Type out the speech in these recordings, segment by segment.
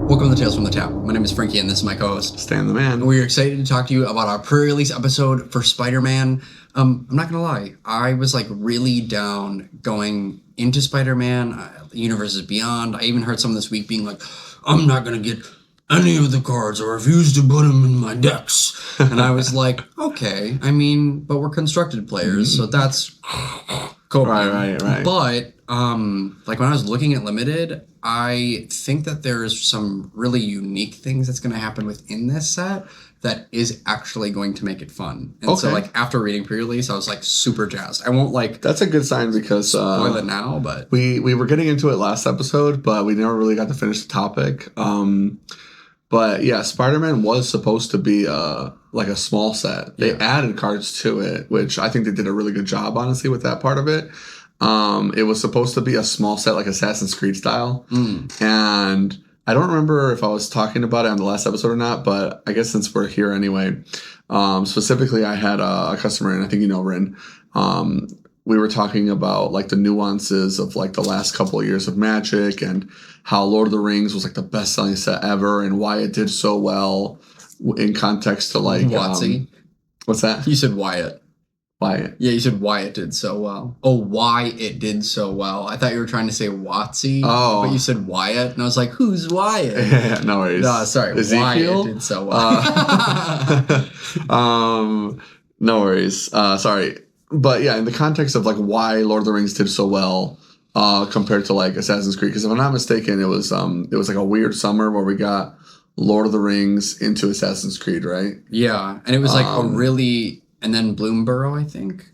Welcome to Tales from the Tap. My name is Frankie, and this is my co-host, Stan the Man. We're excited to talk to you about our pre-release episode for Spider-Man. I'm not gonna lie, I was like really down going into Spider-Man, Universes Beyond. I even heard some this week being like, I'm not gonna get any of the cards. I refuse to put them in my decks. And I was like, okay, I mean, but we're constructed players, so that's cool. Right. But like when I was looking at Limited, I think that there's some really unique things that's going to happen within this set that is actually going to make it fun. And so like after reading pre-release, I was like super jazzed. I won't like... That's a good sign because... spoil it now, but... We were getting into it last episode, but we never really got to finish the topic. But yeah, Spider-Man was supposed to be like a small set. They added cards to it, which I think they did a really good job, honestly, with that part of it. It was supposed to be a small set, like Assassin's Creed style. And I don't remember if I was talking about it on the last episode or not, but I guess since we're here anyway, specifically I had a customer, and I think you know Rin. We were talking about like the nuances of like the last couple of years of Magic and how Lord of the Rings was like the best selling set ever and why it did so well in context to like... WotC. What's that? You said Wyatt. Wyatt. Yeah, you said why it did so well. Oh, why it did so well. I thought you were trying to say WotC, but you said Wyatt, and I was like, who's Wyatt? Yeah, no worries. No, sorry, Ezekiel? why it did so well. No worries. Sorry. But yeah, in the context of like why Lord of the Rings did so well compared to like Assassin's Creed, because if I'm not mistaken, it was like a weird summer where we got Lord of the Rings into Assassin's Creed, right? Yeah, and it was like a really... And then Bloomborough, I think.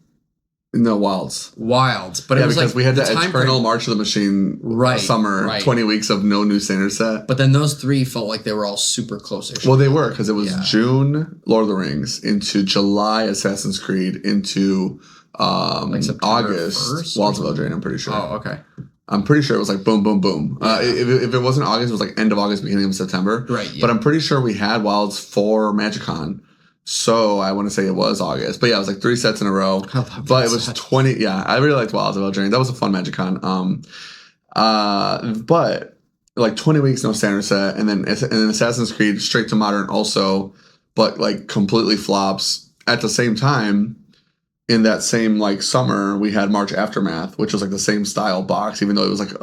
No, Wilds. But it was because like we had that time Eternal frame. March of the Machine summer, 20 weeks of no new standard set. But then those three felt like they were all super close-ish. Well, they were, because it was June, Lord of the Rings, into July, Assassin's Creed, into like August, Wilds of Eldraine, I'm pretty sure. Oh, okay. I'm pretty sure it was like boom, boom, boom. Yeah. If it wasn't August, it was like end of August, beginning of September. Right, yeah. But I'm pretty sure we had Wilds for MagicCon. So I want to say it was August. But yeah, it was like 3 sets in a row. But it was 20. Yeah, I really liked Wilds of Eldraine. That was a fun MagicCon. But like 20 weeks, no standard set. And then Assassin's Creed straight to modern also, but like completely flops. At the same time, in that same like summer, we had March Aftermath, which was like the same style box, even though it was like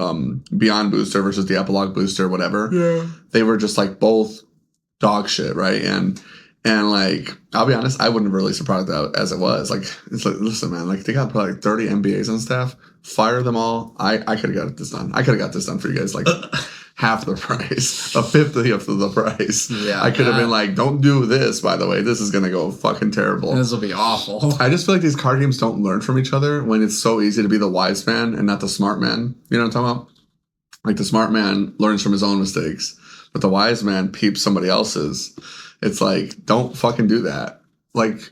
Beyond Booster versus the Epilogue Booster, whatever. Yeah. They were just like both dog shit, right? And like, I'll be honest, I wouldn't have released a product out as it was. Like, it's like, listen, man, like they got probably like 30 MBAs on staff. Fire them all. I could have got this done. I could have got this done for you guys, like half the price, a fifth of the price. Yeah, I could have been like, don't do this, by the way. This is going to go fucking terrible. This will be awful. I just feel like these card games don't learn from each other when it's so easy to be the wise man and not the smart man. You know what I'm talking about? Like the smart man learns from his own mistakes, but the wise man peeps somebody else's. It's like, don't fucking do that. Like,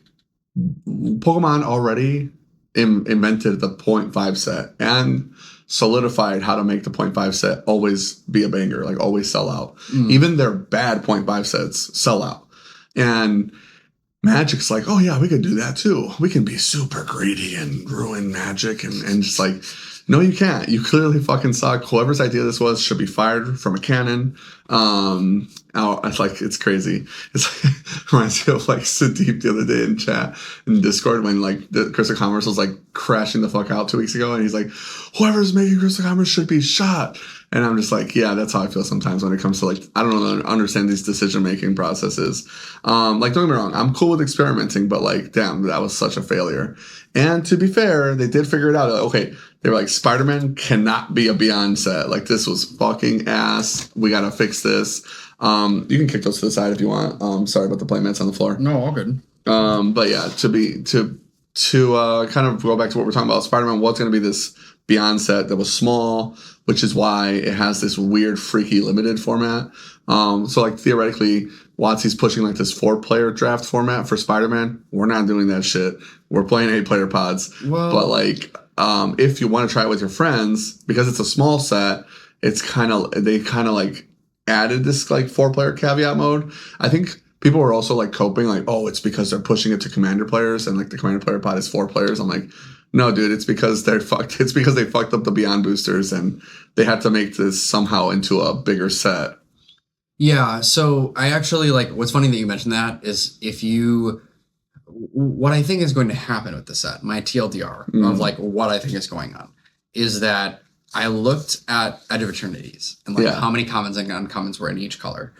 Pokemon already invented the 0.5 set and solidified how to make the 0.5 set always be a banger, like always sell out. Even their bad 0.5 sets sell out. And Magic's like, oh yeah, we could do that too. We can be super greedy and ruin Magic and just like... No, you can't. You clearly fucking suck. Whoever's idea this was should be fired from a cannon. It's like, it's crazy. It's like, reminds me of like Sadeep the other day in chat in Discord when like the Crystal Commerce was like crashing the fuck out 2 weeks ago, and he's like, whoever's making Crystal Commerce should be shot. And I'm just like, yeah, that's how I feel sometimes when it comes to like, I don't understand these decision-making processes. Like, don't get me wrong, I'm cool with experimenting, but like, damn, that was such a failure. And to be fair, they did figure it out. Okay, they were like, Spider-Man cannot be a Beyond set. Like, this was fucking ass. We gotta fix this. You can kick those to the side if you want. Sorry about the playmats on the floor. No, all good. But yeah, to kind of go back to what we're talking about, Spider-Man was going to be this Beyond set that was small, which is why it has this weird, freaky, limited format. So like theoretically, WotC's pushing like this 4-player draft format for Spider-Man. We're not doing that shit. We're playing 8-player pods. Well, but like, if you want to try it with your friends, because it's a small set they kind of like added this like 4-player caveat mode. I think people were also like coping like, oh, it's because they're pushing it to commander players and like the commander player pod is 4 players. I'm like, no, dude, it's because they're fucked. It's because they fucked up the Beyond boosters and they had to make this somehow into a bigger set. Yeah, so I actually like what's funny that you mentioned that is what I think is going to happen with the set, my TLDR of like what I think is going on is that I looked at Edge of Eternities and like how many commons and uncommons were in each color.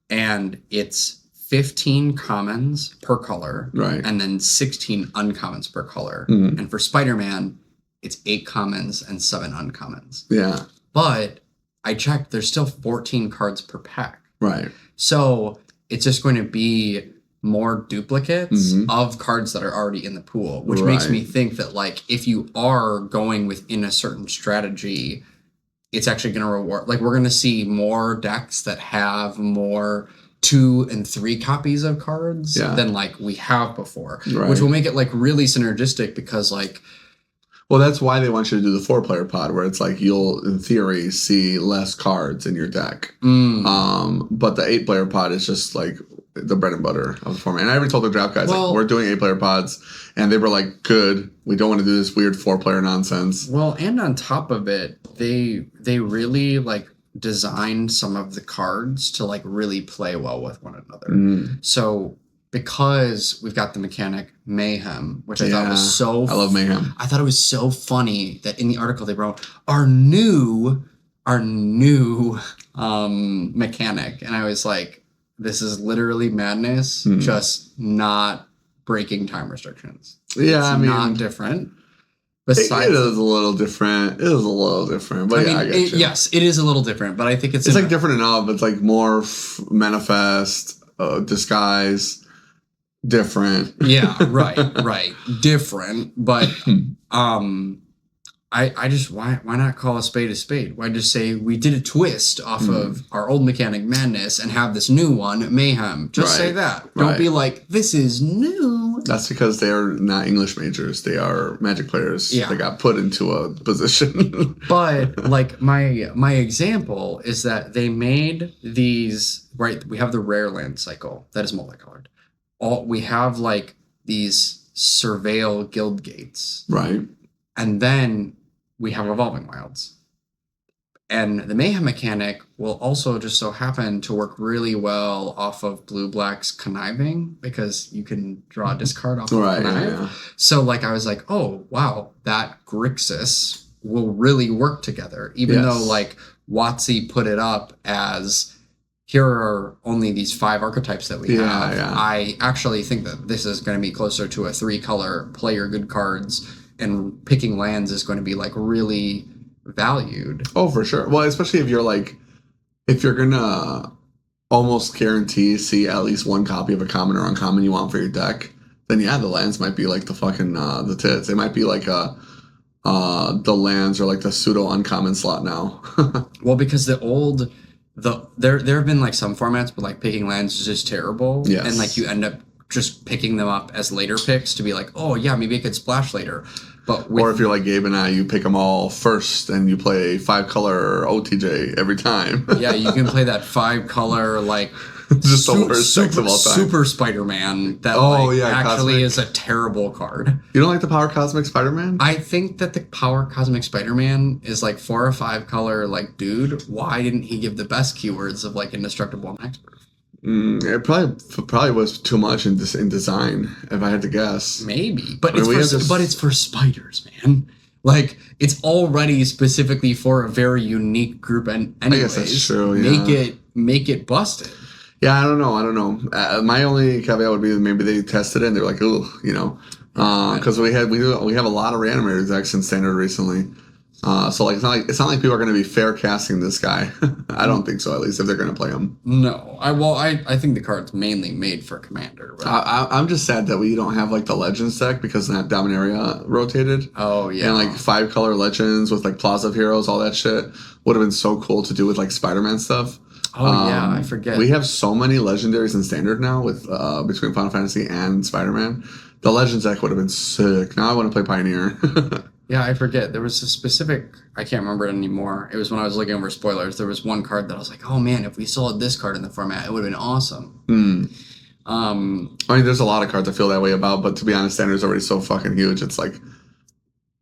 And it's 15 commons per color, right? And then 16 uncommons per color. And for Spider-Man, it's 8 commons and 7 uncommons. Yeah. But I checked, there's still 14 cards per pack. Right. So it's just going to be more duplicates of cards that are already in the pool, which makes me think that like if you are going within a certain strategy, it's actually going to reward. Like we're going to see more decks that have more 2 and 3 copies of cards than like we have before, which will make it like really synergistic because like. Well, that's why they want you to do the 4-player pod, where it's like you'll, in theory, see less cards in your deck. But the 8-player pod is just like the bread and butter of the format. And I already told the draft guys, like, we're doing 8-player pods, and they were like, good. We don't want to do this weird 4-player nonsense. Well, and on top of it, they really like designed some of the cards to like really play well with one another. So because we've got the mechanic Mayhem, which I thought was so... I love Mayhem. I thought it was so funny that in the article they wrote, our new mechanic. And I was like, this is literally madness, just not breaking time restrictions. Yeah, it's not different. Besides, it is a little different. It is a little different. But I get you. Yes, it is a little different, but I think it's like different enough. It's like morph, manifest, disguise... different. Yeah, right. Different, but I just why not call a spade? Why just say we did a twist off of our old mechanic Madness and have this new one, Mayhem. Just say that. Don't be like, this is new. That's because they are not English majors. They are Magic players. Yeah. They got put into a position. But like my example is that they made these, right, we have the rare land cycle that is multicolored. We have like these surveil guild gates. Right. And then we have evolving wilds. And the Mayhem mechanic will also just so happen to work really well off of blue-black's conniving because you can draw a discard off of connive. Yeah. So like I was like, oh wow, that Grixis will really work together. Even though like WotC put it up as here are only these 5 archetypes that we have. Yeah. I actually think that this is going to be closer to a 3-color play your good cards, and picking lands is going to be like really valued. Oh, for sure. Well, especially if you're going to almost guarantee see at least 1 copy of a common or uncommon you want for your deck, then the lands might be like the fucking the tits. They might be like the lands or like the pseudo uncommon slot now. Well, because there have been like some formats, but like picking lands is just terrible. Yes. And like you end up just picking them up as later picks to be like, oh yeah, maybe I could splash later. Or if you're like Gabe and I, you pick them all first and you play 5-color OTJ every time. Yeah, you can play that 5-color like just the worst decks of all time. Super Spider-Man that actually is a terrible card. You don't like the Power Cosmic Spider-Man? I think that the Power Cosmic Spider-Man is like 4 or 5-color like dude. Why didn't he give the best keywords of like indestructible and hexproof? It probably was too much in design, if I had to guess. Maybe, but it's for spiders, man. Like it's already specifically for a very unique group, and anyways, I guess that's true. Yeah. Make it busted. Yeah, I don't know. My only caveat would be that maybe they tested it and they're like, oh, because we have a lot of reanimator decks in standard recently. So like it's not like people are going to be fair casting this guy. I don't think so, at least if they're going to play him. No, I think the card's mainly made for Commander. Right? I'm just sad that we don't have like the Legends deck because that Dominaria rotated. Oh yeah, and like 5-color Legends with like Plaza of Heroes, all that shit would have been so cool to do with like Spider-Man stuff. Oh yeah, I forget. We have so many legendaries in standard now with between Final Fantasy and Spider-Man. The Legends deck would have been sick. Now I want to play Pioneer. Yeah, I forget. There was a specific, I can't remember it anymore. It was when I was looking over spoilers. There was one card that I was like, oh man, if we still had this card in the format, it would have been awesome. I mean, there's a lot of cards I feel that way about, but to be honest, Standard's already so fucking huge. It's like,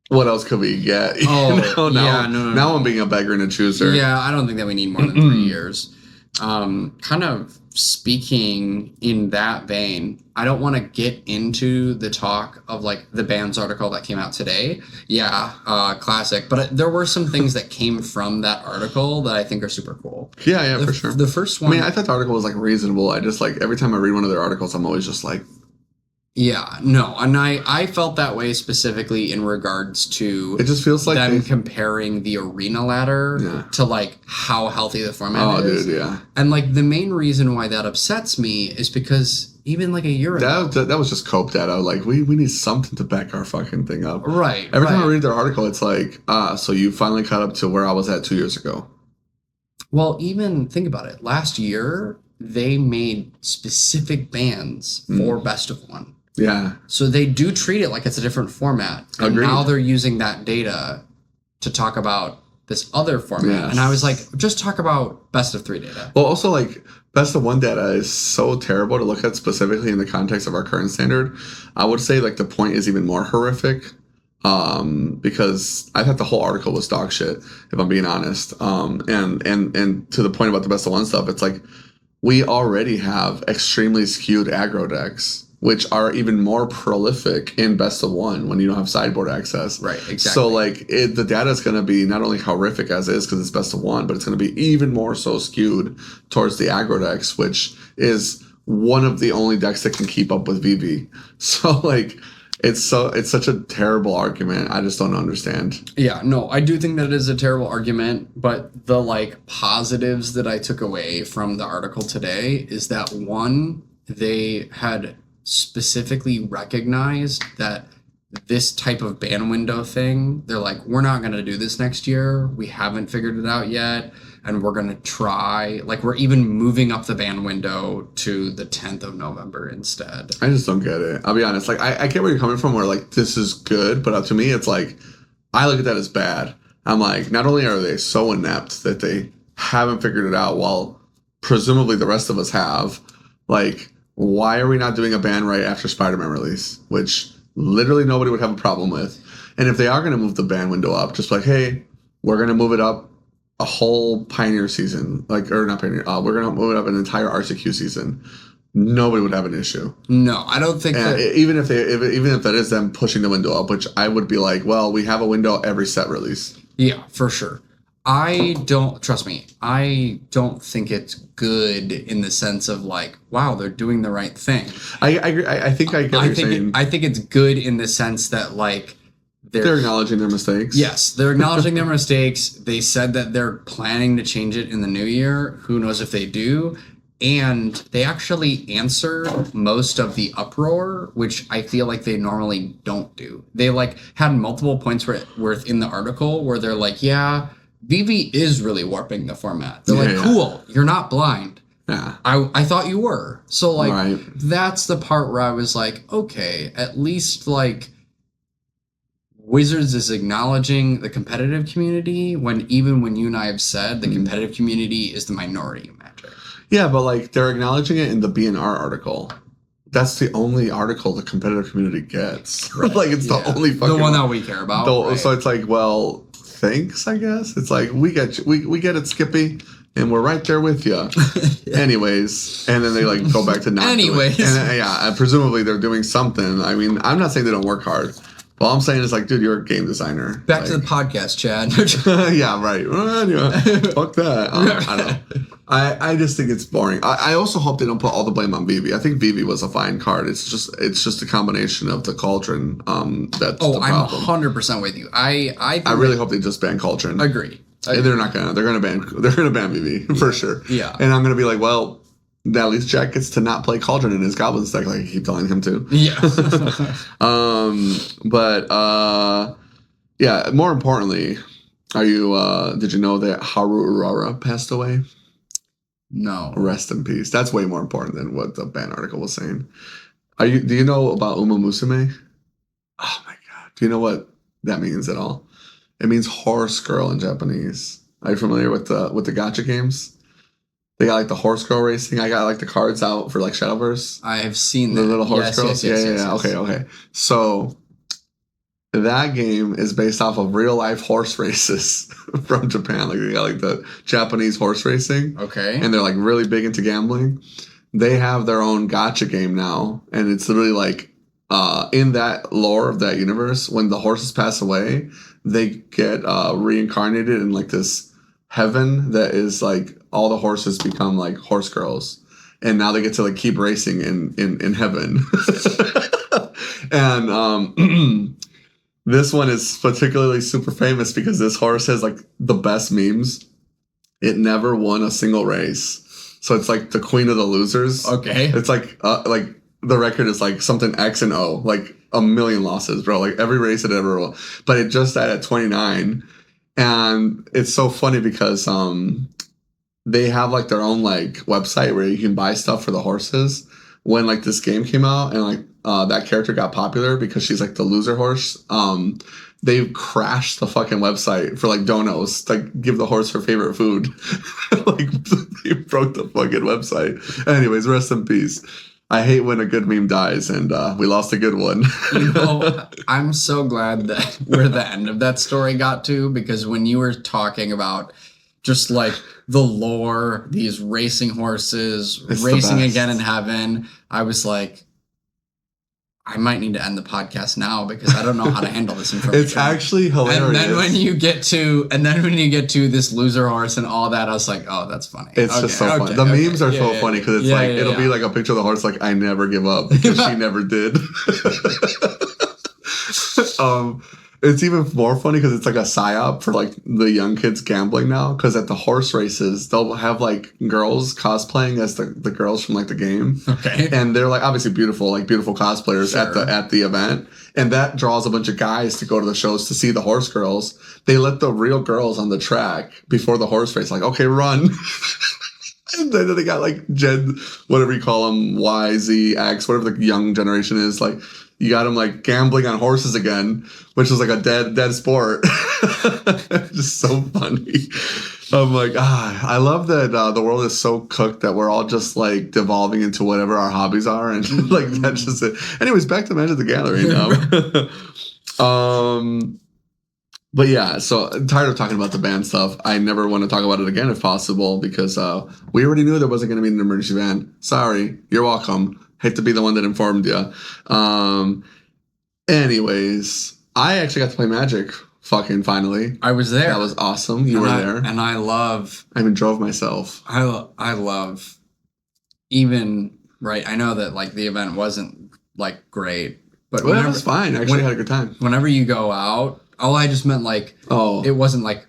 what else could we get? Now I'm being a beggar and a chooser. Yeah, I don't think that we need more than 3 years. Kind of speaking in that vein, I don't want to get into the talk of like the bands article that came out today. Yeah, classic. But there were some things that came from that article that I think are super cool. Yeah, for sure. The first one. I mean, I thought the article was like reasonable. I just like every time I read one of their articles, I'm always just like, yeah, no, and I felt that way specifically in regards to it just feels like them comparing the arena ladder to like how healthy the format is. Dude, yeah. And like the main reason why that upsets me is because even like a year ago, that was just cope data. Like we need something to back our fucking thing up. Right. Every time I read their article, it's like, so you finally caught up to where I was at 2 years ago. Well, even think about it. Last year, they made specific bands for Best of One. Yeah. So they do treat it like it's a different format. And Agreed. now they're using that data to talk about this other format. Yes. And I was like, just talk about best of 3 data. Well, also like best of 1 data is so terrible to look at specifically in the context of our current standard. I would say like the point is even more horrific. Because I thought the whole article was dog shit, if I'm being honest. And to the point about the best of 1 stuff, it's like we already have extremely skewed aggro decks, which are even more prolific in best of 1 when you don't have sideboard access. Right, exactly. So like the data is going to be not only horrific as is because it's best of 1, but it's going to be even more so skewed towards the aggro decks, which is one of the only decks that can keep up with VV. So like it's such a terrible argument. I just don't understand. Yeah, no, I do think that it is a terrible argument, but the like positives that I took away from the article today is that one, they had specifically recognized that this type of ban window thing, they're like, we're not going to do this next year. We haven't figured it out yet. And we're going to try, like, we're even moving up the ban window to the 10th of November instead. I just don't get it. I'll be honest. Like, I get where you're coming from where, like, this is good. But to me, it's like, I look at that as bad. I'm like, not only are they so inept that they haven't figured it out while presumably the rest of us have, like, why are we not doing a ban right after Spider-Man release? Which literally nobody would have a problem with. And if they are going to move the ban window up, just like, hey, we're going to move it up a whole Pioneer season, like, or not Pioneer, we're going to move it up an entire RCQ season. Nobody would have an issue. No, I don't think that. Even if that is them pushing the window up, which I would be like, well, we have a window every set release. Yeah, for sure. Trust me, I don't think it's good in the sense of like, wow, they're doing the right thing. I agree. I think I get what you're saying. I think it's good in the sense that like, they're acknowledging their mistakes. Yes, they're acknowledging their mistakes. They said that they're planning to change it in the new year. Who knows if they do? And they actually answered most of the uproar, which I feel like they normally don't do. They like had multiple points worth in the article where they're like, yeah, VV is really warping the format. They're cool, you're not blind. Yeah. I thought you were. So like that's the part where I was like, okay, at least like Wizards is acknowledging the competitive community when you and I have said the competitive community is the minority in Magic. Yeah, but like they're acknowledging it in the BNR article. That's the only article the competitive community gets. Right. Like it's the only fucking the one that we care about. So it's like, well, thanks, I guess. It's like we get you, we get it, Skippy, and we're right there with you. Anyways, and then they like go back to not doing it. And presumably they're doing something. I mean, I'm not saying they don't work hard. All I'm saying is like, dude, you're a game designer. Back to the podcast, Chad. Yeah, right. Well, anyway, fuck that. I don't know. I just think it's boring. I also hope they don't put all the blame on VV. I think VV was a fine card. It's just a combination of the Cauldron. That's the problem. I'm 100% with you. I really hope they just ban Cauldron. Agree. They're gonna ban VV for sure. Yeah. And I'm gonna be like, well, at least Jack gets to not play Cauldron in his Goblins deck, like I keep telling him to. Yeah. Yeah. More importantly, did you know that Haru Urara passed away? No. Rest in peace. That's way more important than what the ban article was saying. Do you know about Uma Musume? Oh my god. Do you know what that means at all. It means horse girl in Japanese. Are you familiar with the gacha games? They got like the horse girl racing. I got like the cards out for like Shadowverse. I have seen The that. little horse girls. Yes. Okay. So that game is based off of real life horse races from Japan. Like they got like the Japanese horse racing. Okay. And they're like really big into gambling. They have their own gacha game now, and it's literally like in that lore of that universe, when the horses pass away, they get reincarnated in like this heaven that is like all the horses become like horse girls, and now they get to like keep racing in heaven. And this one is particularly super famous because this horse has like the best memes. It never won a single race. So it's like the queen of the losers. Okay. It's like the record is like something X and O, like a million losses, bro. Like every race it ever won. But it just died at 29. And it's so funny because they have like their own like website where you can buy stuff for the horses. When like this game came out and like that character got popular because she's like the loser horse, they crashed the fucking website for like donos, like give the horse her favorite food. Like they broke the fucking website. Anyways, rest in peace. I hate when a good meme dies, and we lost a good one. You know, I'm so glad that where the end of that story got to, because when you were talking about just like the lore, these racing horses, It's racing the best. again in heaven, I was like, I might need to end the podcast now because I don't know how to handle this information. It's actually hilarious. And then when you get to this loser horse and all that, I was like, oh, that's funny. It's just so funny. The memes are so funny because it's like it'll be like a picture of the horse like I never give up because she never did. It's even more funny because it's like a psyop for like the young kids gambling now, because at the horse races they'll have like girls cosplaying as the girls from like the game. Okay. And they're like obviously beautiful cosplayers at the event, and that draws a bunch of guys to go to the shows to see the horse girls. They let the real girls on the track before the horse race, like, okay, run. And then they got like Gen, whatever you call them, Y, Z, X, whatever the young generation is, like you got them like gambling on horses again, which is like a dead sport. Just so funny. I'm like, I love that the world is so cooked that we're all just like devolving into whatever our hobbies are, and like that's just it. Anyways, back to Magic the Gathering now. But yeah, so I'm tired of talking about the ban stuff. I never want to talk about it again if possible, because we already knew there wasn't going to be an emergency ban. Sorry, you're welcome. Hate to be the one that informed you. Anyways, I actually got to play Magic fucking finally. I was there. That was awesome. You were there. And I love... I even drove myself. I love... Even... Right, I know that like the event wasn't like great, but Well, that was fine. I actually had a good time. Whenever you go out... Oh, I just meant like... Oh. It wasn't like...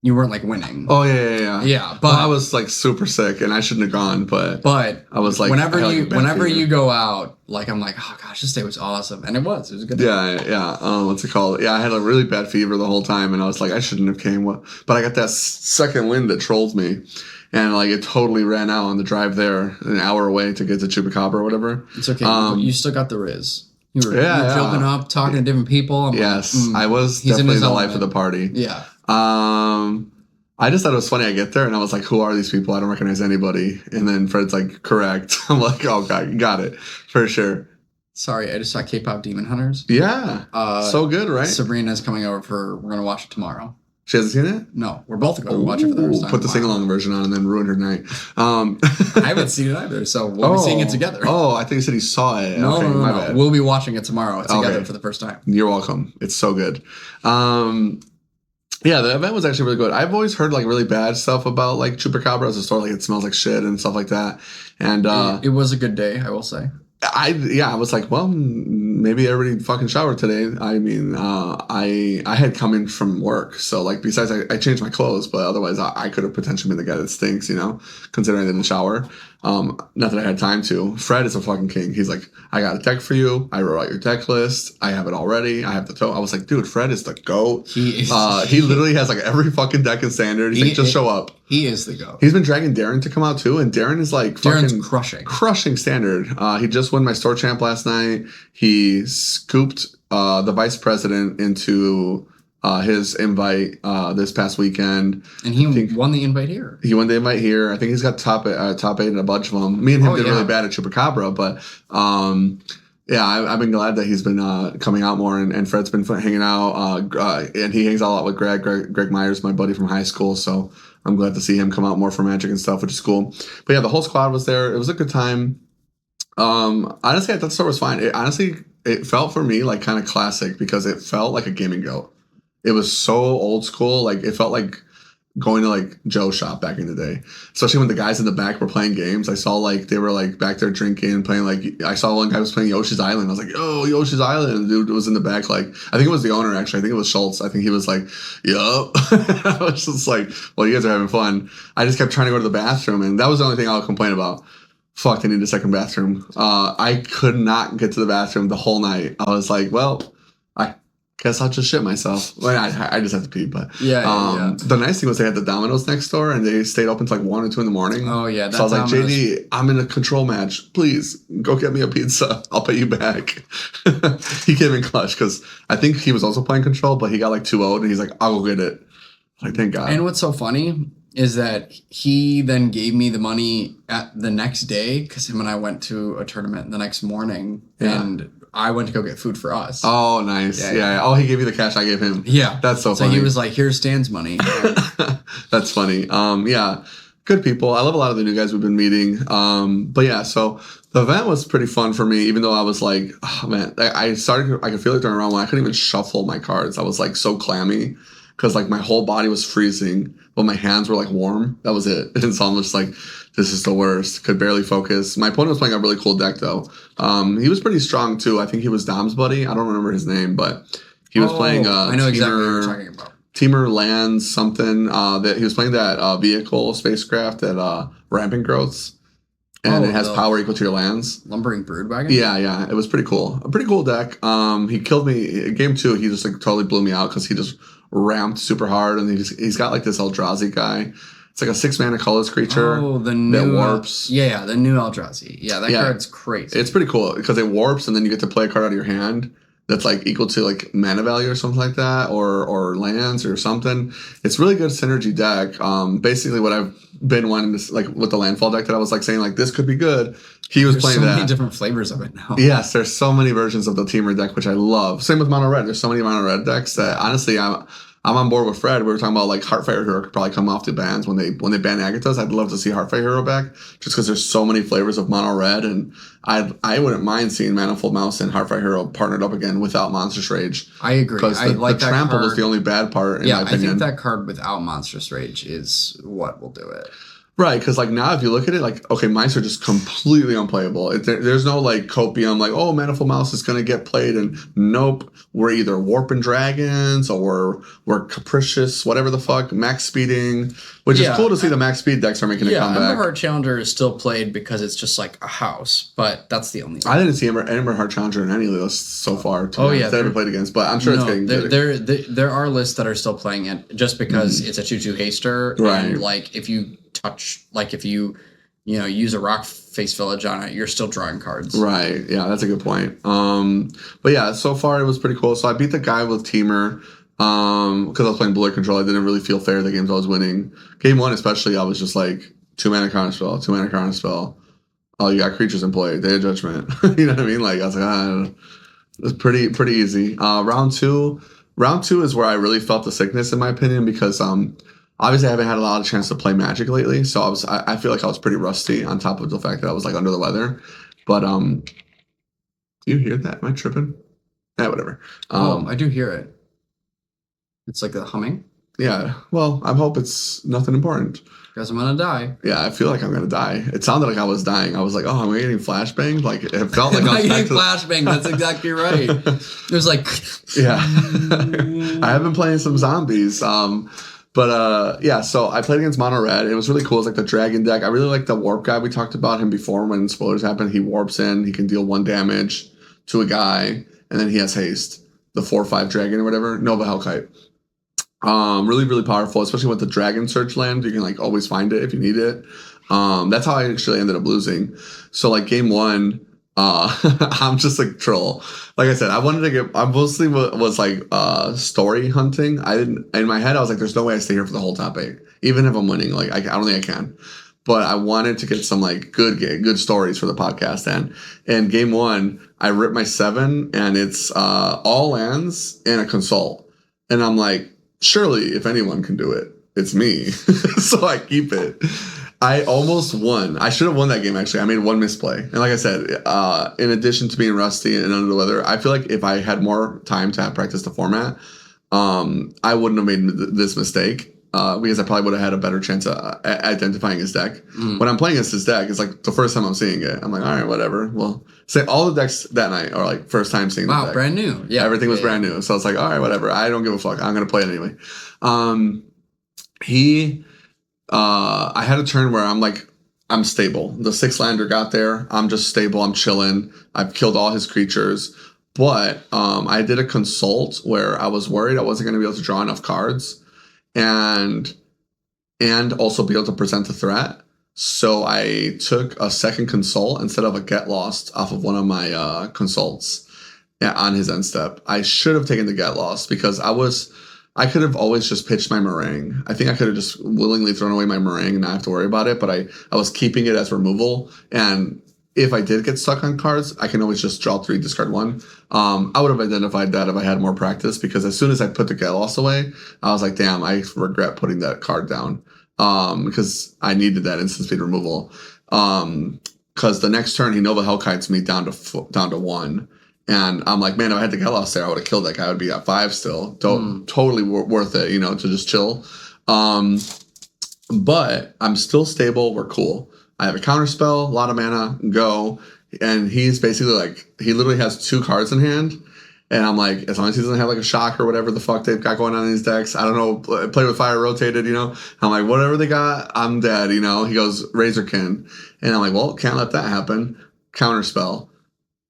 You weren't like winning. Oh, yeah. Yeah, but... Well, I was like super sick and I shouldn't have gone, but I was like... Whenever you go out, like I'm like, oh gosh, this day was awesome. And it was a good day. Yeah. What's it called? Yeah, I had a really bad fever the whole time and I was like, I shouldn't have came. But I got that second wind that trolled me. And like it totally ran out on the drive there, an hour away to get to Chupacabra or whatever. It's okay. You still got the Riz. You were jumping up, talking to different people. I was definitely the life of the party. Yeah. I just thought it was funny. I get there and I was like, who are these people? I don't recognize anybody. And then Fred's like, correct. I'm like, oh, God, got it. For sure. Sorry, I just saw K-pop Demon Hunters. Yeah. So good, right? Sabrina's coming over we're going to watch it tomorrow. She hasn't seen it? No, we're both going to watch it for the first time. Put the sing-along version on and then ruin her night. I haven't seen it either, so we'll be seeing it together. Oh, I think you said you saw it. No, okay, my bad. We'll be watching it tomorrow together for the first time. You're welcome. It's so good. Yeah, the event was actually really good. I've always heard like really bad stuff about like Chupacabra as a store, like it smells like shit and stuff like that. And it was a good day, I will say. I was like, well, maybe everybody fucking showered today. I mean, I had come in from work, so like besides I changed my clothes, but otherwise I could have potentially been the guy that stinks, considering I didn't shower. Not that I had time to. Fred is a fucking king. He's like, I got a deck for you. I wrote out your deck list. I have it already. I have the toe. I was like, dude, Fred is the GOAT. He literally has like every fucking deck in standard. He's like, just show up. He is the GOAT. He's been dragging Darren to come out too, and Darren is like Darren's crushing standard. He just won my store champ last night. He scooped the vice president into his invite this past weekend. And he won the invite here. He won the invite here. I think he's got top 8 in a bunch of them. Me and him did really bad at Chupacabra, but yeah, I've been glad that he's been coming out more, and Fred's been hanging out, and he hangs out a lot with Greg Myers, my buddy from high school, so I'm glad to see him come out more for Magic and stuff, which is cool. But yeah, the whole squad was there. It was a good time. Honestly, I thought the store was fine. It felt for me like kind of classic because it felt like a gaming goat. It was so old school. Like it felt like going to like Joe's shop back in the day, especially when the guys in the back were playing games. I saw like they were like back there drinking and playing. Like I saw one guy was playing Yoshi's Island. I was like, "Oh, Yoshi's Island!" And the dude was in the back. Like I think it was the owner actually. I think it was Schultz. I think he was like, "Yup." I was just like, "Well, you guys are having fun." I just kept trying to go to the bathroom, and that was the only thing I would complain about. Fuck, I need a second bathroom. I could not get to the bathroom the whole night. I was like, well, I guess I'll just shit myself. Well, I just have to pee, but yeah. The nice thing was they had the Domino's next door, and they stayed open till like 1 or 2 in the morning. Oh yeah, so I was like, JD, I'm in a control match. Please go get me a pizza. I'll pay you back. He came in clutch because I think he was also playing control, but he got like 2-0, and he's like, I'll go get it. Like, thank God. And what's so funny is that he then gave me the money at the next day because him and I went to a tournament the next morning, and I went to go get food for us. Oh, nice. Yeah. Oh, he gave you the cash I gave him. Yeah. That's so funny. So he was like, here's Stan's money. That's funny. Yeah. Good people. I love a lot of the new guys we've been meeting. But yeah, so the event was pretty fun for me, even though I was like, oh man, I could feel it during round 1. I couldn't even shuffle my cards. I was like so clammy because like my whole body was freezing, but my hands were like warm. That was it. And so I'm just like, this is the worst. Could barely focus. My opponent was playing a really cool deck though. He was pretty strong too. I think he was Dom's buddy. I don't remember his name, but he was playing I know exactly what you're talking about. Teamer Lands something. That he was playing that vehicle spacecraft at Rampant Growths. And it has power equal to your lands. Lumbering Broodwagon? Yeah. It was pretty cool. A pretty cool deck. He killed me. Game 2, he just like totally blew me out because he just ramped super hard, and he's got like this Eldrazi guy. It's like a 6-mana colorless creature that warps. Yeah, the new Eldrazi. Yeah, that card's crazy. It's pretty cool because it warps, and then you get to play a card out of your hand that's like equal to like mana value or something like that, or lands or something. It's really good synergy deck. Basically what I've been wanting to, like with the landfall deck that I was like saying like this could be good. There's playing that. There's so many different flavors of it now. Yes, there's so many versions of the Teamer deck, which I love. Same with Mono Red. There's so many Mono Red decks that honestly I'm on board with Fred. We were talking about like Heartfire Hero could probably come off the bans when they ban Agathas. I'd love to see Heartfire Hero back just because there's so many flavors of Mono Red, and I wouldn't mind seeing Manifold Mouse and Heartfire Hero partnered up again without Monstrous Rage. I agree. Because the trample was the only bad part in my opinion. I think that card without Monstrous Rage is what will do it. Right, because like now if you look at it, like okay, mice are just completely unplayable. There's no like copium, like oh, Manifold Mouse is gonna get played, and nope, we're either warping dragons or we're capricious, whatever the fuck, max speeding, which is cool to see the max speed decks are making a comeback. Yeah, Emberheart Challenger is still played because it's just like a house, but that's the only one. I didn't see Emberheart Challenger in any of those so far. That I haven't played against, but I'm sure it's getting good. There are lists that are still playing it just because it's a 2/2 haster, right? And like if you use a Rock Face Village on it, you're still drawing cards. Right. Yeah, that's a good point. But yeah, so far it was pretty cool. So I beat the guy with Teamer because I was playing Blur Control. I didn't really feel fair the games I was winning. Game 1 especially, I was just like 2-mana counterspell. Oh, you got creatures in play. Day of Judgment. You know what I mean? Like I was like, it's pretty easy. Round two is where I really felt the sickness in my opinion because obviously, I haven't had a lot of chance to play Magic lately, so I feel like I was pretty rusty on top of the fact that I was like under the weather. But do you hear that? Am I tripping? Yeah, whatever. I do hear it. It's like a humming. Yeah. Well, I hope it's nothing important. Guess I'm gonna die. Yeah, I feel like I'm gonna die. It sounded like I was dying. I was like, oh, am I getting flashbang? Like it felt like I was getting flashbang. That's exactly right. It was like, yeah. I have been playing some zombies. But yeah, so I played against Mono Red. It was really cool. It's like the dragon deck. I really like the warp guy. We talked about him before when spoilers happen. He warps in. He can deal 1 damage to a guy, and then he has haste. The 4/5 dragon or whatever. Nova Hellkite. Really, really powerful, especially with the Dragon Search land. You can like always find it if you need it. That's how I actually ended up losing. So like game 1, I'm just like troll. Like I said, I wanted to get. I mostly was like story hunting. I didn't in my head. I was like, "There's no way I stay here for the whole top 8, even if I'm winning." Like I don't think I can. But I wanted to get some like good stories for the podcast. And in game 1, I ripped my 7, and it's all lands and a consult. And I'm like, surely if anyone can do it, it's me. So I keep it. I almost won. I should have won that game, actually. I made one misplay. And like I said, in addition to being rusty and under the weather, I feel like if I had more time to have practiced the format, I wouldn't have made this mistake. Because I probably would have had a better chance of identifying his deck. When I'm playing against his deck, it's like the first time I'm seeing it. I'm like, all right, whatever. Well, say all the decks that night are like first time seeing the deck. Wow, brand new. Yeah. Everything was brand new. So it's like, all right, whatever. I don't give a fuck. I'm going to play it anyway. I had a turn where I'm stable. The 6-lander got there. I'm just stable. I'm chilling. I've killed all his creatures. But I did a consult where I was worried I wasn't going to be able to draw enough cards. And also be able to present the threat. So I took a second consult instead of a get lost off of one of my consults on his end step. I should have taken the get lost because I could have always just pitched my meringue. I think I could have just willingly thrown away my meringue and not have to worry about it. But I was keeping it as removal. And if I did get stuck on cards, I can always just draw 3, discard 1. I would have identified that if I had more practice, because as soon as I put the get loss away, I was like, damn, I regret putting that card down, because I needed that instant speed removal. Because the next turn, he Nova Hellkites me down to 1. And I'm like, man, if I had the get loss there, I would have killed that guy. I would be at 5 still. Totally worth it, to just chill. But I'm still stable. We're cool. I have a counter spell, a lot of mana, go. And he's basically like, he literally has 2 cards in hand. And I'm like, as long as he doesn't have like a shock or whatever the fuck they've got going on in these decks, I don't know, play with fire rotated, I'm like, whatever they got, I'm dead, He goes, Razorkin. And I'm like, well, can't let that happen. Counter spell.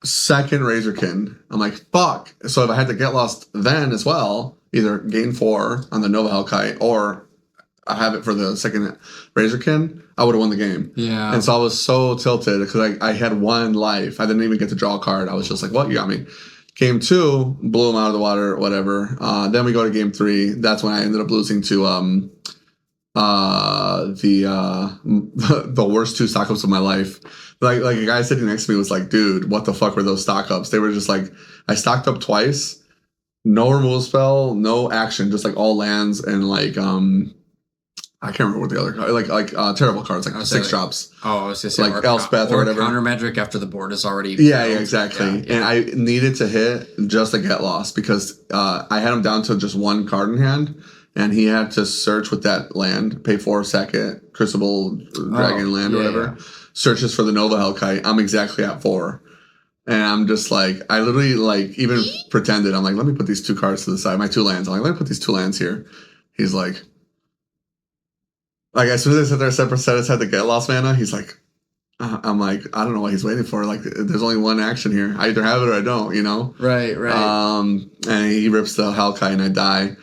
Second Razorkin. I'm like, fuck. So if I had to get lost then as well, either gain 4 on the Nova Hellkite or I have it for the second Razorkin, I would have won the game. Yeah. And so I was so tilted because I had 1 life. I didn't even get to draw a card. I was just like, what? You got me. Game 2, blew him out of the water, whatever. Then we go to game 3. That's when I ended up losing to the worst 2 stock ups of my life. Like a guy sitting next to me was like, dude, what the fuck were those stock ups? They were just like, I stocked up twice, no removal spell, no action, just like all lands and like I can't remember what the other card, like terrible cards, like 6 drops. Oh, I was gonna say like Elspeth or whatever. Counter magic after the board is already. Yeah, exactly. Yeah. And I needed to hit just to get lost because I had him down to just 1 card in hand, and he had to search with that land, pay 4 second Crucible Dragon land or whatever. Yeah. Searches for the Nova Hellkite. I'm exactly at 4. And I'm just like, I literally like even pretended. I'm like, let me put these 2 cards to the side. My 2 lands. I'm like, let me put these 2 lands here. He's like as soon as I said there, set aside the get lost mana, he's like, I'm like, I don't know what he's waiting for. Like, there's only 1 action here. I either have it or I don't, Right. And he rips the Hellkite and I die.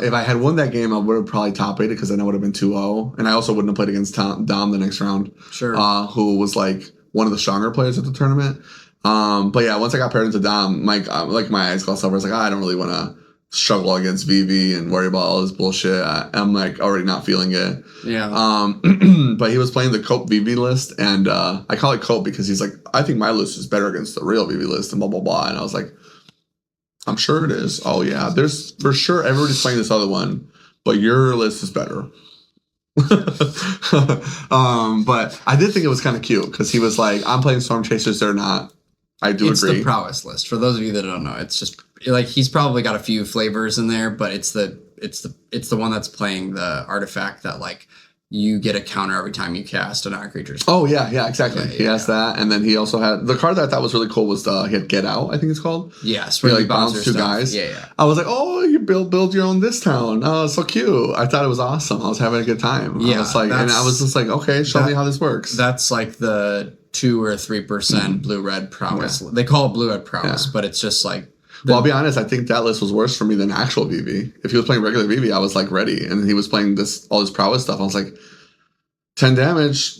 If I had won that game, I would have probably top 8 because then I would have been 2-0. And I also wouldn't have played against Dom the next round. Sure. Who was like one of the stronger players at the tournament. But yeah, once I got paired into Dom, my eyes glossed over. I was like, I don't really want to struggle against VV and worry about all this bullshit. I'm like already not feeling it. Yeah. But he was playing the Cope VV list, and I call it Cope because he's like, I think my list is better against the real VV list and blah blah blah. And I was like, I'm sure it is. Oh yeah, there's for sure everybody's playing this other one, but your list is better. But I did think it was kind of cute because he was like, I'm playing Storm Chasers, they're not. I do agree. It's the prowess list. For those of you that don't know, it's just like he's probably got a few flavors in there, but it's the one that's playing the artifact that like you get a counter every time you cast a non-creature spell. Oh yeah, exactly. He has that, and then he also had the card that I thought was really cool was he had Get Out, I think it's called. Yes, where you like bounce 2 guys. Yeah. I was like, oh, you build your own this town. Oh, so cute. I thought it was awesome. I was having a good time. Yeah, I was like, and I was just like, okay, show me how this works. That's like the 2 or 3% blue-red prowess. Yeah. They call it blue-red prowess, but it's just like. Well, I'll be honest. I think that list was worse for me than actual VV. If he was playing regular VV, I was like ready, and he was playing all this prowess stuff. I was like, 10 damage,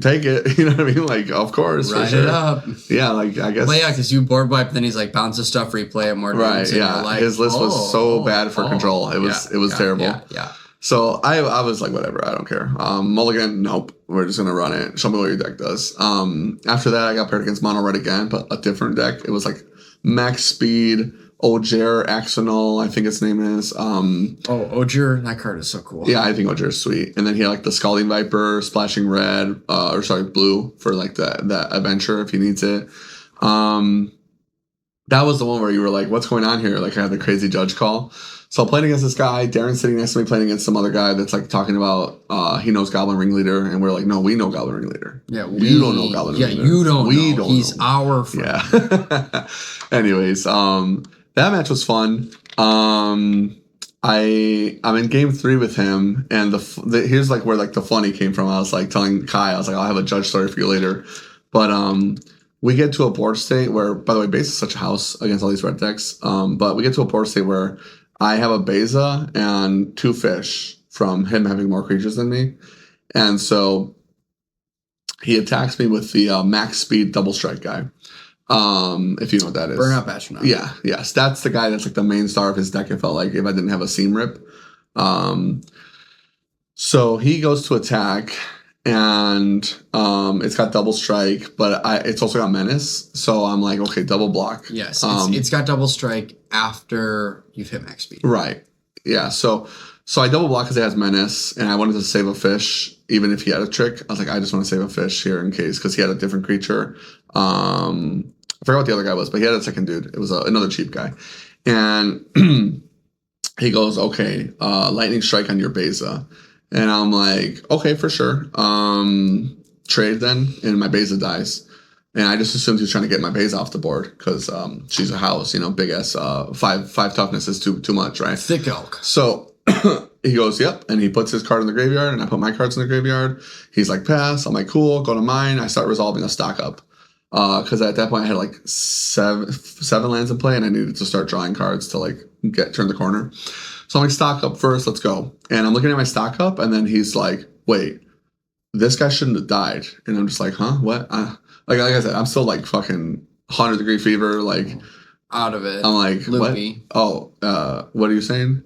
take it. You know what I mean? Like, of course. Write for sure. it up. Yeah, like, I guess. But yeah, because you board wipe, then he's like, bounce the stuff, replay it more times. Right, yeah. Like, his list was so bad for control. It was terrible. Yeah. So I was like, whatever, I don't care. Mulligan, nope. We're just gonna run it. Show me what your deck does. After that, I got paired against Mono Red again, but a different deck. It was like max speed, Ojer Axonal, I think its name is. Ojer, that card is so cool. Yeah, I think Ojer is sweet. And then he had like the Scalding Viper, splashing red, blue for like that adventure if he needs it. That was the one where you were like, what's going on here? Like I had the crazy judge call. So I'm playing against this guy, Darren's sitting next to me playing against some other guy that's like talking about he knows Goblin Ringleader, and we're like, no, we know Goblin Ringleader. Yeah, you don't know Goblin Ringleader. Yeah, you don't we know. Don't He's know. our friend. Yeah. Anyways, that match was fun. I'm in game 3 with him, and here's like where like the funny came from. I was like telling Kai, I was like, I'll have a judge story for you later. But we get to a board state where, by the way, base is such a house against all these red decks. But we get to a board state where I have a Beza and 2 fish from him having more creatures than me. And so he attacks me with the max speed double strike guy. If you know what that is. Burnout Astronaut. Yeah, yes. That's the guy that's like the main star of his deck, it felt like, if I didn't have a seam rip. So he goes to attack, and it's got double strike, but it's also got menace. So I'm like, okay, double block. Yes, it's got double strike after you've hit max speed. Right. Yeah. So I double block because it has menace, and I wanted to save a fish, even if he had a trick. I was like, I just want to save a fish here in case, because he had a different creature. I forgot what the other guy was, but he had a second dude. It was another cheap guy. And he goes, okay, lightning strike on your Beza. And I'm like, okay, for sure. Trade then, and my Beza dies. And I just assumed he was trying to get my Beza off the board because she's a house, big ass 5 toughness is too much, right? Thick elk. So he goes, yep, and he puts his card in the graveyard, and I put my cards in the graveyard. He's like, pass. I'm like, cool, go to mine. I start resolving a stock up. Because at that point I had like seven lands in play, and I needed to start drawing cards to like turn the corner. So I'm like, stock up first, let's go. And I'm looking at my stock up, and then he's like, wait, this guy shouldn't have died. And I'm just like, huh, what? Like I said, I'm still like fucking 100-degree fever, like out of it. I'm like, loopy. What? Oh, what are you saying?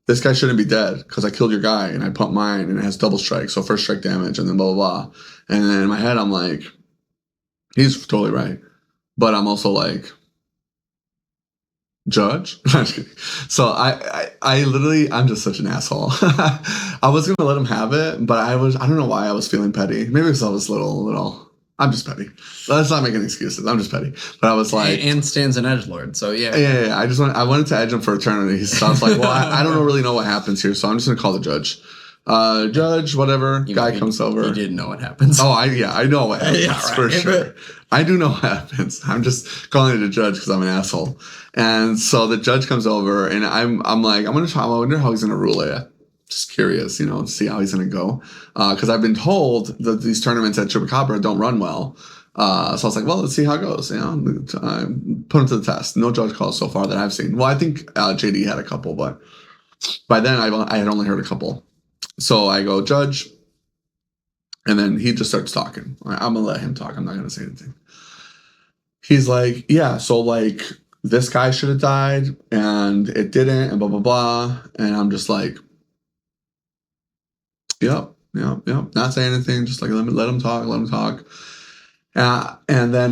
This guy shouldn't be dead because I killed your guy and I pumped mine and it has double strike, so first strike damage, and then blah blah blah. And then in my head I'm like, he's totally right. But I'm also like, judge? So I literally, I'm just such an asshole. I was going to let him have it, but I don't know why I was feeling petty. Maybe because I was little, I'm just petty. Let's not make any excuses. I'm just petty. But I was like. And Stan's an edgelord, so yeah. Yeah. I wanted to edge him for eternity. So I was like, well, I don't really know what happens here, so I'm just going to call the judge. Judge, whatever, guy comes over. You didn't know what happens. Oh, I know what happens, right. For sure. I do know what happens. I'm just calling it a judge because I'm an asshole. And so the judge comes over, and I'm like, I wonder how he's going to rule it. Just curious, see how he's going to go. Because I've been told that these tournaments at Chupacabra don't run well. So I was like, well, let's see how it goes. Put him to the test. No judge calls so far that I've seen. Well, I think JD had a couple, but by then I had only heard a couple. So I go, judge, and then he just starts talking. I'm going to let him talk. I'm not going to say anything. He's like, yeah, so like this guy should have died and it didn't and blah, blah, blah. And I'm just like, yep. Not saying anything. Just like, let him talk. And then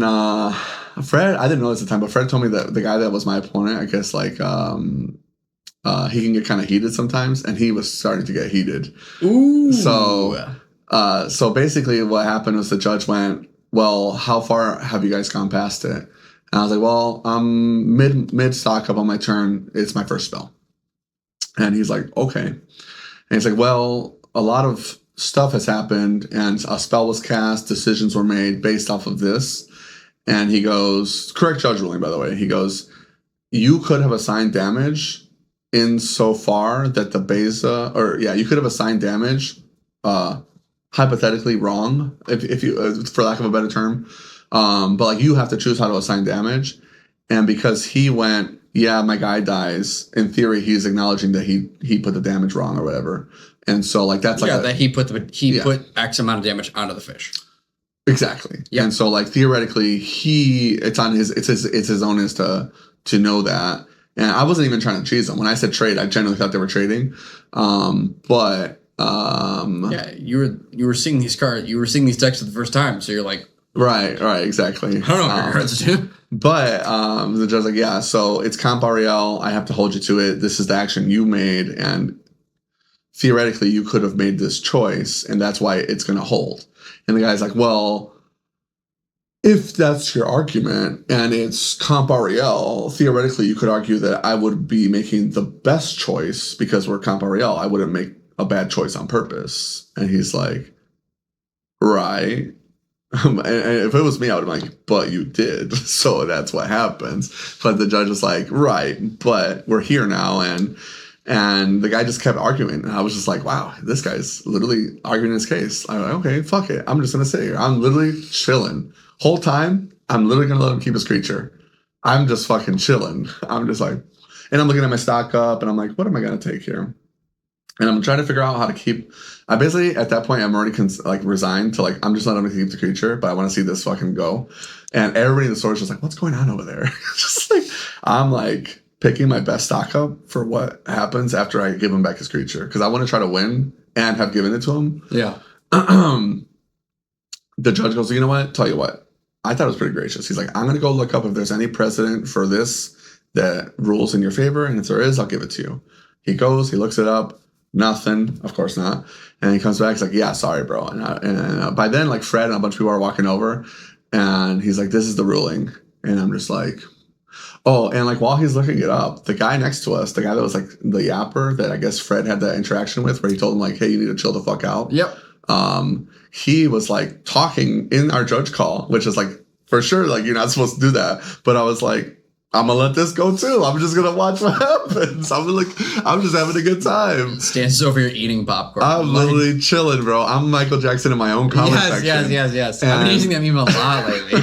Fred, I didn't know this at the time, but Fred told me that the guy that was my opponent, I guess like, he can get kind of heated sometimes, and he was starting to get heated. Ooh. So basically what happened was the judge went, well, how far have you guys gone past it? And I was like, well, I'm mid stock up on my turn. It's my first spell. And he's like, okay. And he's like, well, a lot of stuff has happened, and a spell was cast, decisions were made based off of this. And he goes, correct judge ruling, by the way. He goes, you could have assigned damage in so far that the Beza, you could have assigned damage hypothetically wrong, if you, for lack of a better term. But like you have to choose how to assign damage. And because he went, yeah, my guy dies, in theory, he's acknowledging that he put the damage wrong or whatever. And so like that's like that he put X amount of damage onto the fish. Exactly. Yeah. And so like theoretically it's his onus to know that. And I wasn't even trying to cheese them. When I said trade, I genuinely thought they were trading. You were seeing these cards, you were seeing these decks for the first time, so you're like, right, exactly. I don't know what your cards do. But the judge's like, yeah, so it's comp REL. I have to hold you to it. This is the action you made, and theoretically you could have made this choice, and that's why it's going to hold. And the guy's like, well, if that's your argument and it's comp REL, theoretically you could argue that I would be making the best choice because we're comp REL. I wouldn't make a bad choice on purpose. And he's like, right. And if it was me, I would have been like, but you did. So that's what happens. But the judge was like, right, but we're here now. And the guy just kept arguing. And I was just like, wow, this guy's literally arguing his case. I'm like, okay, fuck it. I'm just going to sit here. I'm literally chilling. Whole time, I'm literally going to let him keep his creature. I'm just fucking chilling. I'm just like, and I'm looking at my stock up and I'm like, what am I going to take here? And I'm trying to figure out how to keep. I basically, at that point, I'm already resigned to like, I'm just letting him keep the creature, but I want to see this fucking go. And everybody in the store is just like, what's going on over there? Just like, I'm like picking my best stock up for what happens after I give him back his creature. Because I want to try to win and have given it to him. Yeah. The judge goes, you know what? Tell you what. I thought it was pretty gracious. He's like, I'm going to go look up if there's any precedent for this that rules in your favor. And if there is, I'll give it to you. He goes, he looks it up. Nothing. Of course not. And he comes back. He's like, yeah, sorry, bro. And by then, like Fred and a bunch of people are walking over. And he's like, this is the ruling. And I'm just like, oh, and like while he's looking it up, the guy next to us, the guy that was like the yapper that I guess Fred had that interaction with where he told him like, hey, you need to chill the fuck out. Yep. He was like talking in our judge call, which is like, for sure, like you're not supposed to do that. But I was like, I'm gonna let this go too. I'm just gonna watch what happens. I'm just having a good time. Stands over here eating popcorn. I'm literally chilling, bro. I'm Michael Jackson in my own comment section. Yes. I've been using that meme a lot lately.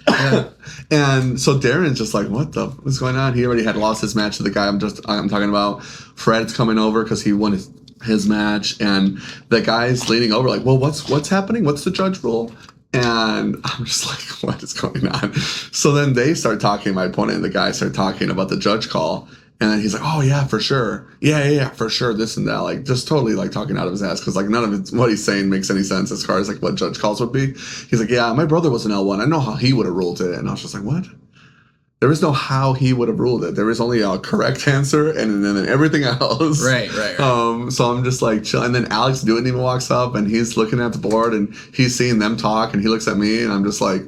Yeah. And so Darren's just like, what's going on? He already had lost his match to the guy I'm talking about. Fred's coming over because he won his match, and the guy's leaning over like, well, what's happening? What's the judge rule? And I'm just like, what is going on? So then they start talking, my opponent and the guy start talking about the judge call. And then he's like, oh, yeah, for sure. Yeah, for sure. This and that. Like, just totally, like, talking out of his ass. Because, like, none of what he's saying makes any sense as far as, like, what judge calls would be. He's like, yeah, my brother was an L1. I know how he would have ruled it. And I was just like, what? There is no how he would have ruled it. There is only a correct answer and then everything else. Right. So I'm just like chill. And then Alex Newton walks up and he's looking at the board and he's seeing them talk and he looks at me and I'm just like,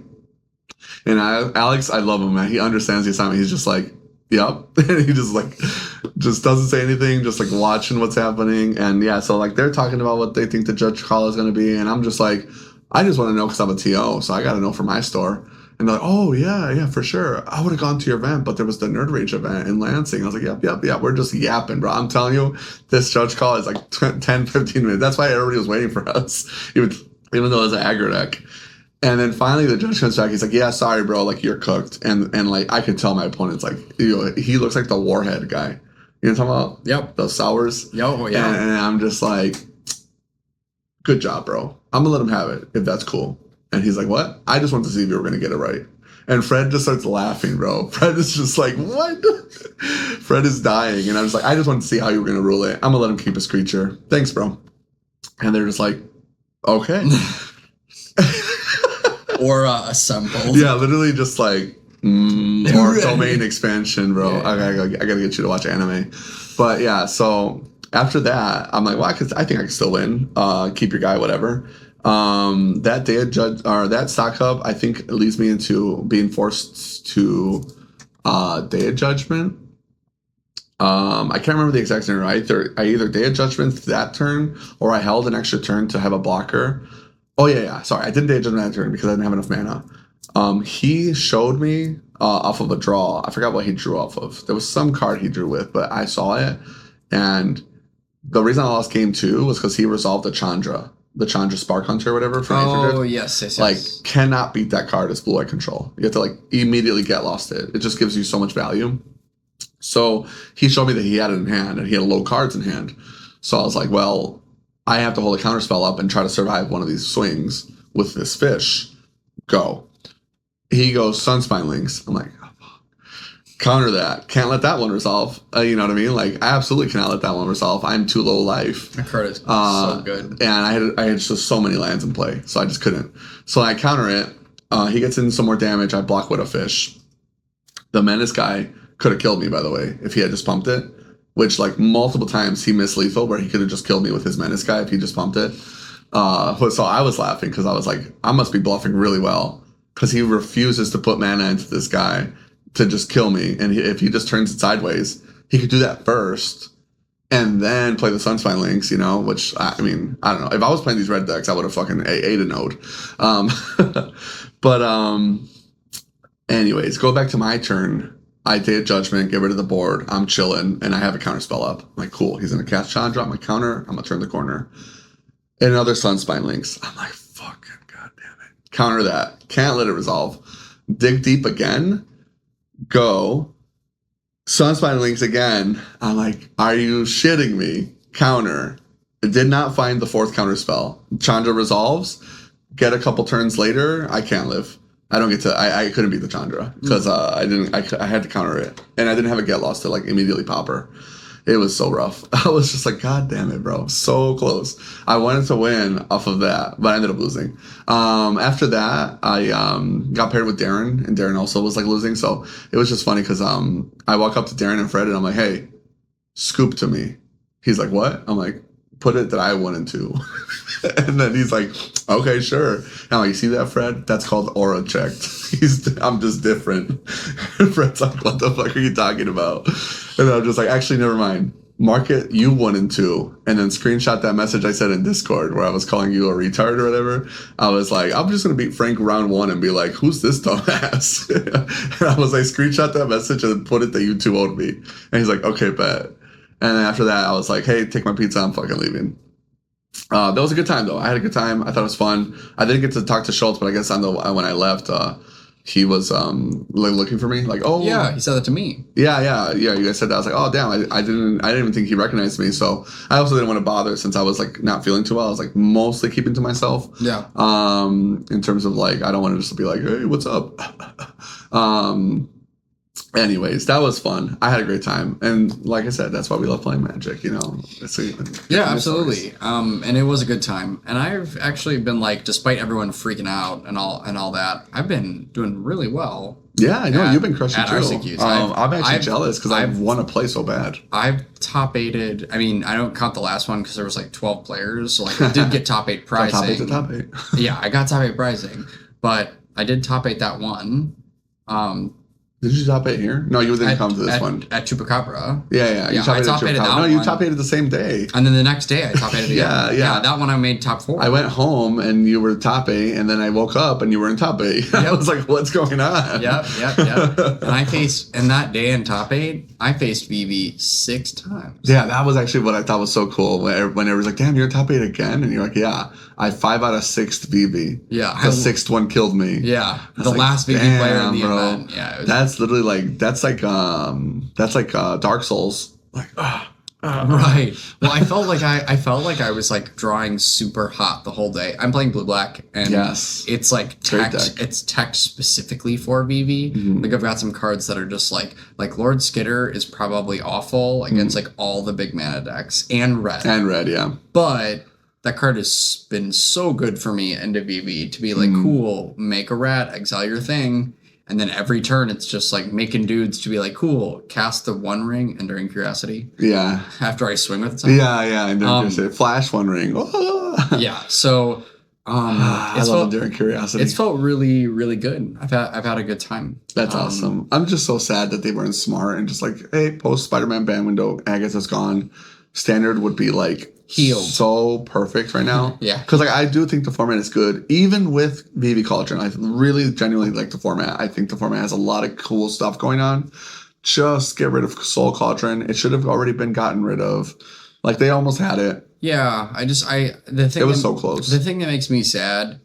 and Alex, I love him, man. He understands the assignment. He's just like, yep. And he just doesn't say anything, just like watching what's happening. And yeah, so like they're talking about what they think the judge call is going to be. And I'm just like, I just want to know because I'm a TO. So I got to know for my store. And they're like, oh, yeah, for sure. I would have gone to your event, but there was the Nerd Rage event in Lansing. I was like, yep. We're just yapping, bro. I'm telling you, this judge call is like 10, 15 minutes. That's why everybody was waiting for us, even though it was an aggro deck. And then finally the judge comes back. He's like, yeah, sorry, bro. Like, you're cooked. And like, I could tell my opponent's like, he looks like the Warhead guy. You know what I'm talking about? Yep. Those sours. Yo, yeah. And I'm just like, good job, bro. I'm going to let him have it if that's cool. And he's like, what? I just wanted to see if you were going to get it right. And Fred just starts laughing, bro. Fred is just like, what? Fred is dying. And I'm just like, I just wanted to see how you were going to rule it. I'm going to let him keep his creature. Thanks, bro. And they're just like, okay. Or assembled. Yeah, literally just like, or domain expansion, bro. Yeah. I gotta get you to watch anime. But yeah, so after that, I'm like, well, I think I can still win. Keep your guy, whatever. That day of judge or that stock hub, I think leads me into being forced to day of judgment. I can't remember the exact turn. I either day of judgment that turn or I held an extra turn to have a blocker. Oh yeah. Sorry, I didn't day of judgment that turn because I didn't have enough mana. He showed me off of a draw. I forgot what he drew off of. There was some card he drew with, but I saw it, and the reason I lost game 2 was because he resolved the Chandra Spark Hunter or whatever. For yes. Like, cannot beat that card as blue-eye control. You have to, like, immediately get lost it. It just gives you so much value. So he showed me that he had it in hand, and he had low cards in hand. So I was like, well, I have to hold a counterspell up and try to survive one of these swings with this fish. Go. He goes Sunspine Links. I'm like, oh, fuck. Counter that. Can't let that one resolve. You know what I mean? Like, I absolutely cannot let that one resolve. I'm too low life. That card is so good. And I had just so many lands in play, so I just couldn't. So I counter it. He gets in some more damage. I block Widowfish. The Menace guy could have killed me, by the way, if he had just pumped it. Which, like, multiple times he missed lethal where he could have just killed me with his Menace guy if he just pumped it. So I was laughing because I was like, I must be bluffing really well because he refuses to put mana into this guy to just kill me. And if he just turns it sideways, he could do that first and then play the Sunspine Links, you know, which, I mean, I don't know. If I was playing these red decks, I would have fucking ate a node. Anyways, go back to my turn. I take a Judgment, get rid of the board. I'm chilling, and I have a counterspell up. I'm like, cool. He's going to cast Chandra. I'm going to counter. I'm going to turn the corner. And another Sunspine Links. I'm like, fucking goddamn it. Counter that. Can't let it resolve. Dig deep again. Go. Sunspine Links again. I'm like, are you shitting me? Counter. It did not find the fourth counterspell. Chandra resolves. Get a couple turns later. I can't live. I don't get to. I couldn't beat the Chandra because I didn't. I had to counter it, and I didn't have a get lost to like immediately pop her. It was so rough. I was just like, God damn it, bro, so close. I wanted to win off of that, but I ended up losing. After that, I got paired with Darren, and Darren also was like losing. So it was just funny because I walk up to Darren and Fred, and I'm like, hey, scoop to me. He's like, what? I'm like, put it that I won into. And then he's like, okay, sure. And I'm like, you see that, Fred? That's called aura checked. I'm just different. Fred's like, what the fuck are you talking about? And I'm just like, actually, never mind. Mark it, you 1 and 2. And then screenshot that message I said in Discord where I was calling you a retard or whatever. I was like, I'm just going to beat Frank round 1 and be like, who's this dumbass? And I was like, screenshot that message and put it that you 2-0'd me. And he's like, okay, bet. And then after that, I was like, hey, take my pizza. I'm fucking leaving. That was a good time, though. I had a good time. I thought it was fun. I didn't get to talk to Schultz, but I guess when I left, he was like looking for me. Like, oh, yeah, he said that to me. Yeah. You guys said that. I was like, oh, damn. I didn't even think he recognized me. So I also didn't want to bother since I was like not feeling too well. I was like mostly keeping to myself. Yeah. In terms of like, I don't want to just be like, hey, what's up? Anyways, that was fun. I had a great time, and like I said, that's why we love playing Magic. You know, yeah, absolutely. And it was a good time. And I've actually been like, despite everyone freaking out and all that, I've been doing really well. Yeah, I know you've been crushing too. I'm actually jealous because I want to play so bad. I've top 8'd. I mean, I don't count the last one because there was like 12 players. So like, I did get top 8 pricing. Top 8. Yeah, I got top 8 pricing, but I did top 8 that one. Did you top 8 here? No, you didn't come to this one. At Chupacabra. Yeah. You top 8 at Chupacabra. No, you top 8 the same day. And then the next day I top 8 again. Yeah, that one I made top 4. I went home and you were top 8, and then I woke up and you were in top 8. Yep. I was like, what's going on? Yep. And that day in top 8, I faced VV 6 times. Yeah, that was actually what I thought was so cool. When everyone was like, damn, you're top 8 again? And you're like, yeah. I 5 out of 6 VV. Yeah. The 6th one killed me. Yeah. The last VV player in the event. Yeah. That's literally like, that's like Dark Souls. Like, right. Well, I felt like I was like drawing super hot the whole day. I'm playing blue black, and it's like text. It's text specifically for VV. Mm-hmm. Like I've got some cards that are just like Lord Skitter is probably awful against like all the big mana decks and red. Yeah. But that card has been so good for me into VV to be like, cool, make a rat, exile your thing. And then every turn, it's just like making dudes to be like, cool, cast the One Ring, Enduring Curiosity. Yeah. After I swing with something. Yeah, Enduring Curiosity. Flash One Ring. Yeah, so I love Enduring Curiosity. It's felt really, really good. I've had a good time. That's awesome. I'm just so sad that they weren't smart and just like, hey, post Spider-Man ban window, Agatha's gone. Standard would be like healed, so perfect right now. Yeah, because like I do think the format is good, even with VV Cauldron. I really genuinely like the format. I think the format has a lot of cool stuff going on. Just get rid of Soul Cauldron. It should have already been gotten rid of. Like they almost had it. Yeah, the thing. It was so close. The thing that makes me sad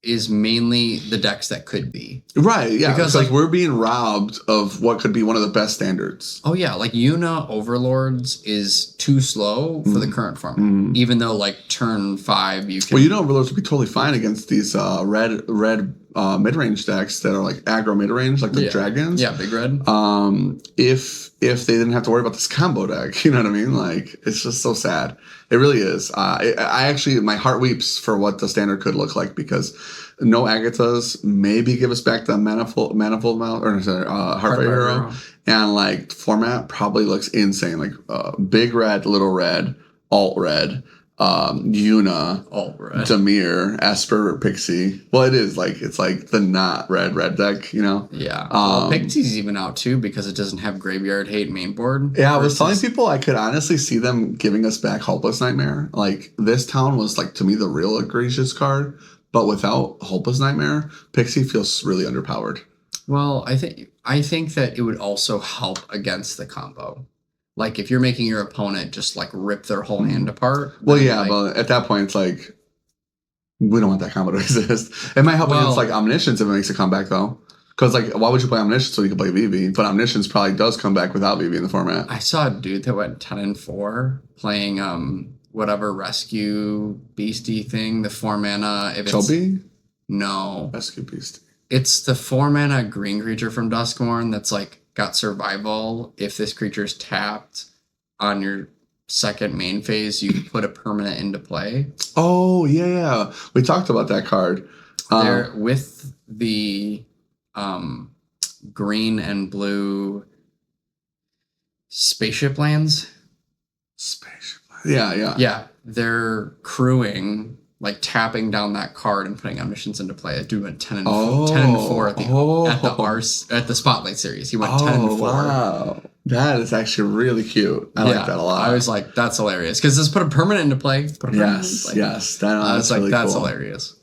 is mainly the decks that could be. Right, yeah. Because, Because like, we're being robbed of what could be one of the best standards. Oh yeah, like Yuna Overlords is too slow for the current format. Even though like turn 5 you can. Well, Overlords would be totally fine against these red mid-range decks that are like aggro mid-range, like the dragons. Yeah, big red. If they didn't have to worry about this combo deck, you know what I mean? Like, it's just so sad. It really is. I actually, my heart weeps for what the standard could look like, because no Agathas, maybe give us back the manifold mouth, or Heartfire Hero, and like format probably looks insane. Like big red, little red, alt red, Yuna, alt red, Dimir, Esper, Pixie. Well, it is like, it's like the not red deck, you know? Yeah. Well, Pixie's even out too because it doesn't have graveyard hate main board. Yeah, I was telling people I could honestly see them giving us back Hopeless Nightmare. Like, this town was like, to me, the real egregious card, but without Hopeless Nightmare, Pixie feels really underpowered. Well, I think that it would also help against the combo. Like, if you're making your opponent just like rip their whole hand apart. Well, yeah, like, but at that point, it's like, we don't want that combo to exist. It might help against like Omniscience if it makes a comeback, though. Because, like, why would you play Omniscience so you can play Vivi? But Omniscience probably does come back without Vivi in the format. I saw a dude that went 10-4 playing whatever rescue beastie thing, the 4-mana. Chobi? No. Rescue beastie. It's the 4-mana green creature from Duskmourn that's like got survival. If this creature's tapped on your second main phase, you put a permanent into play. Oh, yeah. We talked about that card. There with the green and blue spaceship lands. Yeah, they're crewing, like tapping down that card and putting Omniscience into play. That dude went 10-4 at the Spotlight series. He went 10-4. Wow. That is actually really cute. I like that a lot. I was like, that's hilarious. Because just put a permanent into play. Yes. That's really cool. hilarious.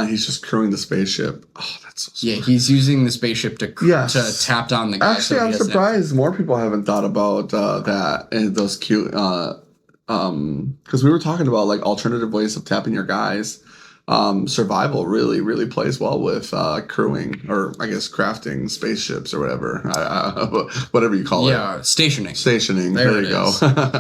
He's just crewing the spaceship. Oh, that's so smart. Yeah, he's using the spaceship to tap down the guy. Actually, I'm surprised more people haven't thought about that and those cute... because we were talking about like alternative ways of tapping your guys. Survival really plays well with crewing, or I guess crafting spaceships or whatever, whatever you call it. Yeah, stationing. There you go.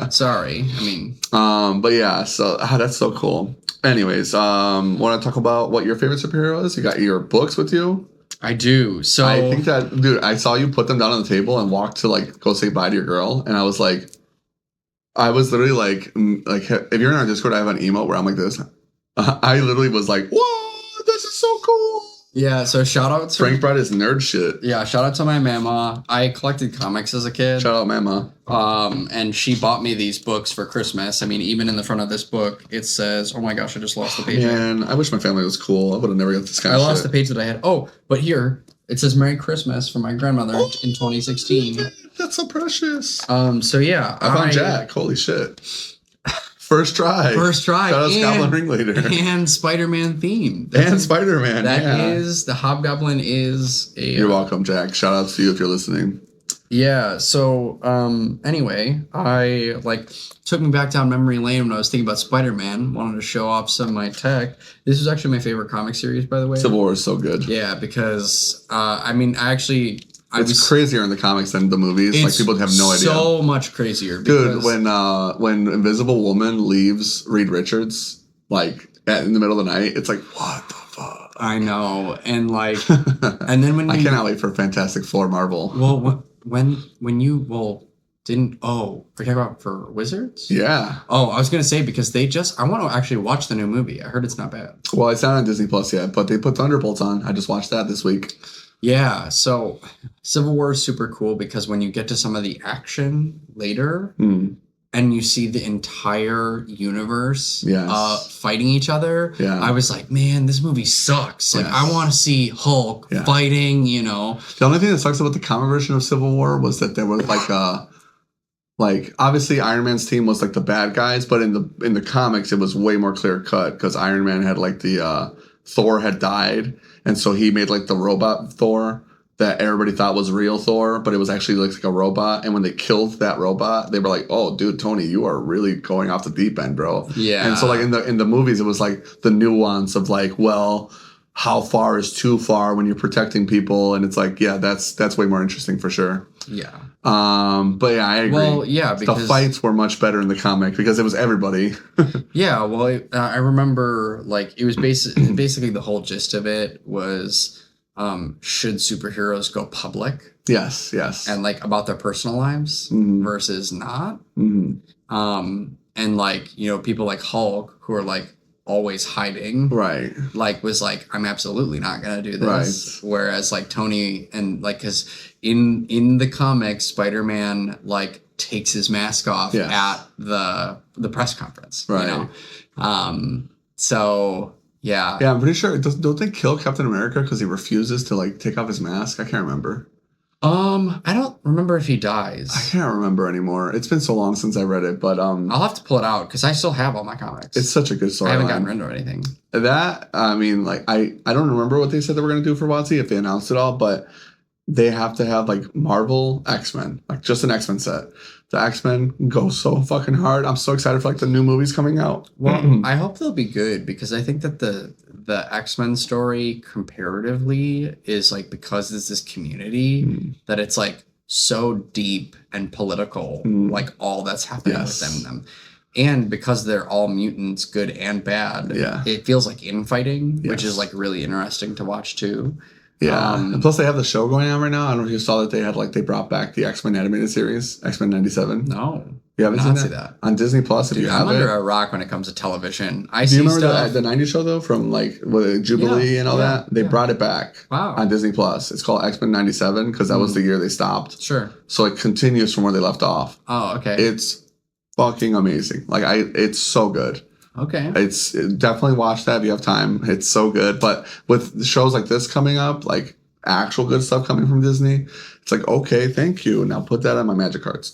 Sorry, I mean. But yeah, so that's so cool. Anyways, want to talk about what your favorite superhero is? You got your books with you? I do. So I think that, dude, I saw you put them down on the table and walk to like go say bye to your girl, and I was like. I was literally like, if you're in our Discord, I have an emote where I'm like this. I literally was like, whoa, this is so cool. Yeah, so shout out to... Frank brought his nerd shit. Yeah, shout out to my mama. I collected comics as a kid. Shout out, mama. And she bought me these books for Christmas. I mean, even in the front of this book, it says, oh my gosh, I just lost the page. Man, I wish my family was cool. I would have never got this kind of shit. I lost the page that I had. Oh, but here, it says Merry Christmas from my grandmother in 2016. That's so precious. So yeah. I found Jack. Holy shit. First try. Shout out Goblin Ringleader. And Spider-Man themed. Spider-Man. The Hobgoblin is a... You're welcome, Jack. Shout out to you if you're listening. Yeah, so anyway, I took me back down memory lane when I was thinking about Spider-Man. Wanted to show off some of my tech. This was actually my favorite comic series, by the way. Civil War is so good. Yeah, because it's crazier in the comics than the movies. Like, people have no idea. So much crazier. Dude, when Invisible Woman leaves Reed Richards, like in the middle of the night, it's like, what the fuck? I know, and like, and then when I cannot wait for Fantastic Four Marvel. Well, are you talking about for Wizards? Yeah. Oh, I was gonna say because I want to actually watch the new movie. I heard it's not bad. Well, it's not on Disney Plus yet, but they put Thunderbolts on. I just watched that this week. Yeah, so Civil War is super cool because when you get to some of the action later and you see the entire universe fighting each other, I was like, man, this movie sucks. Like, I want to see Hulk fighting, you know. The only thing that sucks about the comic version of Civil War was that there was like obviously Iron Man's team was like the bad guys, but in the comics it was way more clear cut because Iron Man had like the Thor had died. And so he made like the robot Thor that everybody thought was real Thor, but it was actually like a robot. And when they killed that robot, they were like, "Oh, dude, Tony, you are really going off the deep end, bro." Yeah. And so like in the movies, it was like the nuance of like, well, how far is too far when you're protecting people, and it's like, yeah, that's way more interesting for sure. Yeah. But yeah, I agree. Well, yeah, because the fights were much better in the comic because it was everybody. Yeah, well, I remember like it was basically the whole gist of it was should superheroes go public? Yes. And like about their personal lives versus not. And like, you know, people like Hulk who are like always hiding, Right. like was like, I'm absolutely not gonna do this. Right. Whereas like Tony and like, because in the comics, Spider-Man like takes his mask off at the press conference, right? You know, so yeah, I'm pretty sure. Don't they kill Captain America because he refuses to like take off his mask? I can't remember. I don't remember if he dies. I can't remember anymore. It's been so long since I read it, but I'll have to pull it out because I still have all my comics. It's such a good story. I haven't gotten rid of anything. That, I mean, like I don't remember what they said they were going to do for WotC if they announced it all, but they have to have like Marvel X-Men, like just an X-Men set. The X-Men go so fucking hard. I'm so excited for like the new movies coming out. Well, I hope they'll be good because I think that the X-Men story comparatively is like, because there's this community that it's like so deep and political, like all that's happening with them. And because they're all mutants, good and bad, it feels like infighting, which is like really interesting to watch too. Yeah, and plus they have the show going on right now. I don't know if you saw that they brought back the X-Men animated series, X-Men 97. No, you haven't seen that on Disney Plus. If you have I'm under a rock when it comes to television. Do you remember the 90s show though from like with Jubilee and all that? They brought it back. On Disney Plus. It's called X-Men 97 because that was the year they stopped. Sure. So it continues from where they left off. Oh, okay. It's fucking amazing. Like it's so good. Okay. It's definitely watch that if you have time. It's so good. But with shows like this coming up, like actual good stuff coming from Disney, it's like, okay, thank you. Now put that on my Magic cards.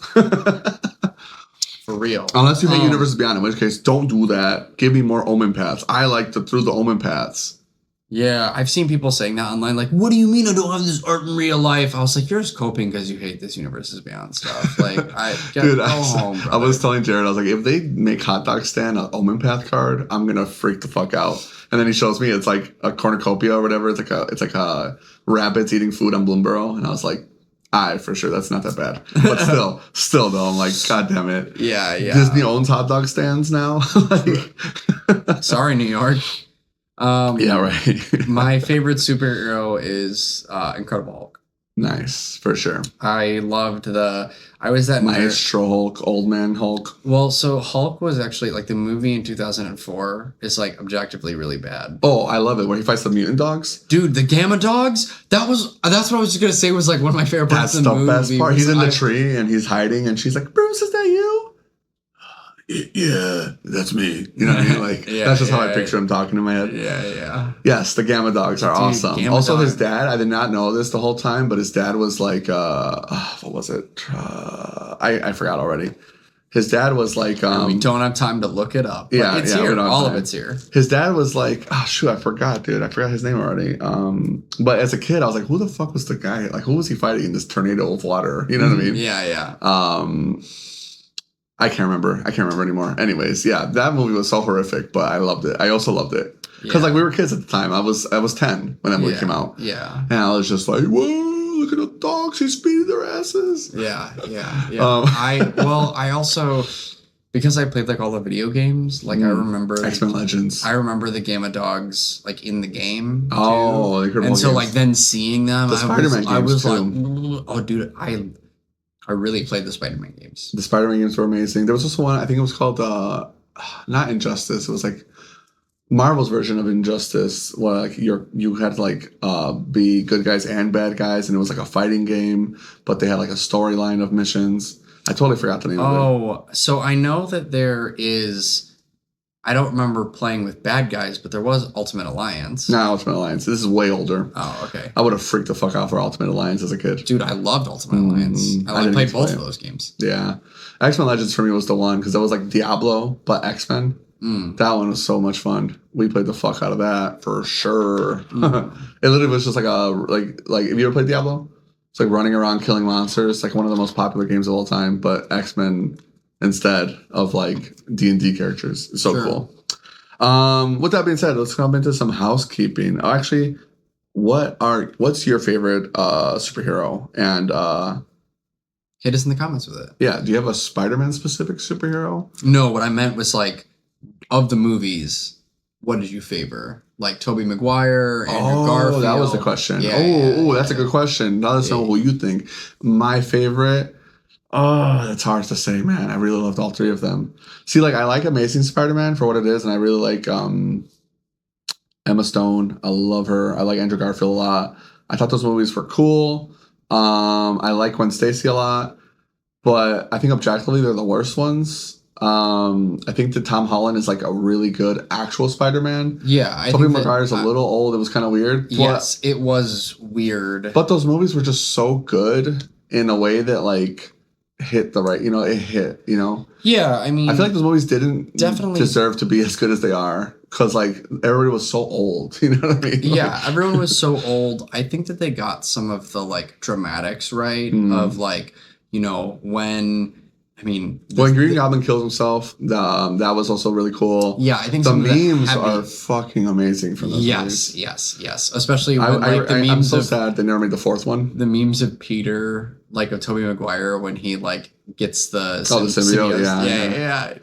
For real. Unless you hate Universes Beyond, in which case, don't do that. Give me more Omen Paths. I like to through the Omen Paths. Yeah, I've seen people saying that online. Like, what do you mean I don't have this art in real life? I was like, you're just coping because you hate this Universes Beyond stuff. Like, go home, brother. I was telling Jared, I was like, if they make Hot Dog Stand an Omen Path card, I'm gonna freak the fuck out. And then he shows me it's like a cornucopia or whatever. It's like a rabbits eating food on Bloomborough, and I was like, for sure, that's not that bad. But still though, I'm like, God damn it. Yeah. Disney owns hot dog stands now. Sorry, New York. Yeah, right. My favorite superhero is Incredible Hulk. Nice, for sure. I was that Maestro Hulk, Old Man Hulk. Well, so Hulk was actually like the movie in 2004 is like objectively really bad. Oh, I love it where he fights the mutant dogs. Dude, the Gamma Dogs. That's what I was just gonna say was like one of my favorite parts of the movie. That's the best part. He's in the tree and he's hiding, and she's like, "Bruce, is that you?" Yeah, that's me. You know what I mean? Like that's just how I picture him talking in my head. Yeah. Yes, the Gamma Dogs are awesome. Also, his dad, I did not know this the whole time, but his dad was like, what was it? I forgot already. His dad was like, we don't have time to look it up. But it's here. All of it's here. His dad was like, I forgot, dude. I forgot his name already. But as a kid, I was like, who the fuck was the guy? Like, who was he fighting in this tornado of water? You know what I mean? Yeah. I can't remember anymore. Anyways, yeah, that movie was so horrific, but I loved it. I also loved it because like we were kids at the time. I was 10 when that movie came out. Yeah, and I was just like, whoa, look at the dogs, he's beating their asses. Yeah. I also, because I played like all the video games, like I remember X-Men Legends. I remember the Gamma Dogs like in the game. Oh, and so like then seeing them, I was like, oh, dude, I really played the Spider-Man games. The Spider-Man games were amazing. There was also one, I think it was called, not Injustice. It was like Marvel's version of Injustice, where like you had to like be good guys and bad guys, and it was like a fighting game, but they had like a storyline of missions. I totally forgot the name of it. Oh, so I know that there is... I don't remember playing with bad guys, but there was Ultimate Alliance. Nah, Ultimate Alliance. This is way older. Oh, okay. I would have freaked the fuck out for Ultimate Alliance as a kid. Dude, I loved Ultimate Alliance. I played both of those games. Yeah. X-Men Legends for me was the one, because that was like Diablo, but X-Men. That one was so much fun. We played the fuck out of that, for sure. It literally was just like have you ever played Diablo? It's like running around killing monsters. Like one of the most popular games of all time, but X-Men instead of like D&D characters. It's so cool. With that being said, let's come into some housekeeping. Actually, what's your favorite superhero? And hit us in the comments with it. Yeah, do you have a Spider-Man specific superhero? No, what I meant was like, of the movies, what did you favor? Like Tobey Maguire, Andrew Garfield? That was the question. Yeah, That's a good question. Let us know who you think. My favorite. Oh, that's hard to say, man. I really loved all three of them. See, like I like Amazing Spider-Man for what it is, and I really like Emma Stone. I love her. I like Andrew Garfield a lot. I thought those movies were cool. I like Gwen Stacy a lot, but I think objectively they're the worst ones. I think that Tom Holland is like a really good actual Spider-Man. Yeah, Tobey Maguire's a little old. It was kind of weird. Yes, it was weird. But those movies were just so good in a way that like hit the right, it hit, Yeah, I mean, I feel like those movies didn't definitely deserve to be as good as they are because like everybody was so old. You know what I mean? Yeah, everyone was so old. I think that they got some of the like dramatics right of like, when Green Goblin kills himself, that was also really cool. Yeah, I think the memes are fucking amazing from those movies. Yes. Especially when the memes. I'm so sad they never made the fourth one. The memes of Peter, like of Tobey Maguire, when he like gets the symbiote. Yeah.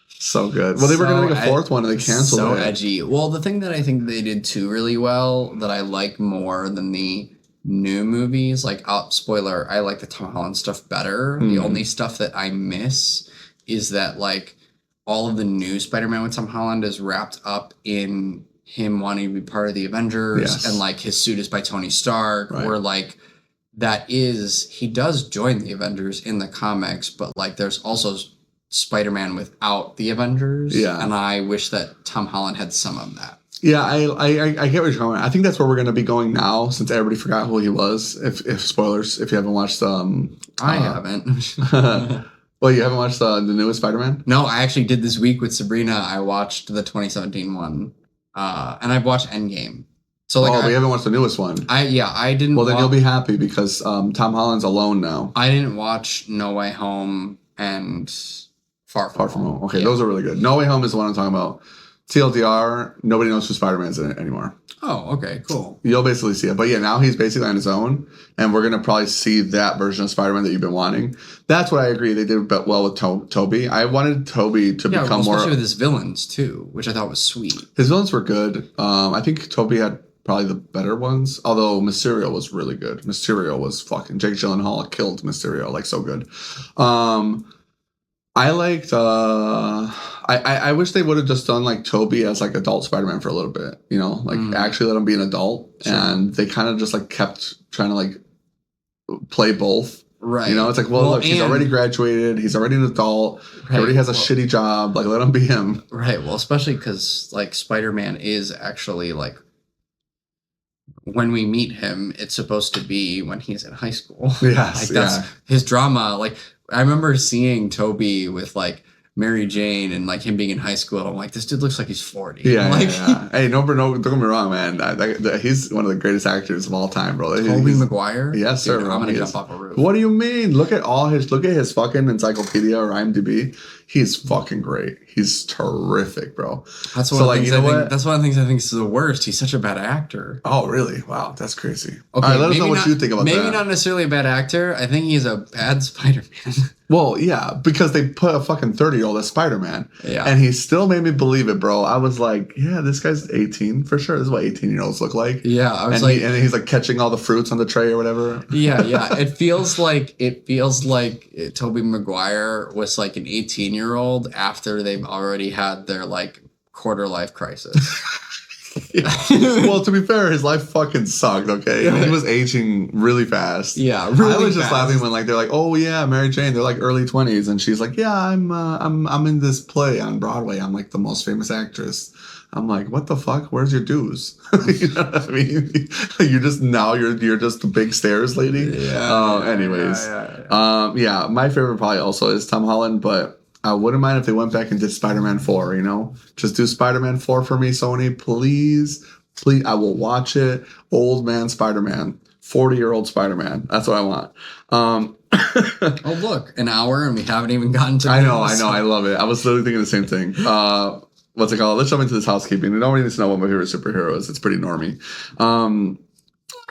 So good. Well, they were going to make a fourth one and they canceled it. So edgy. Well, the thing that I think they did too really well that I like more than the new movies, like spoiler, I like the Tom Holland stuff better. The only stuff that I miss is that like all of the new Spider-Man with Tom Holland is wrapped up in him wanting to be part of the Avengers, and like his suit is by Tony Stark, or like he does join the Avengers in the comics, but like there's also Spider-Man without the Avengers, and I wish that Tom Holland had some of that. Yeah, I get what you're talking about. I think that's where we're going to be going now, since everybody forgot who he was. If spoilers, if you haven't watched I haven't. Well, you haven't watched the newest Spider-Man? No, I actually did this week with Sabrina. I watched the 2017 one, and I've watched Endgame. So like, we haven't watched the newest one. I didn't. Well, then you'll be happy because Tom Holland's alone now. I didn't watch No Way Home and Far From Home. Okay, those are really good. No Way Home is the one I'm talking about. TLDR, nobody knows who Spider-Man's in it anymore. Oh, okay, cool. You'll basically see it. But yeah, now he's basically on his own, and we're going to probably see that version of Spider-Man that you've been wanting. That's what I agree. They did well with Toby. I wanted Toby to become more... especially with his villains, too, which I thought was sweet. His villains were good. I think Toby had probably the better ones, although Mysterio was really good. Mysterio was fucking... Jake Gyllenhaal killed Mysterio, like, so good. I liked... I wish they would have just done like Toby as like adult Spider-Man for a little bit, actually let him be an adult. Sure. And they kind of just like kept trying to like play both. Right. It's like, well look, he's already graduated. He's already an adult. Right. Already has a shitty job. Like, let him be him. Right. Well, especially because like Spider-Man is actually like, when we meet him, it's supposed to be when he's in high school. Yes. Like that's his drama. Like I remember seeing Toby with like Mary Jane and like him being in high school. I'm like, this dude looks like he's 40. Yeah. Like, Hey, no, don't get me wrong, man. He's one of the greatest actors of all time, bro. Tobey Maguire? Yes, sir. Dude, I'm gonna jump off a roof. What do you mean? Look at his fucking encyclopedia or IMDb. He's fucking great. He's terrific, bro. That's one of the things I think is the worst. He's such a bad actor. Oh, really? Wow, that's crazy. Okay, all right, let us know what you think about that. Maybe not necessarily a bad actor. I think he's a bad Spider-Man. Well, yeah, because they put a fucking 30-year-old as Spider-Man. Yeah. And he still made me believe it, bro. I was like, yeah, this guy's 18 for sure. This is what 18-year-olds look like. Yeah. And he's like catching all the fruits on the tray or whatever. Yeah. It feels like Tobey Maguire was like an 18-year-old after they've already had their like quarter life crisis. Well, to be fair, his life fucking sucked. Okay, he was aging really fast. Yeah, really I was just laughing when like they're like, "Oh yeah, Mary Jane." They're like early 20s, and she's like, "Yeah, I'm in this play on Broadway. I'm like the most famous actress." I'm like, "What the fuck? Where's your dues?" You know what I mean? You're just the big stairs lady. Yeah. Anyways, yeah. My favorite probably also is Tom Holland, but I wouldn't mind if they went back and did Spider-Man 4, Just do Spider-Man 4 for me, Sony, please. Please, I will watch it. Old man Spider-Man. 40-year-old Spider-Man. That's what I want. Oh, look, an hour and we haven't even gotten to I know. I love it. I was literally thinking the same thing. what's it called? Let's jump into this housekeeping. We don't really need to know what my favorite superhero is. It's pretty normy.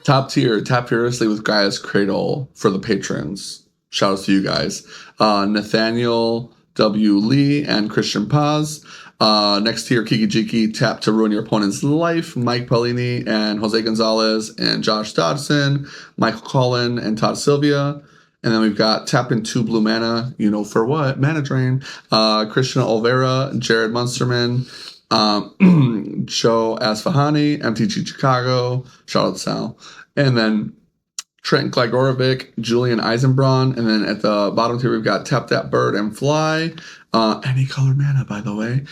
Top tier, tap furiously with Gaia's Cradle for the patrons. Shout outs to you guys. Nathaniel W. Lee and Christian Paz. Next tier, Kiki Jiki, tap to ruin your opponent's life. Mike Paulini and Jose Gonzalez and Josh Dodson. Michael Collin and Todd Sylvia. And then we've got tap in 2 blue mana, you know for what, mana drain. Christian Olvera, Jared Munsterman, Joe Asfahani, MTG Chicago, shout out to Sal. And then Trent Glagorovic, Julian Eisenbraun. And then at the bottom tier, we've got Tap That Bird and Fly. Any color mana, by the way.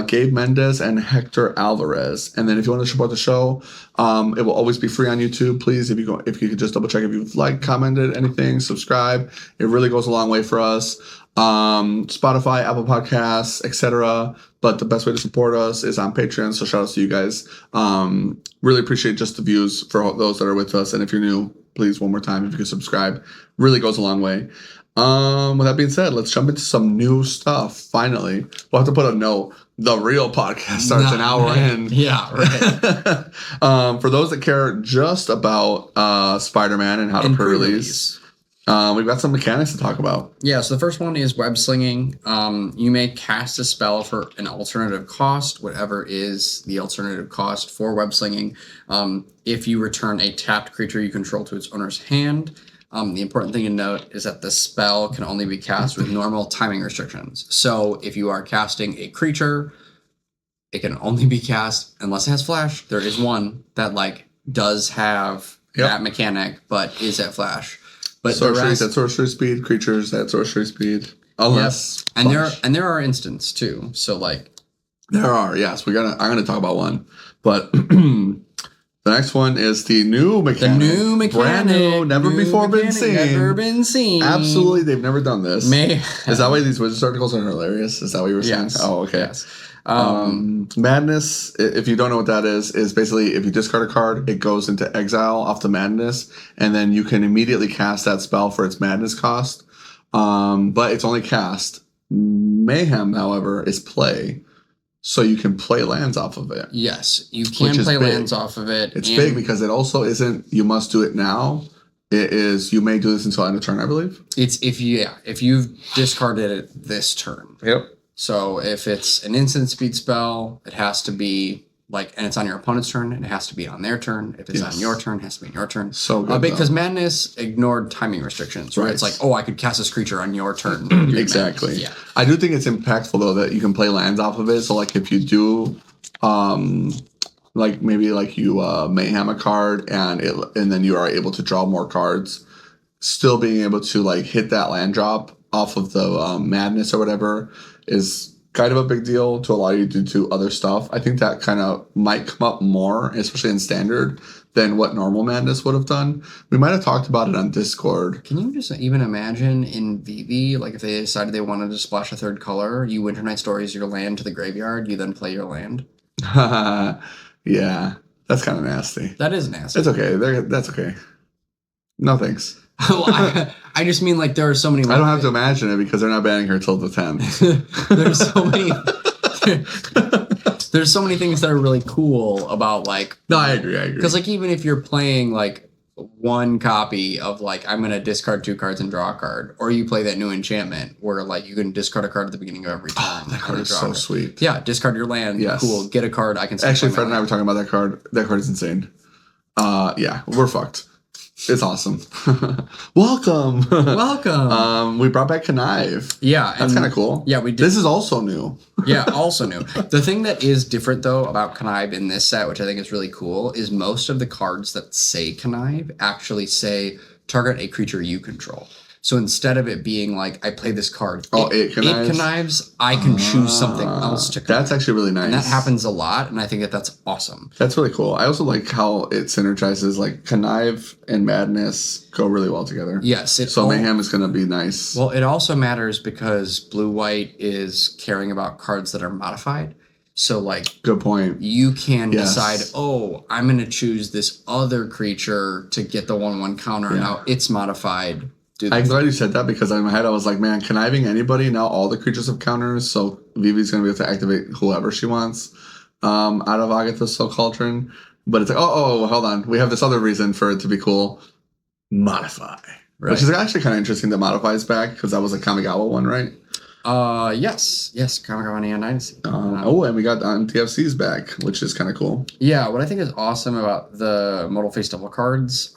Gabe Mendez and Hector Alvarez. And then if you want to support the show, it will always be free on YouTube. Please, if you could just double check if you've liked, commented, anything, subscribe. It really goes a long way for us. Spotify, Apple Podcasts, etc. But the best way to support us is on Patreon. So shout outs to you guys. Really appreciate just the views for those that are with us. And if you're new, please one more time if you could subscribe. Really goes a long way. With that being said, let's jump into some new stuff. Finally, we'll have to put a note. The real podcast starts an hour in. Yeah, right. For those that care just about Spider-Man and how to pre-release, we've got some mechanics to talk about. Yeah, so the first one is web-slinging. You may cast a spell for an alternative cost, whatever is the alternative cost for web-slinging. If you return a tapped creature you control to its owner's hand. The important thing to note is that the spell can only be cast with normal timing restrictions. So if you are casting a creature, it can only be cast unless it has flash. There is one that does have that mechanic, but is at flash. But sorceries at sorcery speed, creatures at sorcery speed, unless and there are instances too. So there are, yes. I'm gonna talk about one, but the next one is the new mechanic. The new mechanic. Brand new, never before been seen. Never been seen. Absolutely, they've never done this. Is that why these Wizards articles are hilarious? Is that what you were saying? Yes. Oh, okay. Yes. Madness, if you don't know what that is basically if you discard a card, it goes into exile off the Madness, and then you can immediately cast that spell for its Madness cost. But it's only cast. Mayhem, however, is play. So you can play lands off of it. Yes, you can play lands off of it. It's big because it also isn't you must do it now. It is you may do this until end of turn, I believe. It's if you've discarded it this turn. Yep. So if it's an instant speed spell, it has to be and it's on your opponent's turn, it has to be on their turn. If it's on your turn, it has to be on your turn. So good. Because Madness ignored timing restrictions, right? It's I could cast this creature on your turn. Exactly. Yeah. I do think it's impactful though that you can play lands off of it. So if you do maybe you mayhem a card and then you are able to draw more cards, still being able to hit that land drop off of the Madness or whatever is kind of a big deal to allow you to do other stuff. I think that kind of might come up more, especially in Standard, than what normal Madness would have done. We might have talked about it on Discord. Can you just even imagine in VV, if they decided they wanted to splash a third color, you Winter Night Stories your land to the graveyard, you then play your land? Yeah, that's kind of nasty. That is nasty. It's okay. That's okay. No thanks. Well, I just mean there are so many. I don't have to imagine it because they're not banning her till the 10th. There's so many. There's so many things that are really cool about No, I agree. Because even if you're playing one copy of I'm gonna discard 2 cards and draw a card, or you play that new enchantment where you can discard a card at the beginning of every turn. Oh, that card is so sweet. Yeah, discard your land. Yes. Cool. Get a card. I can actually. Fred and I were talking about that card. That card is insane. Yeah, we're fucked. It's awesome. Welcome. We brought back Connive. Yeah. That's kind of cool. Yeah, we did. This is also new. Yeah, also new. The thing that is different, though, about Connive in this set, which I think is really cool, is most of the cards that say Connive actually say target a creature you control. So instead of it being I play this card, it connives, I can choose something else to connive. That's actually really nice. And that happens a lot, and I think that's awesome. That's really cool. I also like how it synergizes, connive and Madness go really well together. Yes. So Mayhem is going to be nice. Well, it also matters because blue-white is caring about cards that are modified. So good point. You can decide, I'm going to choose this other creature to get the 1/1 counter. Yeah. Now it's modified. do the I'm thing. glad you said that because in my head I was like, man, conniving anybody, now all the creatures have counters, so Vivi's going to be able to activate whoever she wants out of Agatha's Soul Cauldron. But it's like, hold on. We have this other reason for it to be cool. Modify. Right. Which is actually kind of interesting that Modify is back because that was a Kamigawa one, right? Yes, Kamigawa and Dynasty. And we got TFC's back, which is kind of cool. Yeah, what I think is awesome about the Modal Face Double cards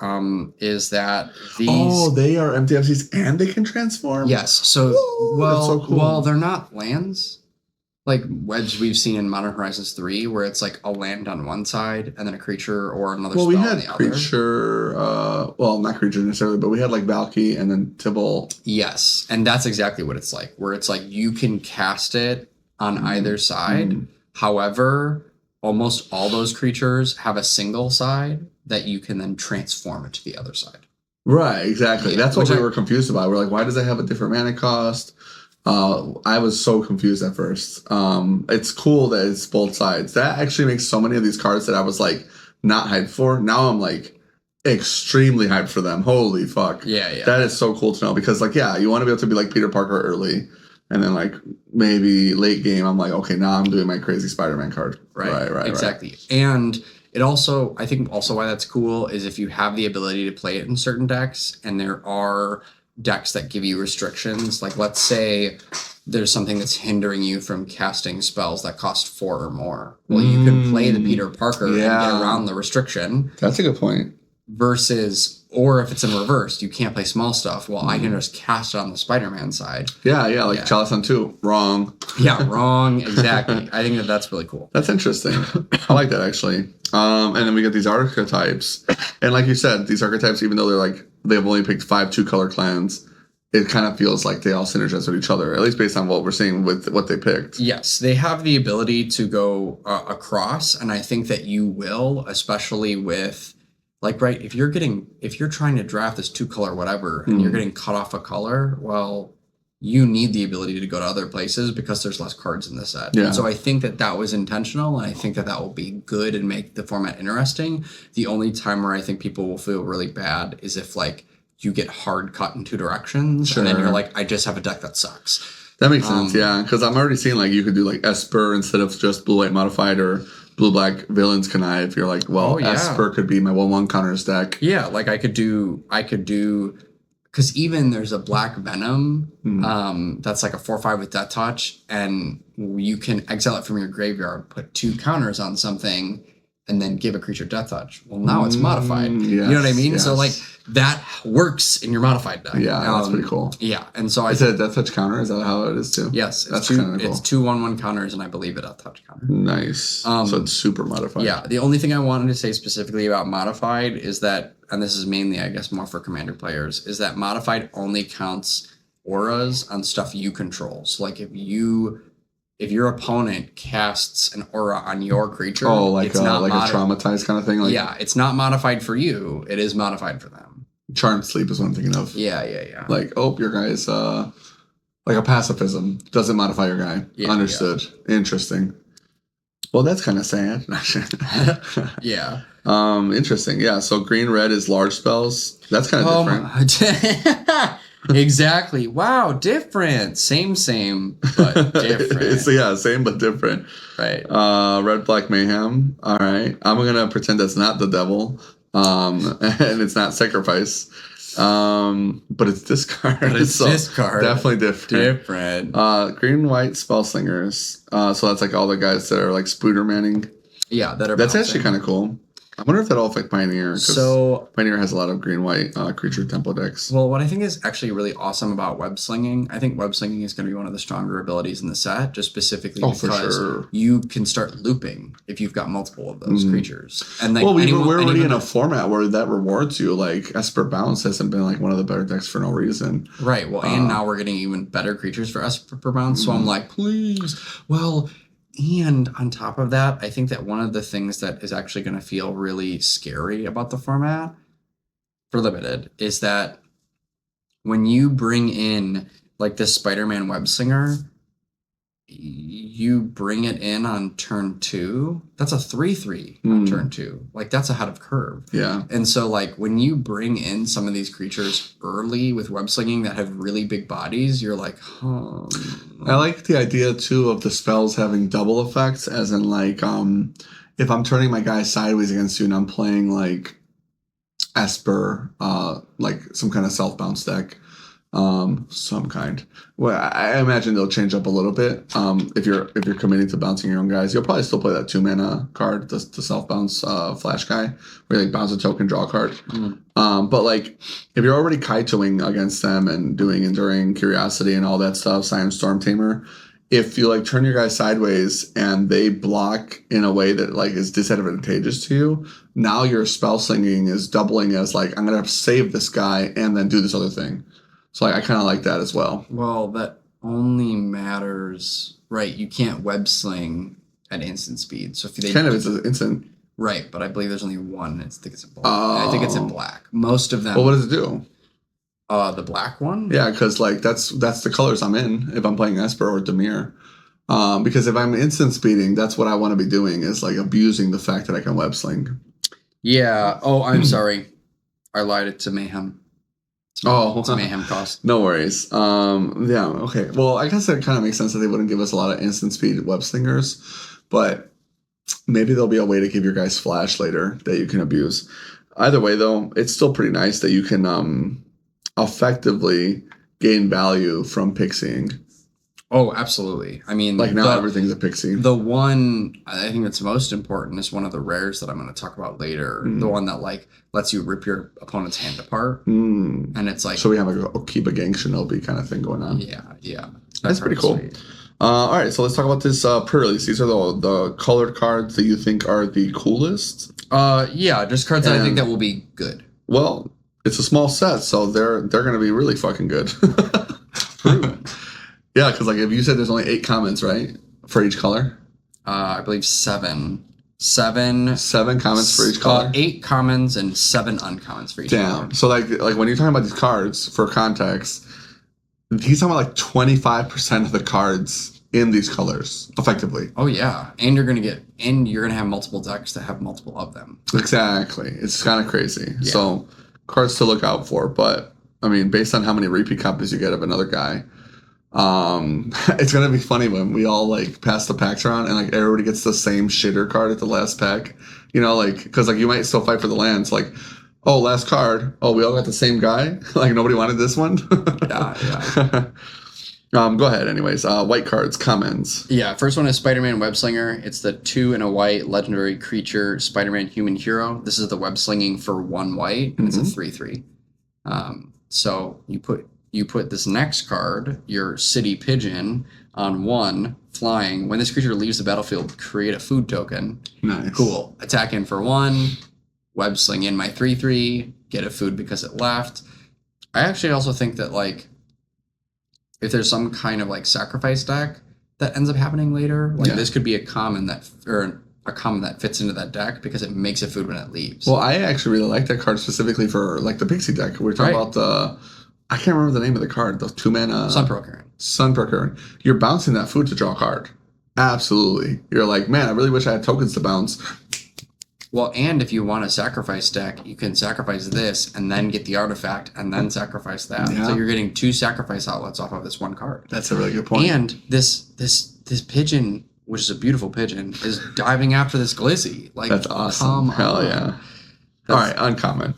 is that these... Oh, they are MTFCs and they can transform? Yes, so, that's so cool. well, they're not lands. Like as we've seen in Modern Horizons 3, where it's like a land on one side and then a creature or another spell on the other. Well, we had creature, not creature necessarily, but we had like Valky and then Tibble. Yes, and that's exactly what it's like, where it's like you can cast it on either side. However, almost all those creatures have a single side that you can then transform into the other side. Right, exactly. Yeah, that's what we were confused about. We're like, why does it have a different mana cost? I was so confused at first. It's cool that it's both sides. That actually makes so many of these cards that I was like not hyped for. Now I'm like extremely hyped for them. Holy fuck. Yeah. That is so cool to know because like, yeah, you want to be able to be like Peter Parker early and then like maybe late game, I'm like, okay, now I'm doing my crazy Spider-Man card. Right. Exactly. Right. And it also, I think also why that's cool is if you have the ability to play it in certain decks and there are decks that give you restrictions, like let's say there's something that's hindering you from casting spells that cost 4 or more. Well, you can play the Peter Parker and get around the restriction. That's a good point. Versus, or if it's in reverse, you can't play small stuff. Well, I can just cast it on the Spider-Man side. Yeah, Chalice on 2. Wrong. Yeah, wrong. Exactly. I think that's really cool. That's interesting. I like that actually. And then we get these archetypes. And like you said, these archetypes, even though they've only picked 5 2-color clans, it kind of feels like they all synergize with each other, at least based on what we're seeing with what they picked. Yes, they have the ability to go across, and I think that you will, especially with, like, right, if you're trying to draft this 2-color whatever, and you're getting cut off a color, well, you need the ability to go to other places because there's less cards in the set. Yeah. And so I think that was intentional, and I think that will be good and make the format interesting. The only time where I think people will feel really bad is if, like, you get hard cut in 2 directions, and then you're like, I just have a deck that sucks. That makes sense, yeah. Because I'm already seeing, like, you could do, like, Esper instead of just blue-white modified or blue-black villains connive. You're like, well, Esper could be my 1/1 counters deck. Yeah, like I could do, because even there's a black Venom that's like a 4/5 with Death Touch, and you can exile it from your graveyard, put 2 counters on something, and then give a creature Death Touch. Well, now it's modified. Yes, you know what I mean? Yes. So like that works in your modified deck. Yeah, that's pretty cool. Yeah, and so is it a Death Touch counter? Is that how it is too? Yes, that's kind of cool. It's 2 1/1 counters, and I believe a Death Touch counter. Nice. So it's super modified. Yeah, the only thing I wanted to say specifically about modified is that, and this is mainly, I guess, more for commander players, is that modified only counts auras on stuff you control. So like if your opponent casts an aura on your creature, it's not a traumatized kind of thing. Like, yeah, it's not modified for you. It is modified for them. Charmed Sleep is what I'm thinking of. Yeah. Like, your guy's like a pacifism. Doesn't modify your guy. Yeah, Understood. Yeah. Interesting. Well, that's kind of sad. Yeah. Interesting. Yeah. So green red is large spells. That's kind of different. Exactly. Wow, different. Same, but different. Same but different. Right. Red black mayhem. All right. I'm gonna pretend that's not the devil. And it's not sacrifice. But it's discard. But it's discard. Definitely different. Green white spell slingers. So that's like all the guys that are like Spoodermanning. Yeah, that's bouncing. Actually kind of cool. I wonder if that'll affect Pioneer. So Pioneer has a lot of green-white creature tempo decks. Well, what I think is actually really awesome about web-slinging, I think web-slinging is going to be one of the stronger abilities in the set, just specifically because you can start looping if you've got multiple of those creatures. And like, we're already in a format where that rewards you. Like Esper Bounce hasn't been like one of the better decks for no reason. Right. Well, and now we're getting even better creatures for Esper Bounce. So I'm like, please. Well. And on top of that, I think that one of the things that is actually going to feel really scary about the format for Limited is that when you bring in like this Spider-Man Web-Slinger, you bring it in on turn 2, that's a 3/3 on turn 2. Like, that's ahead of curve. Yeah. And so, like, when you bring in some of these creatures early with web slinging that have really big bodies, you're like, huh. I like the idea too of the spells having double effects, as in like if I'm turning my guy sideways against you and I'm playing like Esper, like some kind of self bounce deck, some kind. Well, I imagine they'll change up a little bit. If you're committing to bouncing your own guys, you'll probably still play that 2-mana card, the self bounce flash guy, where you like bounce a token, draw a card. But like if you're already kaitoing against them and doing Enduring Curiosity and all that stuff, Scion Storm Tamer, if you like turn your guy sideways and they block in a way that like is disadvantageous to you, now your spell slinging is doubling as like, I'm gonna save this guy and then do this other thing. So like, I kind of like that as well. Well, that only matters, right? You can't web sling at instant speed. So if they Kind of, it's an instant. Right, but I believe there's only one. I think it's in black. I think it's in black. Most of them. Well, what does it do? The black one? Yeah, because like that's the colors I'm in if I'm playing Esper or Dimir. Because if I'm instant speeding, that's what I want to be doing, is like abusing the fact that I can web sling. Yeah. Oh, I'm sorry. I lied. It's a Mayhem. It's a Mayhem cost. No worries. Yeah, okay. Well, I guess it kind of makes sense that they wouldn't give us a lot of instant speed web slingers, but maybe there'll be a way to give your guys flash later that you can abuse. Either way, though, it's still pretty nice that you can effectively gain value from pixieing. Oh, absolutely. I mean, like now everything's a pixie. The one I think that's most important is one of the rares that I'm going to talk about later. The one that like lets you rip your opponent's hand apart, and it's like, so we have like a Okiba Gang Shinobi kind of thing going on. Yeah, that's pretty cool. All right, so let's talk about this pre-release. These are the colored cards that you think are the coolest. Yeah, just cards that I think that will be good. Well, it's a small set, so they're going to be really fucking good. Yeah, because like if you said there's only 8 comments, right, for each color? I believe 7. 7 comments for each color? 8 commons and 7 uncommons for each color. Damn. So like when you're talking about these cards, for context, he's talking about like 25% of the cards in these colors, effectively. Oh yeah, and you're gonna have multiple decks that have multiple of them. Exactly. It's kind of crazy. Yeah. So cards to look out for, but I mean, based on how many repeat copies you get of another guy, it's gonna be funny when we all like pass the packs around and like everybody gets the same shitter card at the last pack. You know, like because like you might still fight for the lands. Like, oh, last card. Oh, we all got the same guy. Like nobody wanted this one. Yeah. Go ahead. Anyways, white cards, commons. Yeah, first one is Spider-Man Web-Slinger. It's the 2 and a white legendary creature Spider-Man human hero. This is the web slinging for 1 white, and it's a 3/3. So you put this next card, your City Pigeon, on 1 flying. When this creature leaves the battlefield, create a food token. Nice. Cool. Attack in for 1. Web sling in my 3/3. Get a food because it left. I actually also think that like if there's some kind of like sacrifice deck that ends up happening later, like this could be a common that fits into that deck because it makes a food when it leaves. Well, I actually really like that card specifically for like the Pixie deck. We're talking about I can't remember the name of the card. The 2-mana Sun Procuring. Sun Procuring. You're bouncing that food to draw a card. Absolutely. You're like, man, I really wish I had tokens to bounce. Well, and if you want a sacrifice deck, you can sacrifice this and then get the artifact and then sacrifice that. Yeah. So you're getting 2 sacrifice outlets off of this 1 card. That's a really good point. And this pigeon, which is a beautiful pigeon, is diving after this glizzy. Like, that's awesome. Hell yeah. All right, uncommon.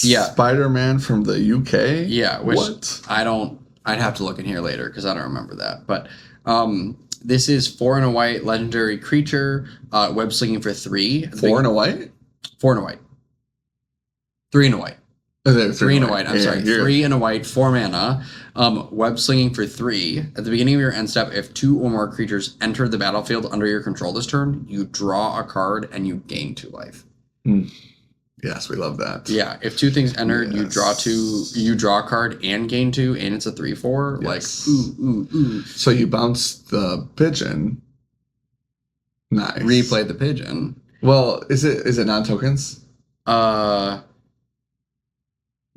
Yeah. Spider-Man from the UK? Yeah. Which what? I'd have to look in here later because I don't remember that. But this is 4 and a white legendary creature, web slinging for 3. 4 and a white? 4 and a white. 3 and a white. 3 and a white. I'm sorry. 3 and a white, 4 mana. Web slinging for 3. At the beginning of your end step, if 2 or more creatures enter the battlefield under your control this turn, you draw a card and you gain 2 life. Yes, we love that. Yeah, if 2 things entered, you draw a card and gain 2, and it's a 3/4. Yes. Like, ooh. So you bounce the pigeon. Nice. Replay the pigeon. Well, is it non-tokens?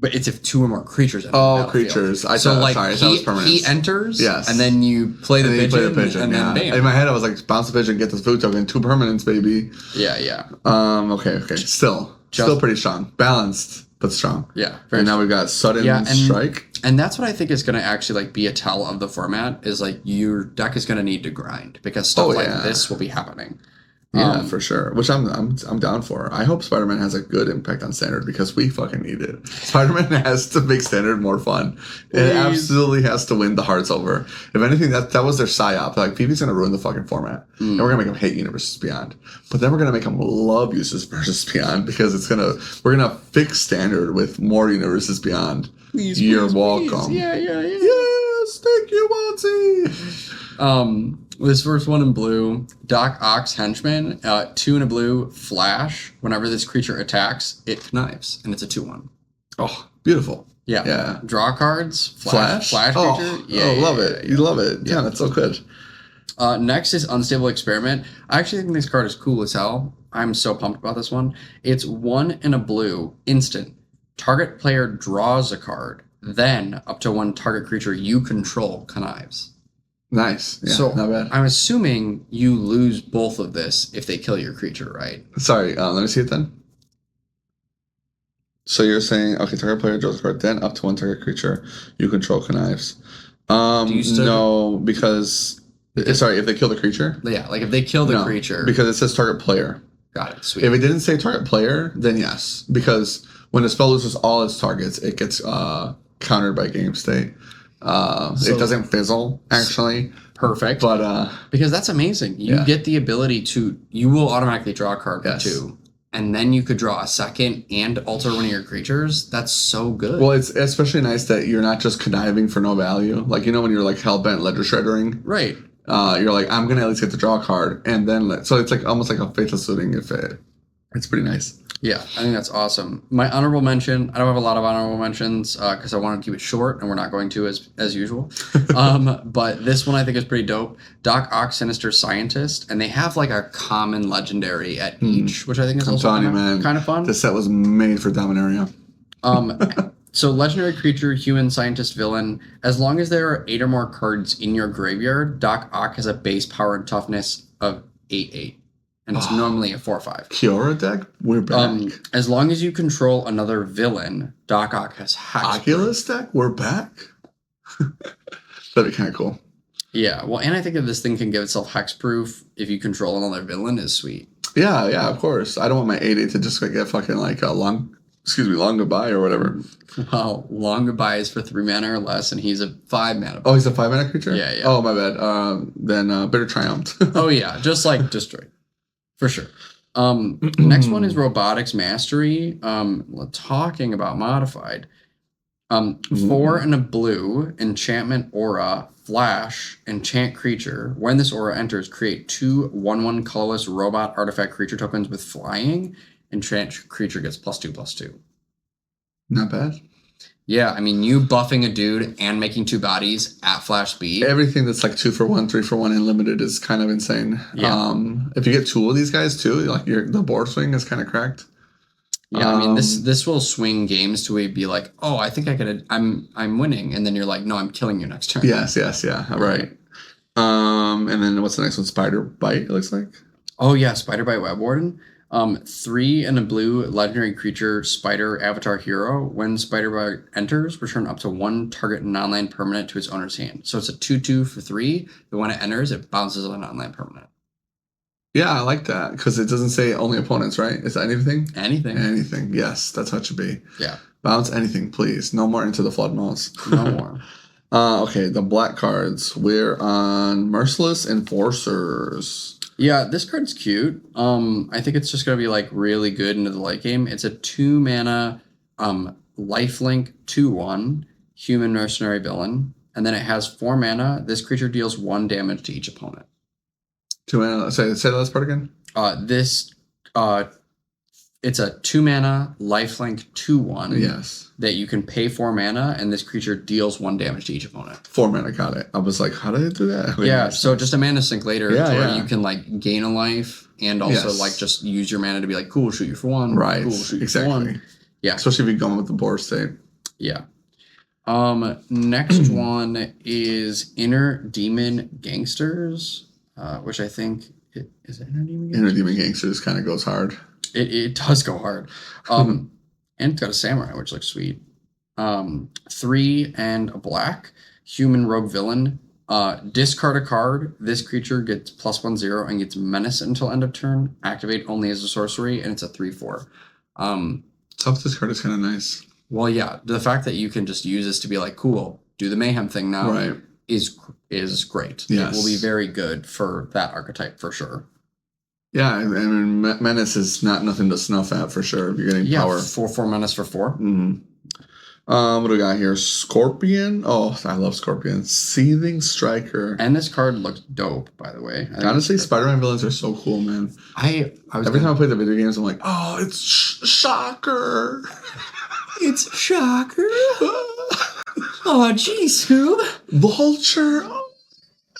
But it's if 2 or more creatures enter the Oh, battlefield. creatures. I So thought, like sorry, I thought it was permanent. he enters, Yes. and then you play the And then pigeon, you play the pigeon, and yeah. then bam. In my head, I was like, bounce the pigeon, get this food token, 2 permanents, baby. Yeah. Okay. Still pretty strong. Balanced, but strong. Yeah. And now we've got sudden strike. And that's what I think is going to actually like be a tell of the format is like your deck is going to need to grind because stuff like this will be happening. Yeah, for sure. Which I'm down for. I hope Spider-Man has a good impact on Standard because we fucking need it. Spider-Man has to make Standard more fun. It absolutely has to win the hearts over. If anything, that was their psyop. Like PvP's gonna ruin the fucking format, and we're gonna make them hate Universes Beyond. But then we're gonna make them love Universes versus Beyond because we're gonna fix Standard with more Universes Beyond. You're welcome. Yeah. Yes, thank you, Monty. This first one in blue, Doc Ock's Henchman, 2 in a blue, flash. Whenever this creature attacks, it connives, and it's a 2/1. Oh, beautiful. Yeah. Draw cards, flash creature. Love it. You love it. Yeah, that's so good. Next is Unstable Experiment. I actually think this card is cool as hell. I'm so pumped about this one. It's 1 in a blue, instant. Target player draws a card, then up to 1 target creature you control connives. Nice. Yeah, so not bad. I'm assuming you lose both of this if they kill your creature, right? Sorry, let me see it then. So you're saying, okay, target player draws a card, then up to 1 target creature you control connives. No, because sorry, if they kill the creature? Yeah, like if they kill the creature. Because it says target player. Got it, sweet. If it didn't say target player, then yes. Because when the spell loses all its targets, it gets countered by game state. It doesn't fizzle, actually. Perfect. But because that's amazing. You get the ability you will automatically draw a card for 2. And then you could draw a second and alter one of your creatures. That's so good. Well, it's especially nice that you're not just conniving for no value. Like, when you're like hellbent ledger shreddering. Right. You're like, I'm gonna at least get to draw a card, and then so it's like almost like a faithless looting. It's pretty nice. Yeah, I think that's awesome. My honorable mention, I don't have a lot of honorable mentions because I want to keep it short, and we're not going to as usual. But this one I think is pretty dope. Doc Ock, Sinister Scientist, and they have like a common legendary at each, which I think is also kind of fun. This set was made for Dominaria. So legendary creature, human, scientist, villain. As long as there are 8 or more cards in your graveyard, Doc Ock has a base power and toughness of 8/8. And it's normally a 4/5. Kiora deck? We're back. As long as you control another villain, Doc Ock has Hexproof. Oculus deck? We're back? That'd be kind of cool. Yeah, well, and I think that this thing can give itself Hexproof if you control another villain is sweet. Yeah, of course. I don't want my 8/8 to just get fucking like a long goodbye or whatever. Well, long goodbye is for 3 mana or less, and he's a 5 mana. Oh, he's a 5 mana creature? Yeah. Oh, my bad. Then Bitter Triumph. Oh, yeah, just like Destroy. For sure. Next one is Robotics Mastery. Talking about modified. 4 in a blue, enchantment aura, flash, enchant creature. When this aura enters, create 2 1/1 colorless robot artifact creature tokens with flying. Enchant creature gets +2/+2. Not bad. Yeah, I mean, you buffing a dude and making 2 bodies at flash speed. Everything that's like 2 for 1, 3 for 1, and limited is kind of insane. Yeah. If you get 2 of these guys too, like the board swing is kind of cracked. Yeah, I mean, this will swing games to be like, oh, I think I could. I'm winning, and then you're like, no, I'm killing you next turn. Yes, yeah, right. And then what's the next one? Spider Bite. It looks like. Oh yeah, Spider Bite Web Warden. 3 in a blue, legendary creature, Spider Avatar Hero. When Spider Bite enters, return up to 1 target non-land permanent to its owner's hand. So it's a 2/2 for 3. But when it enters, it bounces on a non-land permanent. Yeah, I like that because it doesn't say only opponents, right? Is that anything? Anything. Yes, that's how it should be. Yeah. Bounce anything, please. No more Into the Flood Malls. No more. Okay, the black cards. We're on Merciless Enforcers. Yeah, this card's cute. I think it's just gonna be like really good into the late game. It's a 2 mana lifelink 2/1 human mercenary villain, and then it has 4 mana. This creature deals 1 damage to each opponent. 2 mana. Say the last part again. It's a 2 mana lifelink 2/1. Yes. That you can pay 4 mana, and this creature deals 1 damage to each opponent. 4 mana, got it. I was like, how did it do that? Yeah, so just a mana sink later where you can like gain a life and also like just use your mana to be like, cool, shoot you for 1. Right. Cool, shoot you exactly. for 1. Yeah. Especially if you're going with the board state. Yeah. Next one is Inner Demon Gangsters, which I think is it Inner Demon Gangsters? Inner Demon Gangsters kind of goes hard. It does go hard. And it's got a samurai, which looks sweet. 3 and a black human rogue villain. Discard a card. This creature gets +1/0 and gets menace until end of turn. Activate only as a sorcery, and it's a 3/4. Tough discard is kind of nice. Well, yeah, the fact that you can just use this to be like, cool, do the mayhem thing now, Right. is great. Yes. It will be very good for that archetype for sure. Yeah, I mean, menace is nothing to snuff at for sure. If you're getting power. 4/4 menace for 4. Mm-hmm. What do we got here? Scorpion. Oh, I love Scorpion. Seething Striker. And this card looks dope, by the way. Honestly, Spider-Man villains are so cool, man. Every time I play the video games, I'm like, oh, it's Shocker. It's Shocker. Oh, geez, Scoob. Vulture.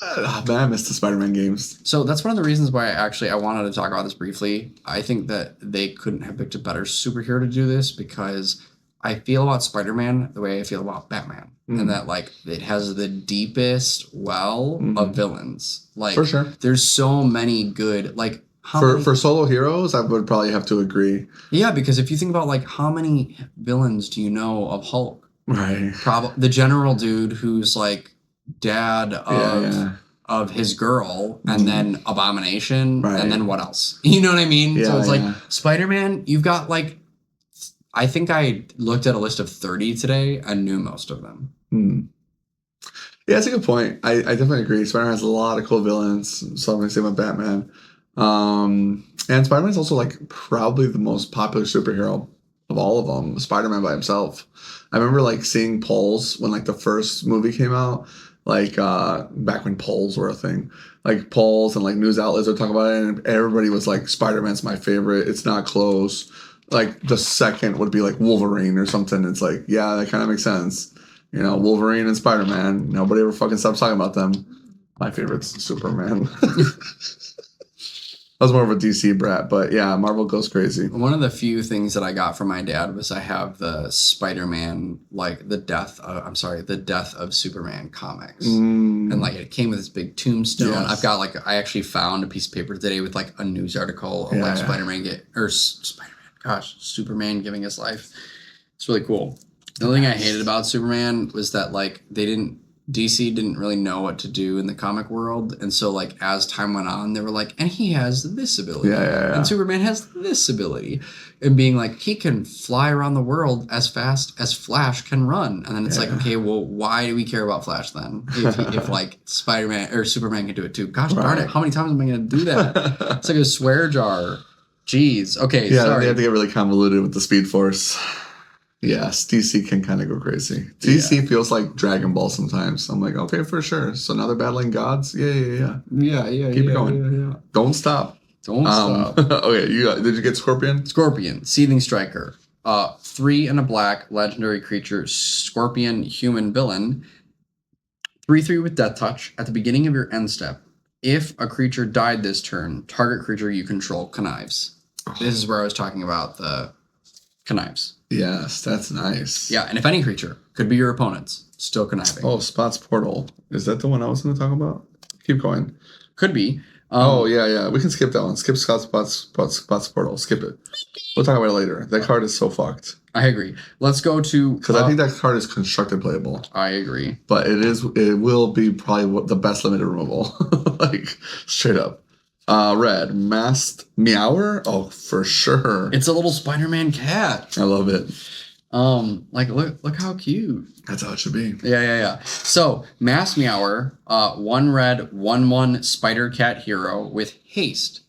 Oh, man, I miss the Spider-Man games. So that's one of the reasons why I wanted to talk about this briefly. I think that they couldn't have picked a better superhero to do this because I feel about Spider-Man the way I feel about Batman. And that, like, it has the deepest well of villains. Like, For sure. There's so many good, like... For solo heroes, I would probably have to agree. Yeah, because if you think about, like, how many villains do you know of Hulk? Right. The general dude who's, like, dad of his girl, and then Abomination, and then what else? You know what I mean? Yeah, so it's like, Spider-Man, you've got, like... I think I looked at a list of 30 today and knew most of them. Yeah, that's a good point. I definitely agree. Spider-Man has a lot of cool villains. So I'm going to say about Batman. And Spider-Man's also like probably the most popular superhero of all of them. Spider-Man by himself. I remember like seeing polls when like the first movie came out, like back when polls were a thing. Like polls and like news outlets would talk about it, and everybody was like, Spider-Man's my favorite. It's not close. Like the second would be like Wolverine or something. It's like, yeah, that kind of makes sense. You know, Wolverine and Spider-Man. Nobody ever fucking stops talking about them. My favorite's Superman. I was more of a DC brat, but yeah, Marvel goes crazy. One of the few things that I got from my dad was I have the Spider-Man, like the death of Superman comics. And like it came with this big tombstone. Yes. I've got like, I actually found a piece of paper today with like a news article of Superman giving his life. It's really cool. The only thing I hated about Superman was that like DC didn't really know what to do in the comic world, and so like as time went on, they were like, and he has this ability, and Superman has this ability, and being like, he can fly around the world as fast as Flash can run, and then it's like, okay, well, why do we care about Flash then? If like Spider-Man or Superman can do it too? Gosh darn it, how many times am I going to do that? It's like a swear jar. Jeez. Okay. Yeah, sorry. they have to get really convoluted with the Speed Force. Yes, DC can kind of go crazy. DC feels like Dragon Ball sometimes. I'm like, okay, for sure. So now they're battling gods? Yeah. Keep it going. Don't stop. Don't stop. Okay, did you get Scorpion? Scorpion, Seething Striker. 3 and a black, legendary creature, Scorpion, human villain. 3/3 with Death Touch. At the beginning of your end step, if a creature died this turn, target creature you control connives. This is where I was talking about the connives. Yes, that's nice. Yeah, and if any creature, could be your opponent's, still conniving. Oh, Spot's Portal. Is that the one I was going to talk about? Keep going. Could be. Yeah. We can skip that one. Skip Spot's Portal. Skip it. We'll talk about it later. That card is so fucked. I agree. Let's go to... Because I think that card is constructed playable. I agree. But it will be probably the best limited removal. Like, straight up. Red, Masked Meower? Oh, for sure. It's a little Spider-Man cat. I love it. Like, look how cute. That's how it should be. Yeah. So, Masked Meower, 1 red, 1/1 Spider Cat hero with haste.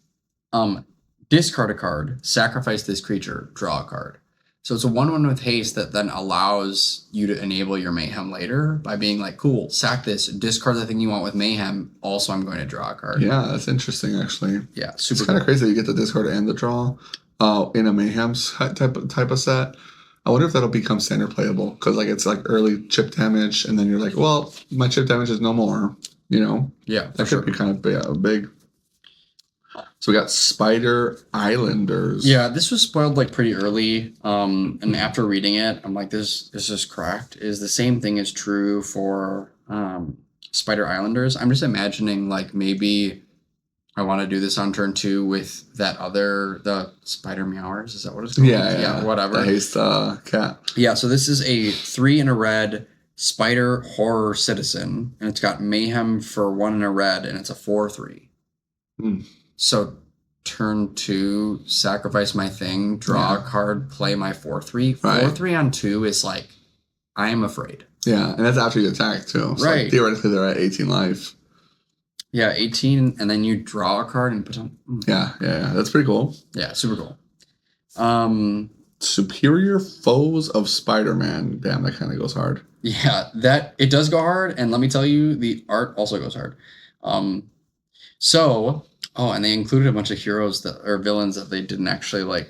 Discard a card, sacrifice this creature, draw a card. So it's a 1/1 with haste that then allows you to enable your Mayhem later by being like, cool, sack this, discard the thing you want with Mayhem. Also, I'm going to draw a card. Yeah, that's interesting, actually. Yeah, super It's kind of crazy that you get the discard and the draw in a Mayhem type of set. I wonder if that'll become standard playable, because like it's like early chip damage, and then you're like, well, my chip damage is no more, you know? Yeah, That could be kind of big. So we got Spider Islanders. Yeah, this was spoiled like pretty early. And after reading it, I'm like, this is just cracked. Is the same thing is true for Spider Islanders? I'm just imagining like maybe I want to do this on turn 2 with the Spider Meowers. Is that what it's called? Yeah, whatever. The haste cat. Yeah, so this is a 3 in a red Spider Horror Citizen, and it's got Mayhem for 1 in a red, and it's a 4/3. So turn 2, sacrifice my thing, draw a card, play my 4/3. 4/3 on 2 is like, I am afraid. Yeah, and that's after you attack too. So Right. Theoretically, they're at 18 life. Yeah, 18, and then you draw a card and put on. Yeah. That's pretty cool. Yeah, super cool. Superior Foes of Spider-Man. Damn, that kind of goes hard. Yeah, that it does go hard, and let me tell you, the art also goes hard. And they included a bunch of heroes or villains that they didn't actually like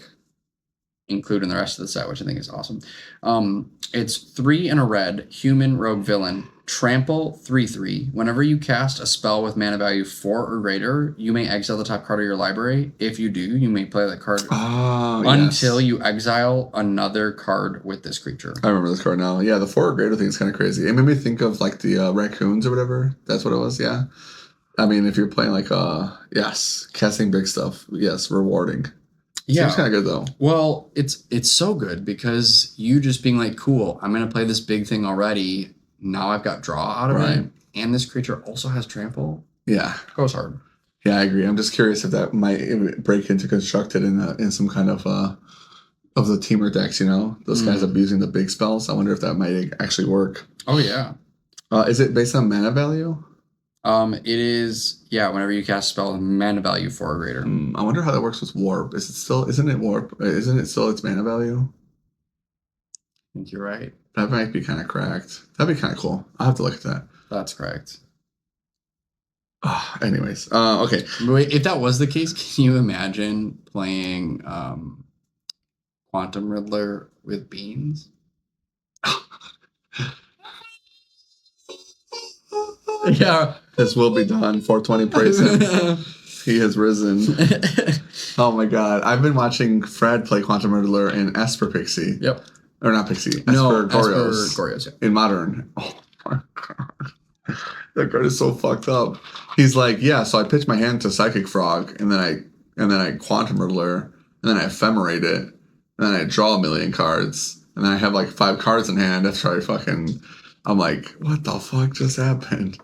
include in the rest of the set, which I think is awesome. It's 3 in a red, human rogue villain, trample 3/3. Whenever you cast a spell with mana value 4 or greater, you may exile the top card of your library. If you do, you may play that card until you exile another card with this creature. I remember this card now. Yeah, the 4 or greater thing is kind of crazy. It made me think of like the raccoons or whatever. That's what it was. Yeah. I mean, if you're playing like casting big stuff, yes, rewarding. Yeah, seems kind of good though. Well, it's so good because you just being like, cool, I'm gonna play this big thing already. Now I've got draw out of it, and this creature also has trample. Yeah, goes hard. Yeah, I agree. I'm just curious if that might break into constructed in some kind of the teamer decks. You know, those guys abusing the big spells. I wonder if that might actually work. Oh yeah. Is it based on mana value? It is, whenever you cast a spell with mana value 4 or greater. I wonder how that works with warp. Isn't it warp? Isn't it still its mana value? I think you're right. That might be kind of cracked. That'd be kind of cool. I'll have to look at that. That's correct. Anyways, okay. Wait, if that was the case, can you imagine playing Quantum Riddler with beans? Yeah, this will be done. 420 praise him. He has risen. Oh my god. I've been watching Fred play Quantum Riddler in Esper Pixie. Yep. Or not Pixie. Esper Gorios. Esper Gorios, yeah. In Modern. Oh my god. That card is so fucked up. He's like, yeah, so I pitch my hand to Psychic Frog, and then I Quantum Riddler, and then I ephemerate it, and then I draw a million cards, and then I have like 5 cards in hand after I'm like, what the fuck just happened?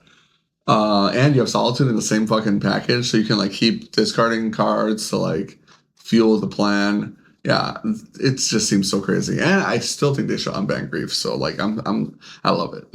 And you have Solitude in the same fucking package, so you can like keep discarding cards to like fuel the plan. Yeah, it just seems so crazy, and I still think they should unban Grief. So like, I love it.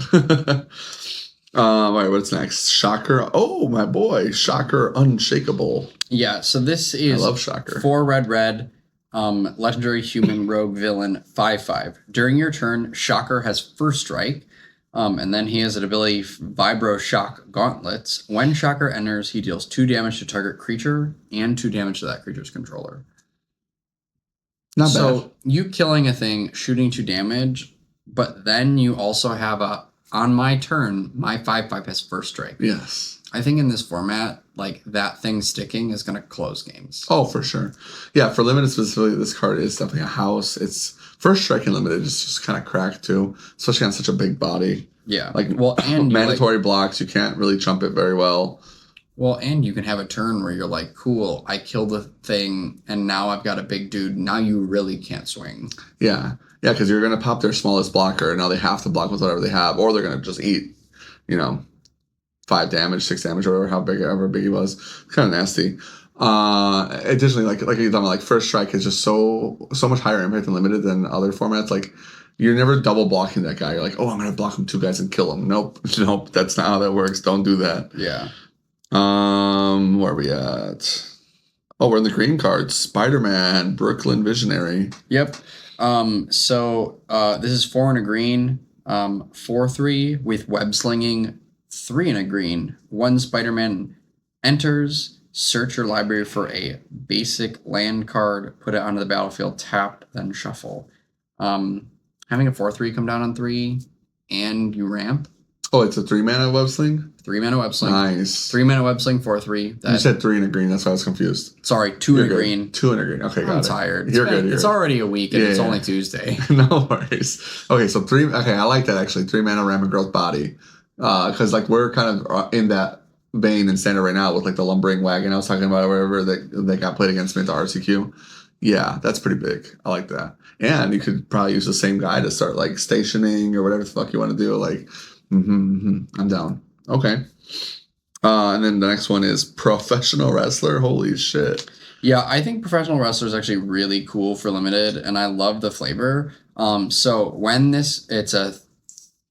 All right, what's next? Shocker. Oh my boy, Shocker Unshakable. Yeah, so this is I love Shocker. 4 red. Legendary human rogue villain 5/5. During your turn, Shocker has first strike. And then he has an ability, Vibro Shock Gauntlets. When Shocker enters, he deals 2 damage to target creature and 2 damage to that creature's controller. Not bad. So you killing a thing, shooting 2 damage, but then you also have on my turn, my 5/5 has first strike. Yes. I think in this format, like that thing sticking is going to close games. Oh, for sure. Yeah, for limited specifically, this card is definitely a house. It's first strike and limited is just kind of cracked too, especially on such a big body. Yeah. Like, and mandatory blocks, you can't really jump it very well. Well, and you can have a turn where you're like, cool, I killed the thing, and now I've got a big dude. Now you really can't swing. Yeah. Yeah, because you're going to pop their smallest blocker, and now they have to block with whatever they have, or they're going to just eat, 5 damage, 6 damage, or however big he was. Kind of nasty. Additionally, like you're talking about, like first strike is just so much higher impact and limited than other formats. Like you're never double blocking that guy. You're like, oh, I'm gonna block him 2 guys and kill him. Nope, that's not how that works. Don't do that. Yeah. Where are we at? Oh, we're in the green cards. Spider-Man, Brooklyn Visionary. Yep. So this is 4 in a green, 4/3 with Web-Slinging, 3 in a green. 1 Spider-Man enters. Search your library for a basic land card, put it onto the battlefield, tapped, then shuffle. Having a 4/3 come down on 3 and you ramp. Oh, it's a 3-mana web sling? 3-mana web sling. Nice. 3-mana web sling, 4/3. You said 3 and a green. That's why I was confused. Sorry, 2 and a good. green. 2 and a green. Okay, got it. I'm tired. You're good. It's already a week and it's only Tuesday. No worries. Okay, so 3. Okay, I like that actually. 3-mana Rampant Growth Body. Because like we're kind of in that vein in standard right now with like the Lumbering Wagon I was talking about or whatever that got played against me at the RCQ. Yeah, that's pretty big. I like that. And you could probably use the same guy to start like stationing or whatever the fuck you want to do. Like, I'm down. Okay. And then the next one is Professional Wrestler. Holy shit. Yeah, I think Professional Wrestler is actually really cool for limited, and I love the flavor. So when it's a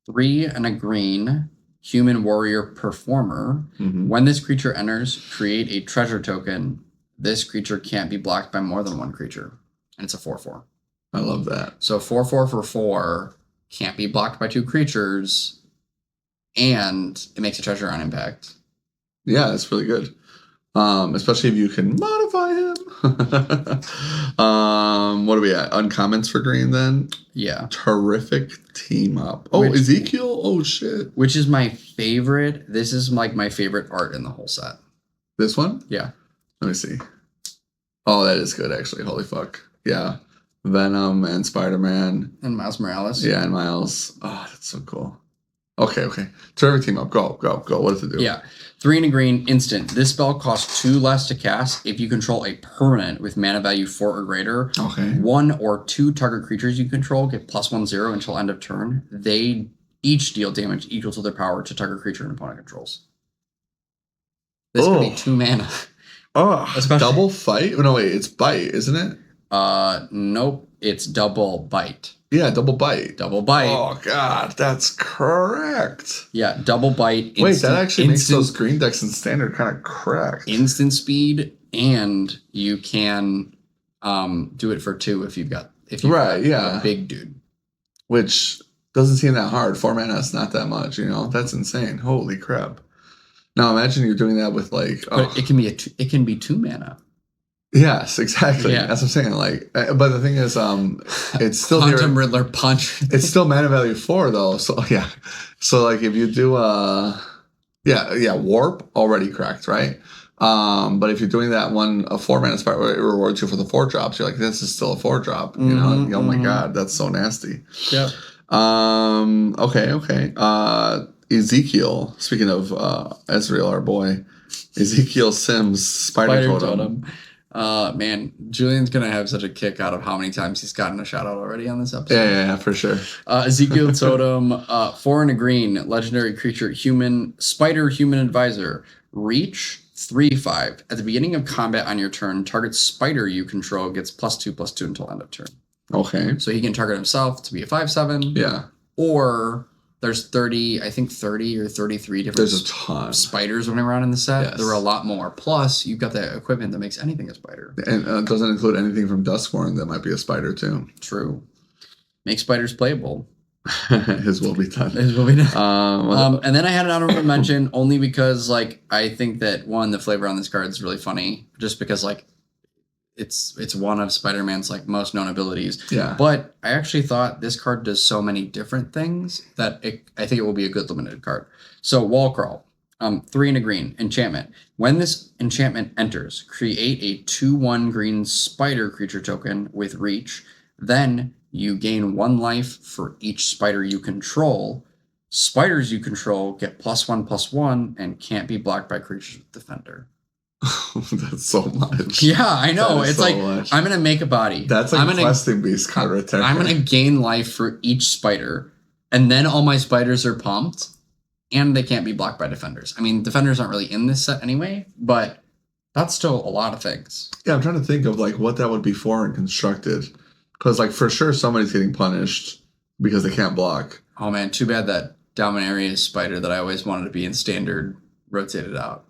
3 and a green human warrior performer. When this creature enters, create a treasure token. This creature can't be blocked by more than one creature. And it's a 4/4. I love that. So 4/4 for 4, can't be blocked by 2 creatures, and it makes a treasure on impact. Yeah, that's really good. Especially if you can modify him. What are we at? Uncommons for green then? Yeah. Terrific team up. Oh, Ezekiel? Oh, shit. Which is my favorite. This is like my favorite art in the whole set. This one? Yeah. Let me see. Oh, that is good, actually. Holy fuck. Yeah. Venom and Spider-Man. And Miles Morales. Yeah, and Miles. Oh, that's so cool. Okay. Terrific team up. Go. What does it do? Yeah. 3 and a green, instant. This spell costs 2 less to cast if you control a permanent with mana value 4 or greater. Okay. 1 or 2 target creatures you control get +1/0 until end of turn. They each deal damage equal to their power to target creature and opponent controls. This could be 2 mana. Oh, double fight? No, wait, it's bite, isn't it? Nope. It's double bite. Yeah, double bite. Double bite. Oh, God, that's correct. Yeah, double bite. Wait, that actually makes those green decks in standard kind of correct. Instant speed, and you can do it for 2 if you've got a big dude. Which doesn't seem that hard. 4 mana is not that much, That's insane. Holy crap. Now imagine you're doing that with like... But it can be 2 mana. Yes, exactly. Yeah. That's what I'm saying. Like, but the thing is, it's still Quantum Riddler punch. It's still mana value 4 though. So yeah. So like if you do warp already correct, right? But if you're doing that a 4 mana spell, it rewards you for the 4 drops. You're like, this is still a 4 drop. Oh my god, that's so nasty. Yeah. Okay. Ezekiel. Speaking of Ezreal, our boy, Ezekiel Sims Spider Totem. Man, Julian's gonna have such a kick out of how many times he's gotten a shout out already on this episode. Yeah, for sure. Ezekiel Totem, 4 and a green, legendary creature, human advisor, reach 3/5. At the beginning of combat on your turn, target spider you control gets +2/+2 until end of turn. Okay. So he can target himself to be a 5/7. Yeah. Or there's 30 or 33 different There's a ton. spiders running around in the set. Yes. There are a lot more. Plus, you've got the equipment that makes anything a spider. And it doesn't include anything from Duskborn that might be a spider too. True. Make spiders playable. His will be done. His will be done. And then I had an honorable mention only because, like, I think that, one, the flavor on this card is really funny. Just because, like, it's one of Spider-Man's like most known abilities. Yeah. But I actually thought this card does so many different things that I think it will be a good limited card. So Wall Crawl, 3 and a green, enchantment. When this enchantment enters, create a 2/1 green spider creature token with reach. Then you gain 1 life for each spider you control. Spiders you control get +1/+1 and can't be blocked by creatures with defender. That's so much. Yeah, I know. It's so like, much. I'm going to make a body. That's like a questing beast card right there. I'm going to gain life for each spider, and then all my spiders are pumped, and they can't be blocked by defenders. I mean, defenders aren't really in this set anyway, but that's still a lot of things. Yeah, I'm trying to think of like what that would be for and constructed. Because like for sure somebody's getting punished because they can't block. Oh man, too bad that Dominarius spider that I always wanted to be in standard rotated out.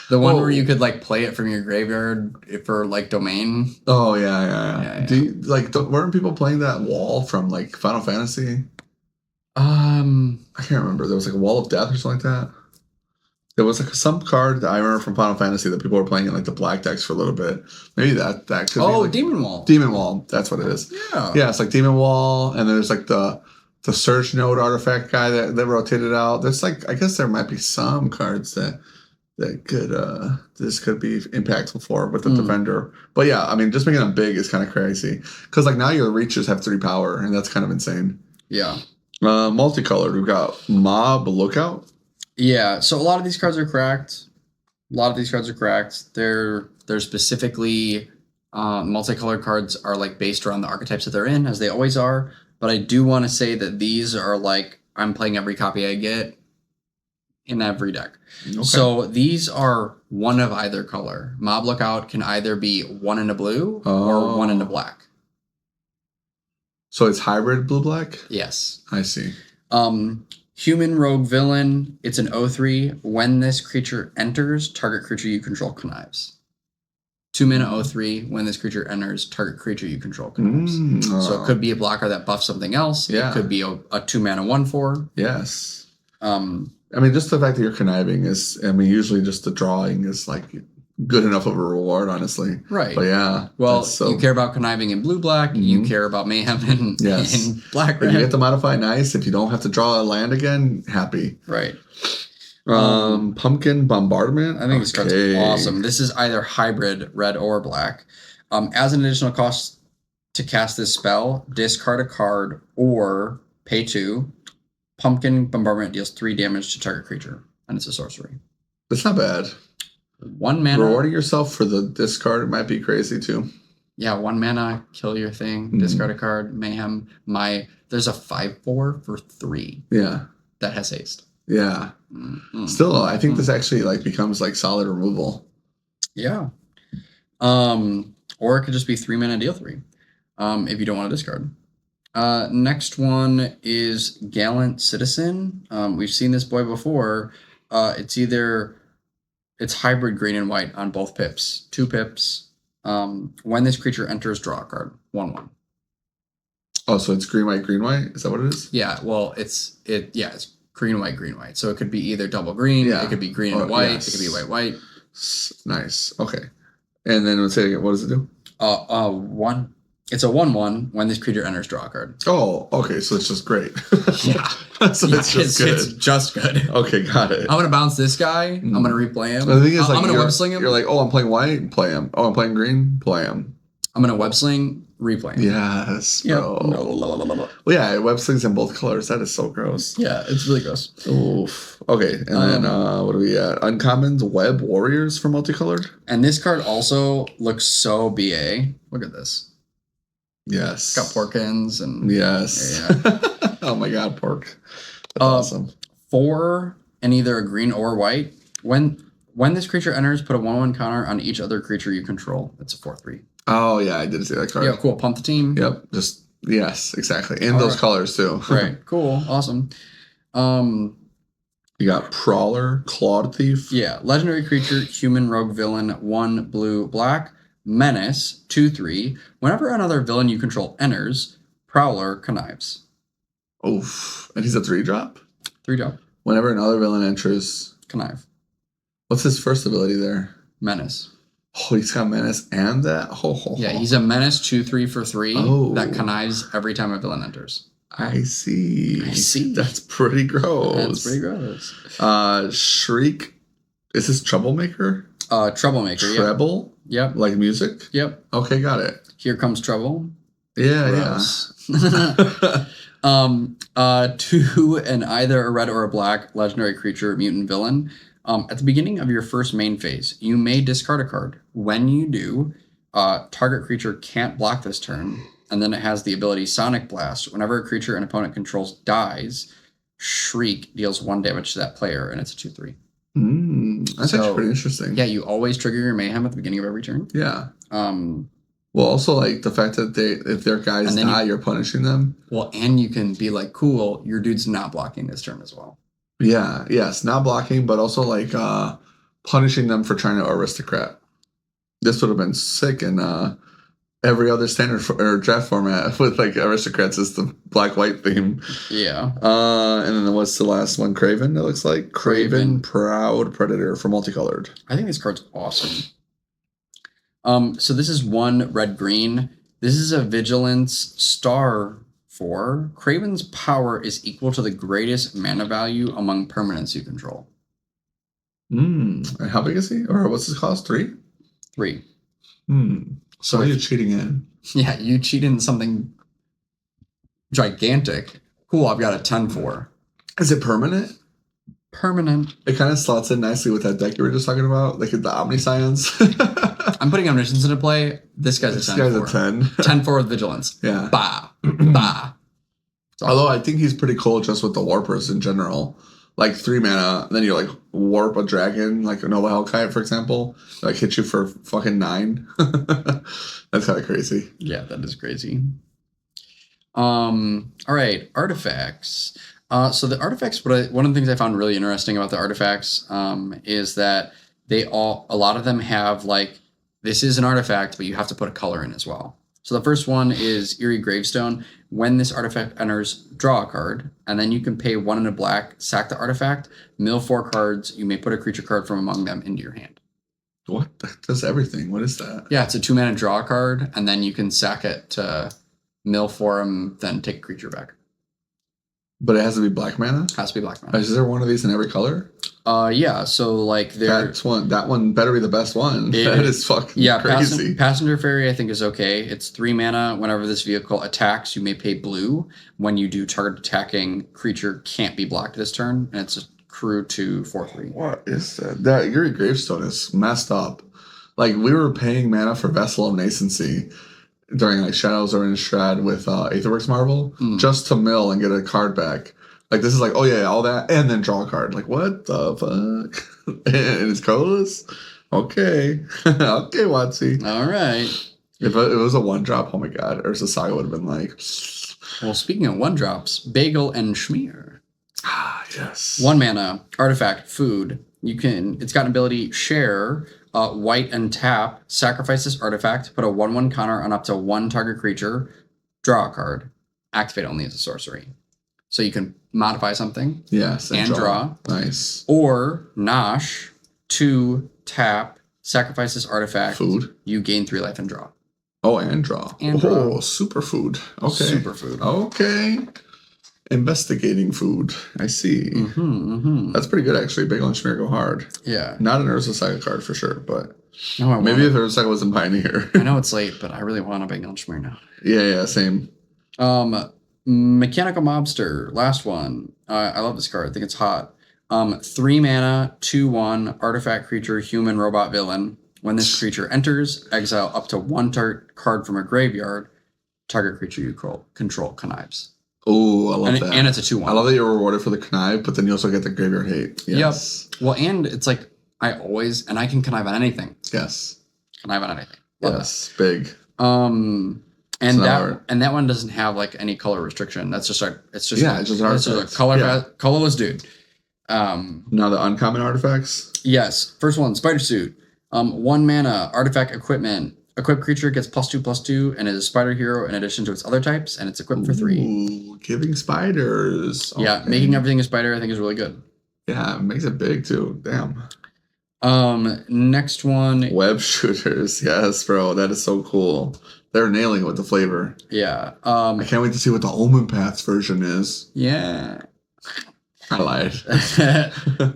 The one where you could like play it from your graveyard for like domain. Oh yeah. Do you, weren't people playing that wall from like Final Fantasy? I can't remember. There was like a Wall of Death or something like that. There was like some card that I remember from Final Fantasy that people were playing in like the black decks for a little bit. Maybe that could be like Demon Wall. Demon Wall. That's what it is. Yeah. Yeah, it's like Demon Wall, and there's like the the Surge Node artifact guy that rotated out. There's like, I guess there might be some cards that could this could be impactful for with the defender. But yeah, I mean, just making them big is kind of crazy because like now your reaches have 3 power, and that's kind of insane. Yeah. Multicolored, we've got Mob Lookout. Yeah, so a lot of these cards are cracked. They're specifically multicolored cards are like based around the archetypes that they're in, as they always are. But I do want to say that these are like I'm playing every copy I get in every deck. Okay. So these are one of either color. Mob Lookout can either be one in a blue or one in a black. So it's hybrid blue-black? Yes. I see. Human Rogue Villain, it's an 0/3. When this creature enters, target creature you control connives. 2 mana 0/3. When this creature enters, target creature you control connives. So it could be a blocker that buffs something else. Yeah. It could be a 2 mana 1/4. Yes. I mean, just the fact that you're conniving is, I mean, usually just the drawing is like good enough of a reward, honestly. Right. But yeah. Well, you care about conniving in blue-black. You care about mayhem in black-red. If you get to modify, nice. If you don't have to draw a land again, happy. Right. Pumpkin Bombardment. I think this card's awesome. This is either hybrid, red or black. As an additional cost to cast this spell, discard a card or pay 2. Pumpkin Bombardment deals 3 damage to target creature, and it's a sorcery. That's not bad. 1 mana. Rewarding yourself for the discard might be crazy too. Yeah, 1 mana, kill your thing, discard a card, mayhem. There's a 5/4 for 3. Yeah. That has haste. Yeah. Still, I think this actually like becomes like solid removal. Yeah. Or it could just be 3 mana, deal 3. If you don't want to discard. Next one is Gallant Citizen. We've seen this boy before. It's hybrid green and white on both pips. 2 pips. When this creature enters, draw a card. 1/1. Oh, so it's green, white, green, white? Is that what it is? Yeah, well, it's green, white. So it could be either double green, it could be green and white, it could be white, white. Nice. Okay. And then let's say again, what does it do? It's a 1/1. When this creature enters, draw a card. Oh, okay. So it's just great. Yeah. So it's just good. It's just good. Okay, got it. I'm going to bounce this guy. I'm going to replay him. The thing is, like, I'm going to web-sling him. You're like, oh, I'm playing white, play him. Oh, I'm playing green, play him. I'm going to web-sling, replay him. Yes, bro. Well, yeah, web-slings in both colors. That is so gross. Yeah, it's really gross. Oof. Okay, and then what do we got? Uncommons, Web Warriors for multicolored. And this card also looks so BA. Look at this. Yes. Got porkins and yes. Yeah. Oh my god, pork. That's awesome. 4 and either a green or white. When this creature enters, put a 1/1 counter on each other creature you control. It's a 4/3. Oh yeah, I did see that card. Yeah, cool. Pump the team. Yep. Just yes, exactly. In those colors too. Right. Cool. Awesome. You got Prowler, Clawed Thief. Yeah. Legendary creature, human rogue villain, 1 blue black. Menace, 2/3. Whenever another villain you control enters, Prowler connives. Oof. And he's a 3-drop? 3-drop. Whenever another villain enters, connive. What's his first ability there? Menace. Oh, he's got Menace and that? Yeah, he's a Menace 2/3 for 3 that connives every time a villain enters. I see. That's pretty gross. Shriek. Is this Troublemaker? Troublemaker, Treble? Yep. Like music? Yep. Okay, got it. Here comes trouble. Yeah, gross. Yeah. 2 and either a red or a black legendary creature, mutant villain. At the beginning of your first main phase, you may discard a card. When you do, target creature can't block this turn, and then it has the ability Sonic Blast. Whenever a creature an opponent controls dies, Shriek deals 1 damage to that player, and it's a 2/3. That's actually pretty interesting. Yeah, you always trigger your mayhem at the beginning of every turn. Yeah. Well, also like the fact that if their guys die, you're punishing them. Well, and you can be like, cool, your dude's not blocking this turn as well. Yeah. Yes, not blocking, but also like punishing them for trying to aristocrat. This would have been sick in every other standard or draft format with like aristocrats is the black-white theme. Yeah. And then what's the last one? Craven, it looks like. Craven Proud Predator for multicolored. I think this card's awesome. So this is 1 red-green. This is a Vigilance star 4. Craven's power is equal to the greatest mana value among permanents you control. And how big is he? Or what's his cost? 3? 3. So what are you cheating in? Yeah, you cheat in something gigantic. Cool, I've got a 10-4. Is it permanent? Permanent. It kind of slots in nicely with that deck you were just talking about, like the Omniscience. I'm putting Omniscience into play. This guy's a 10-4. This guy's a 10. 10-4 with Vigilance. Yeah. Bah. Bah. Although I think he's pretty cool just with the Warpers in general. Like 3 mana, then you like warp a dragon, like a Nova Hellkite, for example. Like hit you for fucking 9. That's kind of crazy. Yeah, that is crazy. All right, artifacts. So the artifacts, one of the things I found really interesting about the artifacts is that a lot of them have like, this is an artifact, but you have to put a color in as well. So the first one is Eerie Gravestone. When this artifact enters, draw a card, and then you can pay 1 and a black, sack the artifact, mill 4 cards. You may put a creature card from among them into your hand. What? That does everything. What is that? Yeah, it's a 2-mana draw card, and then you can sack it to mill 4 them, then take a creature back. But it has to be black mana? Has to be black mana. Is there one of these in every color? Yeah, so like that one better be the best one. That is fucking crazy. Passenger Ferry I think is okay. It's 3 mana. Whenever this vehicle attacks, you may pay blue. When you do, target attacking creature can't be blocked this turn, and it's a crew to 4/3. What is that? That Eerie Gravestone is messed up. Like we were paying mana for Vessel of Nascency during like Shadows or Innistrad with Aetherworks Marvel just to mill and get a card back. Like this is like, oh yeah, all that, and then draw a card. Like what the fuck? And it's colorless? Okay. Okay, Watsy. All right. If it was a 1-drop, oh my god, Ursa Saga would have been like... Well, speaking of 1-drops, Bagel and Schmear. Ah, yes. 1 mana, artifact, food. It's got an ability, share, white and tap, sacrifice this artifact, put a 1/1 counter on up to 1 target creature, draw a card. Activate only as a sorcery. So you can modify something. Yes. And draw. Nice. Or Nosh, 2, tap, sacrifice this artifact. Food. You gain 3 life and draw. Oh, and draw. And draw. Oh, superfood. Okay. Superfood. Okay. Investigating food. I see. That's pretty good, actually. Bagel and Schmear go hard. Yeah. Not an Ursa Saga card for sure, but no, maybe if Ursa Saga was in Pioneer. I know it's late, but I really want a Bagel and Schmear now. Yeah, same. Mechanical Mobster, last one. I love this card. I think it's hot. 3 mana, 2/1, artifact creature, human, robot, villain. When this creature enters, exile up to 1 card from a graveyard. Target creature you control connives. Oh, I love that. And it's a 2/1. I love that you're rewarded for the connive, but then you also get the graveyard hate. Yes. Yep. Well, and it's like, I can connive on anything. Yes. Connive on anything. Love yes. That. Big. And that one doesn't have like any color restriction. That's just it's just a colorless dude. Now the uncommon artifacts. Yes, first one, Spider Suit. 1 mana, artifact equipment. Equipped creature gets +2/+2 and is a spider hero in addition to its other types, and it's equipped for 3. Ooh, giving spiders. Okay. Yeah, making everything a spider I think is really good. Yeah, it makes it big too. Damn. Next one. Web shooters. Yes, bro. That is so cool. They're nailing it with the flavor. Yeah. I can't wait to see what the Omen Paths version is. Yeah. I lied.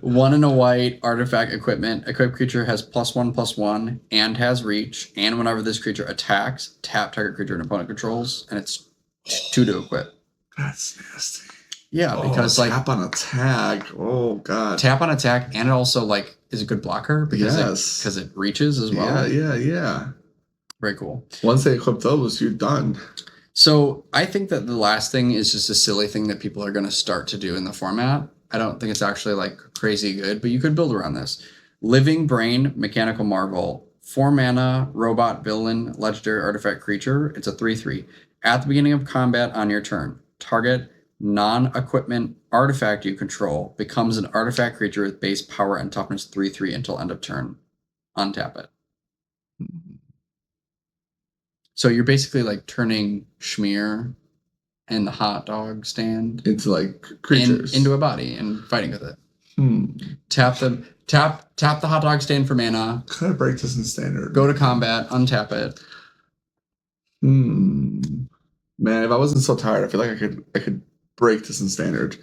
1 and a white, artifact equipment. Equipped creature has +1/+1 and has reach. And whenever this creature attacks, tap target creature and opponent controls, and it's 2 to equip. That's nasty. Yeah, because like tap on attack. Oh god. Tap on attack, and it also like is a good blocker because it reaches as well. Yeah. Very cool. Once they equip those, you're done. So I think that the last thing is just a silly thing that people are going to start to do in the format. I don't think it's actually like crazy good, but you could build around this. Living Brain, Mechanical Marvel, 4 mana, robot, villain, legendary artifact creature. It's a 3/3. At the beginning of combat on your turn, target non-equipment artifact you control becomes an artifact creature with base power and toughness 3/3 until end of turn. Untap it. So you're basically like turning Schmear and the hot dog stand into like creatures into a body and fighting with it. Tap the hot dog stand for mana. Kind of break this in standard. Go to combat, untap it. Man, if I wasn't so tired, I feel like I could break this in standard.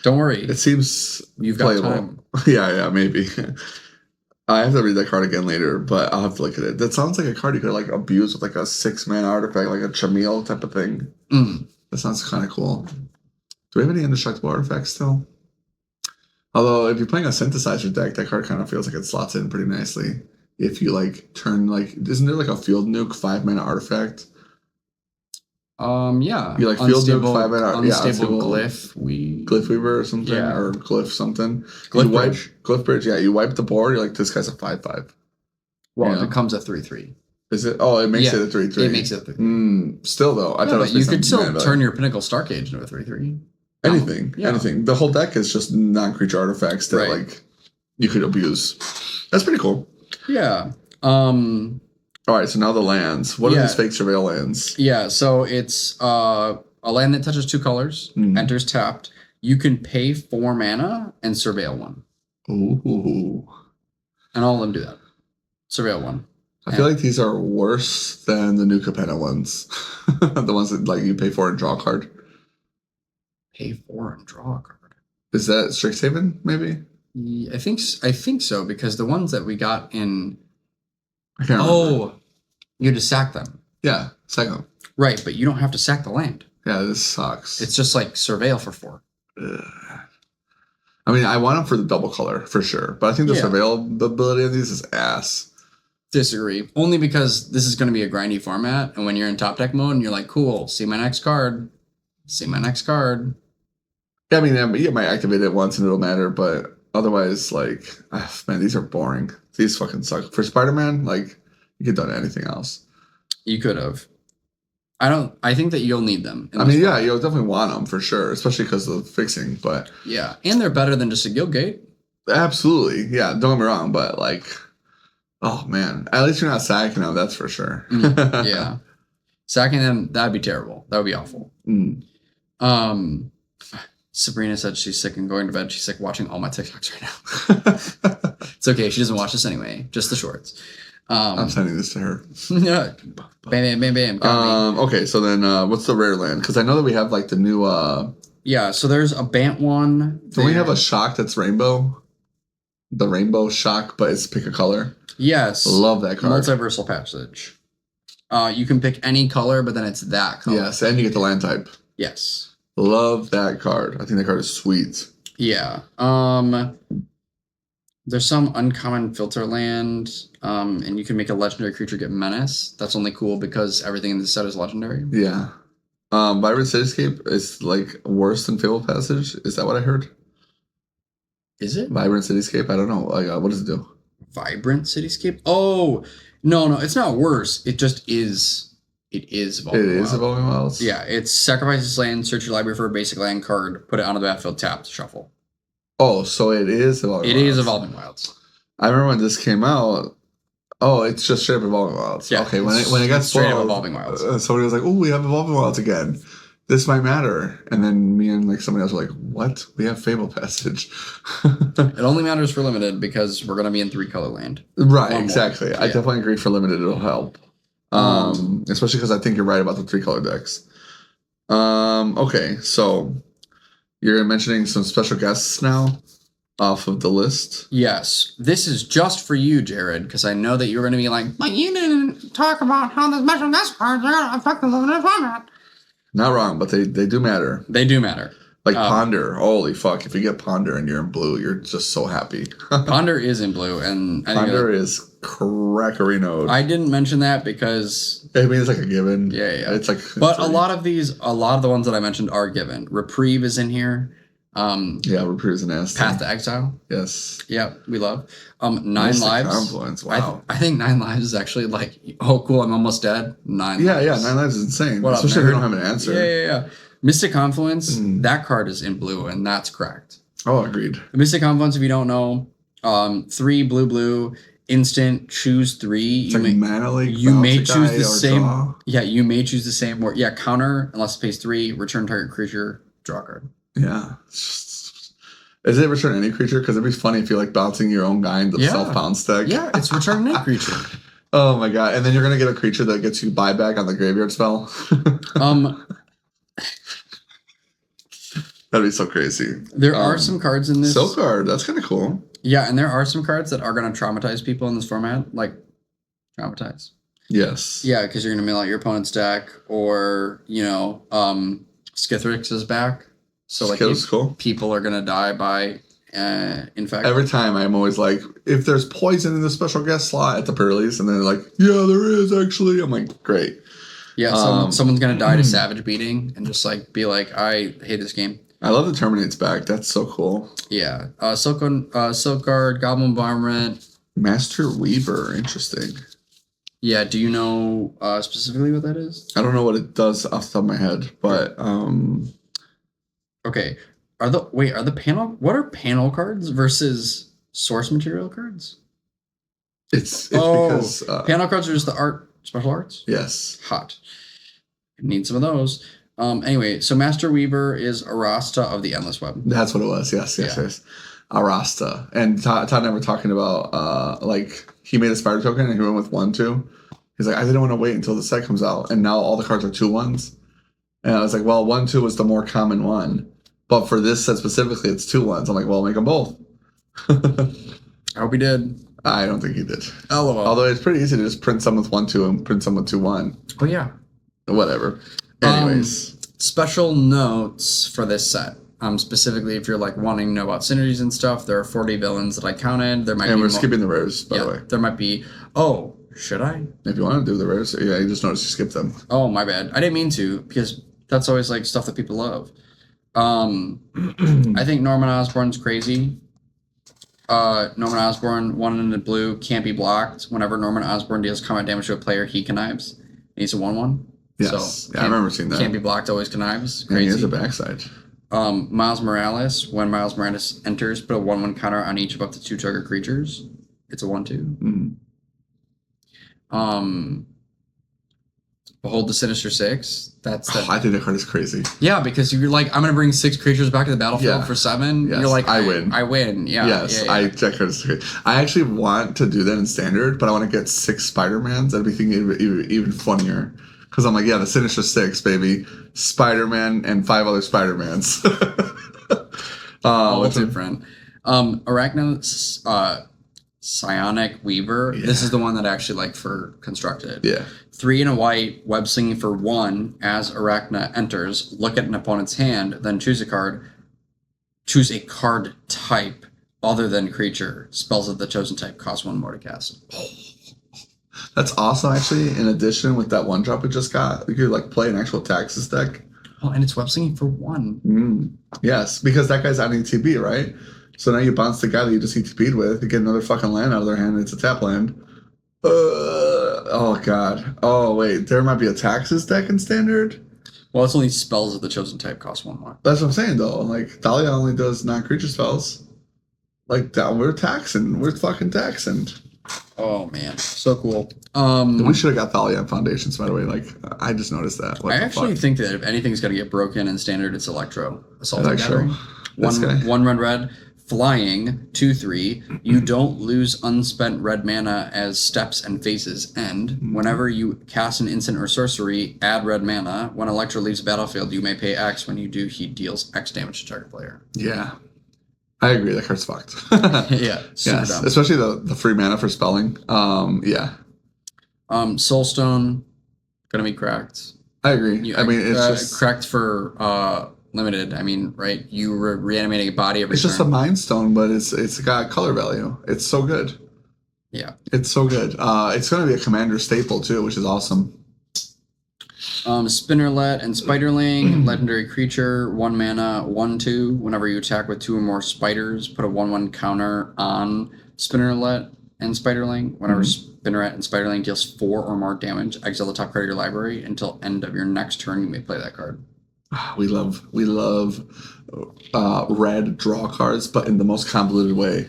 Don't worry. It seems You've playable. got time. Yeah, maybe. I have to read that card again later, but I'll have to look at it. That sounds like a card you could like abuse with like a 6-mana artifact, like a Chameel type of thing. That sounds kind of cool. Do we have any indestructible artifacts still? Although if you're playing a synthesizer deck, that card kind of feels like it slots in pretty nicely. If you like turn like, isn't there like a field nuke 5-mana artifact? Yeah. You like field nuke 5-mana, unstable glyph. Glyph Weaver or something, or Glyph something. Glyph Bridge. Yeah, you wipe the board. You're like, this guy's a 5/5. Well, it becomes a 3/3. Is it? Oh, it makes it a 3/3. It makes it a 3/3. Still though, I thought it was you could still turn your Pinnacle Starcade into a 3/3. Anything. The whole deck is just non-creature artifacts that like you could abuse. That's pretty cool. Yeah. All right, so now the lands. What are these fake surveil lands? Yeah, so it's a land that touches 2 colors, enters tapped. You can pay 4 mana and surveil 1. Ooh. And all of them do that. Surveil 1. I feel like these are worse than the new Capenna ones. The ones that like you pay 4 and draw a card. Pay 4 and draw a card. Is that Strixhaven, maybe? I think so, because the ones that we got in... I can't remember. You had to sack them. Yeah, sack them. Right, but you don't have to sack the land. Yeah, this sucks. It's just like surveil for 4. I mean, I want them for the double color, for sure. But I think the surveil ability of these is ass. Disagree. Only because this is going to be a grindy format, and when you're in top deck mode, and you're like, cool, see my next card. See my next card. Yeah, I mean, you might activate it once and it'll matter, but otherwise, like, man, these are boring. These fucking suck. For Spider-Man, like, you could have done anything else. You could have. I think that you'll need them. I mean, yeah, you'll definitely want them for sure, especially because of the fixing, but... Yeah, and they're better than just a Guildgate. Absolutely. Yeah, don't get me wrong, but, like, oh, man. At least you're not sacking them, that's for sure. Yeah. Sacking them, that'd be terrible. That would be awful. Sabrina said she's sick and going to bed. She's like watching all my TikToks right now. It's okay. She doesn't watch this anyway. Just the shorts. I'm sending this to her. Yeah. Bam, bam, bam, bam. Okay, so then what's the rare land? Because I know that we have like the new... Yeah, so there's a Bant one. Don't we have a shock that's rainbow? The rainbow shock, but it's pick a color? Yes. Love that card. Multiversal Passage. You can pick any color, but then it's that color. Yes, and you get the land type. Yes. Love that card. I think that card is sweet. Yeah. There's some uncommon filter land, and you can make a legendary creature get menace. That's only cool because everything in this set is legendary. Yeah. Vibrant Cityscape is like worse than Fable Passage. Is that what I heard? Is it? Vibrant Cityscape? I don't know. Like, what does it do? Vibrant Cityscape? Oh, no, it's not worse. It just is. It is Evolving Wilds. It is Evolving Wilds? Yeah, it's sacrifice this land, search your library for a basic land card, put it onto the battlefield, tapped, shuffle. Oh, so it is Evolving Wilds. It is Evolving Wilds. I remember when this came out. Oh, it's just straight up Evolving Wilds. Yeah, okay, when it got straight up Evolving Wilds. Somebody was like, "Oh, we have Evolving Wilds again. This might matter." And then me and like somebody else were like, "What? We have Fable Passage." It only matters for limited because we're gonna be in 3-color land. Right, exactly. I definitely agree for limited it'll help. Especially because I think you're right about the 3-color decks. Okay, so you're mentioning some special guests now off of the list. Yes, this is just for you, Jared, because I know that you're going to be like, but you didn't talk about how the special guest cards are going to affect the limited format. Not wrong, but they do matter. They do matter. Like Ponder, holy fuck! If you get Ponder and you're in blue, you're just so happy. Ponder is in blue, and Ponder is crackerinoed. I didn't mention that because I mean it's like a given. Yeah. It's like, but a lot of the ones that I mentioned are given. Reprieve is in here. Yeah, Reprieve is an ass. Path to Exile. Yes. Yeah, we love. 9 Mystic Lives. Confluence. Wow. I think 9 Lives is actually like, oh cool, I'm almost dead. 9 Yeah, lives. 9 Lives is insane. What especially up, if you don't have an answer. Yeah. Mystic Confluence, that card is in blue, and that's cracked. Oh, agreed. The Mystic Confluence, if you don't know, 3 blue, instant, choose 3. It's like Mana League, you may choose the same. Draw. Yeah, you may choose the same. Counter, unless it pays 3, return target creature, draw a card. Yeah. Is it return any creature? Because it'd be funny if you like bouncing your own guy into the self-bounce deck. Yeah, it's return any creature. Oh my god. And then you're going to get a creature that gets you buyback on the graveyard spell. That'd be so crazy. There are some cards in this. Silk card. That's kind of cool. Yeah, and there are some cards that are going to traumatize people in this format, like traumatize. Yes. Yeah, because you're going to mill out your opponent's deck, or Skithrix is back, so like cool. People are going to die by infect. Every time I'm always like, if there's poison in the special guest slot at the pre-release, and they're like, yeah, there is actually. I'm like, great. Yeah, someone's going to die to Savage Beating and just like be like, I hate this game. I love the Terminate's back. That's so cool. Yeah. Silk Guard, Goblin Bombardment. Master Weaver. Interesting. Yeah. Do you know specifically what that is? I don't know what it does off the top of my head, but okay. What are panel cards versus source material cards? It's because panel cards are just the special arts? Yes. Hot. Need some of those. Anyway, so Master Weaver is Arasta of the Endless Web. That's what it was. Yes. Arasta. And Todd and I were talking about like he made a spider token and he went with 1/2. He's like, I didn't want to wait until the set comes out, and now all the cards are 2/1s. And I was like, well, 1/2 was the more common one, but for this set specifically, it's 2/1s. I'm like, well, make them both. I hope he did. I don't think he did. LOL. Although it's pretty easy to just print some with 1/2 and print some with 2/1. Oh yeah. Whatever. Anyways, special notes for this set. Specifically, if you're like wanting to know about synergies and stuff, there are 40 villains that I counted. There might be. And we're skipping the rares, by the way. There might be. Oh, should I? If you want to do the rares, yeah, you just noticed you skipped them. Oh, my bad. I didn't mean to, because that's always like stuff that people love. I think Norman Osborn's crazy. Norman Osborn, 1 in the blue, can't be blocked. Whenever Norman Osborn deals combat damage to a player, he connives. He's a 1/1. Yes. So I remember seeing that. Can't be blocked, always connives. Crazy. And he has a backside. Miles Morales, when Miles Morales enters, put a 1/1 counter on each of up to 2 target creatures. It's a 1/2. Behold the Sinister Six. I think that card is crazy. Yeah, because you're like, I'm gonna bring 6 creatures back to the battlefield for 7. Yes. You're like, I win. I win. Yeah. Yes, yeah. that card is crazy. I actually want to do that in standard, but I want to get 6 Spider-Mans. That'd be thinking even funnier. Because I'm like, yeah, the Sinister Six, baby. Spider-Man and 5 other Spider-Mans. All different. Arachna Psionic Weaver. Yeah. This is the one that actually like for constructed. Yeah. 3 and a white, web slinging for 1 as Arachna enters. Look at an opponent's hand, then choose a card. Choose a card type other than creature. Spells of the chosen type cost 1 more to cast. That's awesome, actually. In addition, with that 1-drop we just got, you could like play an actual Taxes deck. Oh, and it's web slinging for 1. Yes, because that guy's on ETB, right? So now you bounce the guy that you just ETB'd with, you get another fucking land out of their hand, and it's a tap land. Oh, God. Oh, wait. There might be a Taxes deck in Standard? Well, it's only spells of the chosen type cost 1 more. That's what I'm saying, though. Like, Dahlia only does non-creature spells. Like, we're taxing. We're fucking taxing. Oh, man. So cool. We should have got Thalia on Foundations, by the way. Like, I just noticed that. I actually think that if anything's going to get broken in Standard, it's Electro. Assault Gathering. One red. Flying, 2/3. You don't lose unspent red mana as steps and phases end. Whenever you cast an instant or sorcery, add red mana. When Electro leaves the battlefield, you may pay X. When you do, he deals X damage to target player. Yeah. I agree. That card's fucked. Yeah. Super yes. dumb. Especially the free mana for spelling. Yeah. Soulstone, gonna be cracked. I agree. I mean, it's just cracked for limited. I mean, right? You were reanimating a body every It's turn. just a Mind Stone, but it's got color value. It's so good. Yeah. It's so good. It's going to be a commander staple, too, which is awesome. Spinnerlet and Spiderling, legendary creature, 1 mana, 1/2. Whenever you attack with 2 or more spiders, put a 1/1 counter on Spinnerlet and Spiderling. Whenever Spinneret and Spiderling deals 4 or more damage, exile the top card of your library. Until end of your next turn, you may play that card. We love red draw cards, but in the most convoluted way.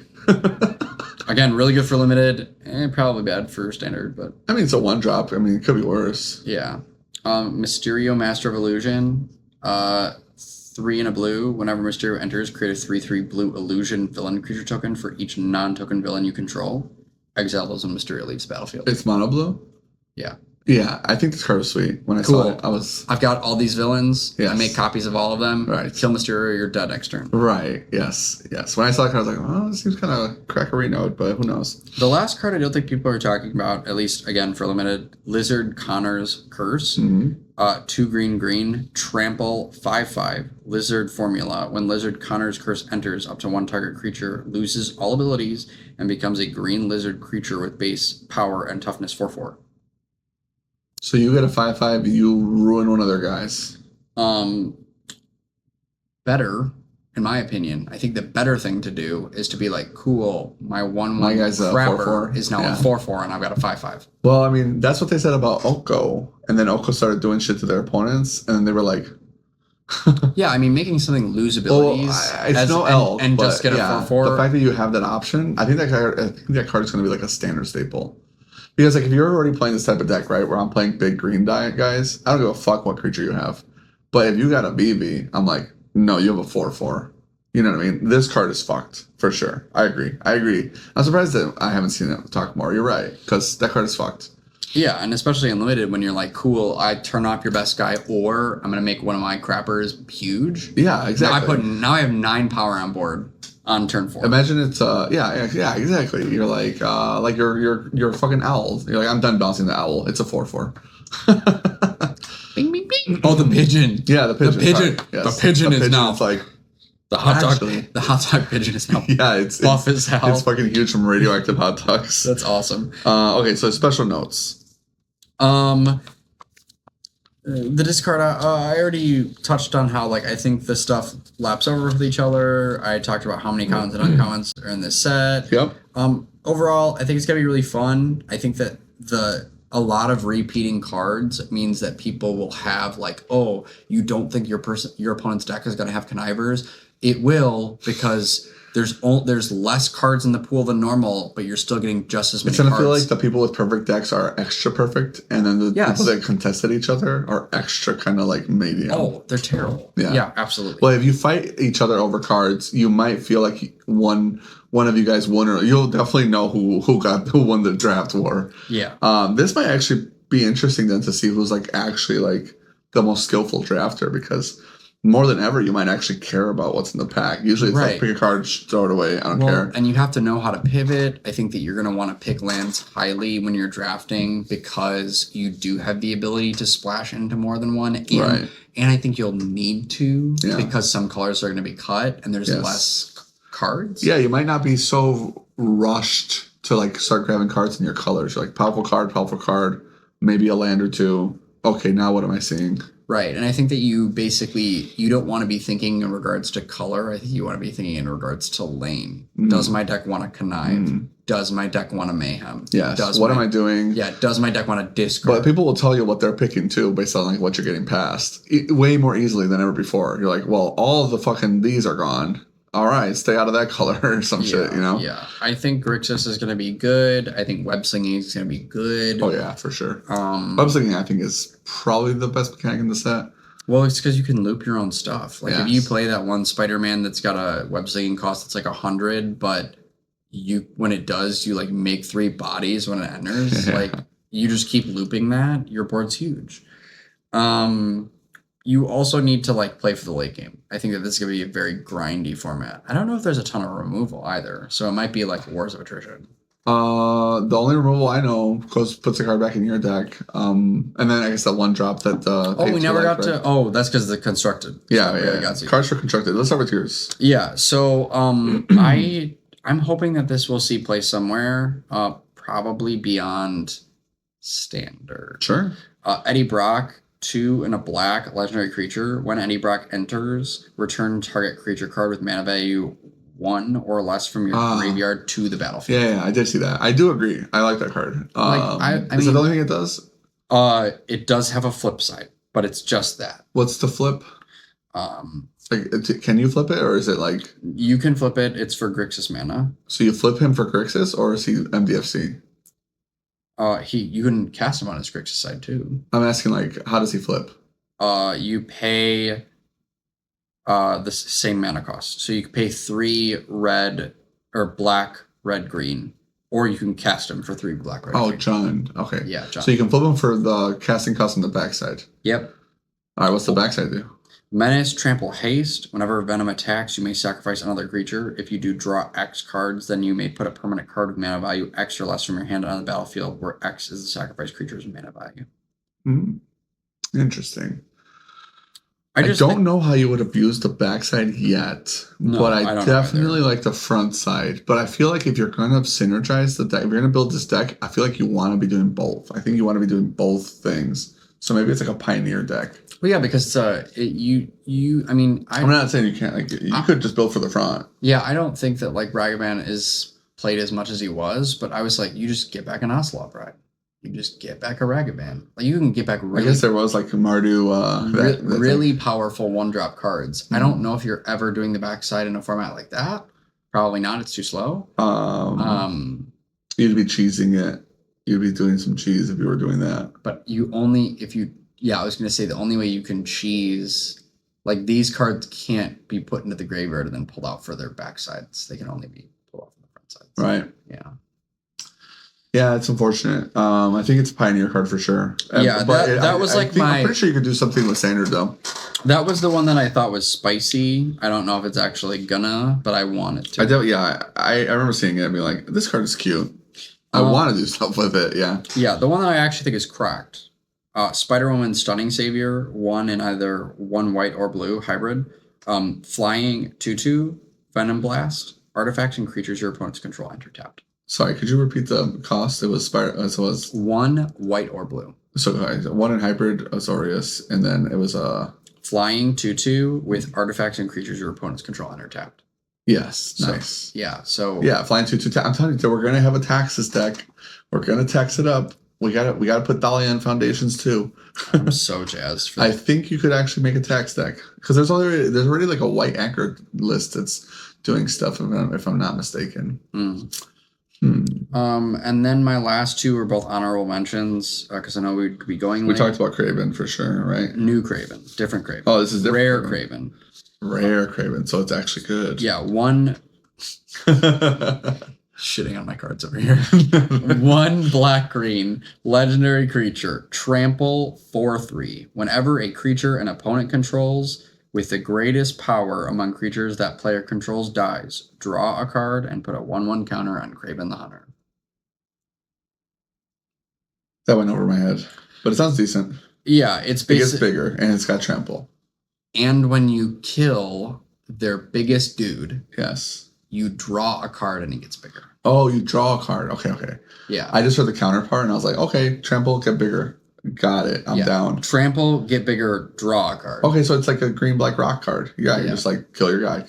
Again, really good for limited, and probably bad for standard, but I mean, it's a 1-drop. I mean, it could be worse. Yeah. Mysterio, Master of Illusion, 3 and a blue. Whenever Mysterio enters, create a 3/3 blue illusion villain creature token for each non-token villain you control. Exile those when Mysterio leaves the battlefield. It's mono blue? Yeah. Yeah, I think this card was sweet. When I saw it, I've got all these villains. Yes. I make copies of all of them. Right. Kill Mysterio, you're dead next turn. Right. Yes. When I saw it, I was like, oh, this seems kind of crackery note, but who knows? The last card I don't think people are talking about, at least again for limited, Lizard Connor's Curse. 2 green, trample 5/5. Lizard formula. When Lizard Connor's Curse enters, up to one target creature loses all abilities and becomes a green lizard creature with base power and toughness 4/4. So you get a 5/5, you ruin one of their guys. Better, in my opinion. I think the better thing to do is to be like, cool, my guy's crapper 4/4. is now a 4/4 and I've got a 5/5. Well, I mean, that's what they said about Oko. And then Oko started doing shit to their opponents, and then they were like... Yeah, I mean, making something lose abilities and just get a 4/4. The fact that you have that option, I think that card is going to be like a standard staple. Because like if you're already playing this type of deck, right, where I'm playing big green guys, I don't give a fuck what creature you have. But if you got a BB, I'm like, no, you have a 4/4. You know what I mean? This card is fucked, for sure. I agree. I'm surprised that I haven't seen it talk more. You're right, because that card is fucked. Yeah, and especially in limited when you're like, cool, I turn off your best guy, or I'm going to make one of my crappers huge. Yeah, exactly. Now I have 9 power on board on turn 4. Imagine it's yeah, exactly. You're like you're fucking owl. You're like, I'm done bouncing the owl. It's a 4/4. Bing, bing, bing. Oh, the pigeon. Yeah, the pigeon. Yes. The pigeon is now like the hot dog pigeon is now it's buff as hell. It's fucking huge from radioactive hot dogs. That's awesome. Okay, so special notes. The discard, I already touched on how, like, I think the stuff laps over with each other. I talked about how many commons and uncommons are in this set. Yep. Overall, I think it's gonna be really fun. I think that a lot of repeating cards means that people will have, like, oh, you don't think your opponent's deck is gonna have connivers? It will, because there's less cards in the pool than normal, but you're still getting just as many cards. It's gonna feel like the people with perfect decks are extra perfect, and then the people that contested each other are extra kind of like medium. Oh, they're terrible. Yeah, absolutely. Well, if you fight each other over cards, you might feel like one of you guys won, or you'll definitely know who won the draft war. Yeah. This might actually be interesting then to see who's like actually like the most skillful drafter, because more than ever, you might actually care about what's in the pack. Usually it's like, pick a card, throw it away, I don't care. And you have to know how to pivot. I think that you're going to want to pick lands highly when you're drafting, because you do have the ability to splash into more than one. And I think you'll need to, because some colors are going to be cut and there's less cards. Yeah, you might not be so rushed to like start grabbing cards in your colors. You're like, powerful card, maybe a land or two. Okay, now what am I seeing? Right, and I think that you don't want to be thinking in regards to color. I think you want to be thinking in regards to lane. Does my deck want to connive? Does my deck want to mayhem? Yes. What am I doing? Yeah, does my deck want to discard? But people will tell you what they're picking too, based on like what you're getting past, way more easily than ever before. You're like, well, all of the fucking these are gone. All right, stay out of that color or some shit, you know? Yeah, I think Grixis is going to be good. I think Web-Slinging is going to be good. Oh, yeah, for sure. Web-Slinging, I think, is probably the best mechanic in the set. Well, it's because you can loop your own stuff. Like, if you play that one Spider-Man that's got a Web-Slinging cost that's like 100, but when it does, you, like, make 3 bodies when it enters. Like, you just keep looping that, your board's huge. You also need to like play for the late game. I think that this is going to be a very grindy format. I don't know if there's a ton of removal either, so it might be like Wars of Attrition. The only removal I know puts a card back in your deck, and then I guess that one drop that we never got to. Oh, that's because the constructed. Cards for constructed. Let's start with yours. Yeah. So I'm hoping that this will see play somewhere, probably beyond standard. Sure. Eddie Brock. 2 and a black legendary creature. When Eddie Brock enters, return target creature card with mana value 1 or less from your graveyard to the battlefield. Yeah, I did see that. I do agree. I like that card. Is that the only thing it does? It does have a flip side, but it's just that. What's the flip? Can you flip it, or is it like you can flip it? It's for Grixis mana. So you flip him for Grixis, or is he MDFC? You can cast him on his Grixis side too. I'm asking, like, how does he flip? You pay the same mana cost. So you can pay 3 red or black, red, green Or you can cast them for 3 black red. Oh, John. Okay. Yeah, John. So you can flip them for the casting cost on the backside. Yep. All right, what's the backside do? Menace, trample, haste. Whenever Venom attacks, you may sacrifice another creature. If you do draw X cards, then you may put a permanent card with mana value X or less from your hand on the battlefield, where X is the sacrifice creature's mana value. Interesting. I don't know how you would have used the backside yet, but I definitely like the front side. But I feel like if you're going to synergize the deck, if you're going to build this deck, I feel like you want to be doing both. I think you want to be doing both things. So maybe it's like a Pioneer deck. Well, yeah, because I mean, I'm not saying you can't. Like, you could just build for the front. Yeah, I don't think that like Ragavan is played as much as he was, but I was like, you just get back an Ocelot, right? You just get back a Ragavan. Like you can get back really. I guess there was like Mardu, really powerful 1-drop cards. I don't know if you're ever doing the backside in a format like that. Probably not. It's too slow. You'd be cheesing it. You'd be doing some cheese if you were doing that. But I was gonna say the only way you can cheese, like these cards can't be put into the graveyard and then pulled out for their backsides. They can only be pulled out from the front sides. Right. Yeah. Yeah, it's unfortunate. I think it's a Pioneer card for sure. Yeah, I'm pretty sure you could do something with Standard though. That was the one that I thought was spicy. I don't know if it's actually gonna, but I want it to. I remember seeing it and being like, this card is cute. I want to do stuff with it. Yeah. Yeah, the one that I actually think is cracked. Spider-Woman Stunning Savior, 1 in either 1 white or blue hybrid. Flying 2/2, Venom Blast. Artifacts and creatures your opponents control enter tapped. Sorry, could you repeat the cost? It was 1 white or blue. So 1 in hybrid Azorius, and then it was flying 2/2 with artifacts and creatures your opponents control enter tapped. Yes, nice. Flying 2/2. I'm telling you, we're gonna have a Taxes deck. We're gonna tax it up. We gotta put Dahlia in Foundations too. I'm so jazzed for that. I think you could actually make a tax deck because there's already like a white anchor list that's doing stuff if I'm not mistaken. And then my last 2 are both honorable mentions because I know we'd be going. We talked about Craven for sure, right? New Craven, different Craven. Oh, this is different. Rare Craven. Rare Craven, so it's actually good. Yeah, 1. Shitting on my cards over here. 1 black-green legendary creature, trample 4/3. Whenever a creature an opponent controls with the greatest power among creatures that player controls dies, draw a card and put a 1/1 counter on Craven the Hunter. That went over my head, but it sounds decent. Yeah, it gets bigger and it's got trample. And when you kill their biggest dude, yes, you draw a card and it gets bigger. Oh, you draw a card. Okay. Yeah. I just heard the counterpart and I was like, okay, trample, get bigger. Got it. I'm down. Trample, get bigger, draw a card. Okay, so it's like a green-black rock card. Yeah, you're just like, kill your guy.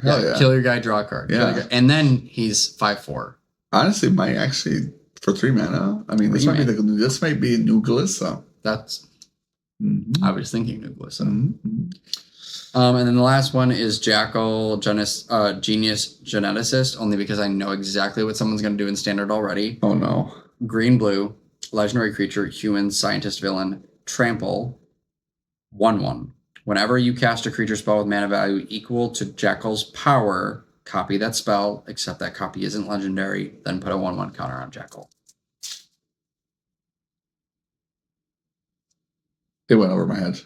Hell yeah. Kill your guy, draw a card. Yeah. And then he's 5/4. Honestly, might actually, for 3 mana, I mean, this might be New Glissa. That's, I was thinking New Glissa. And then the last one is Jackal Genius Geneticist, only because I know exactly what someone's going to do in Standard already. Oh, no. Green-blue, legendary creature, human, scientist, villain, trample, 1/1. Whenever you cast a creature spell with mana value equal to Jackal's power, copy that spell, except that copy isn't legendary, then put a 1/1 counter on Jackal. It went over my head.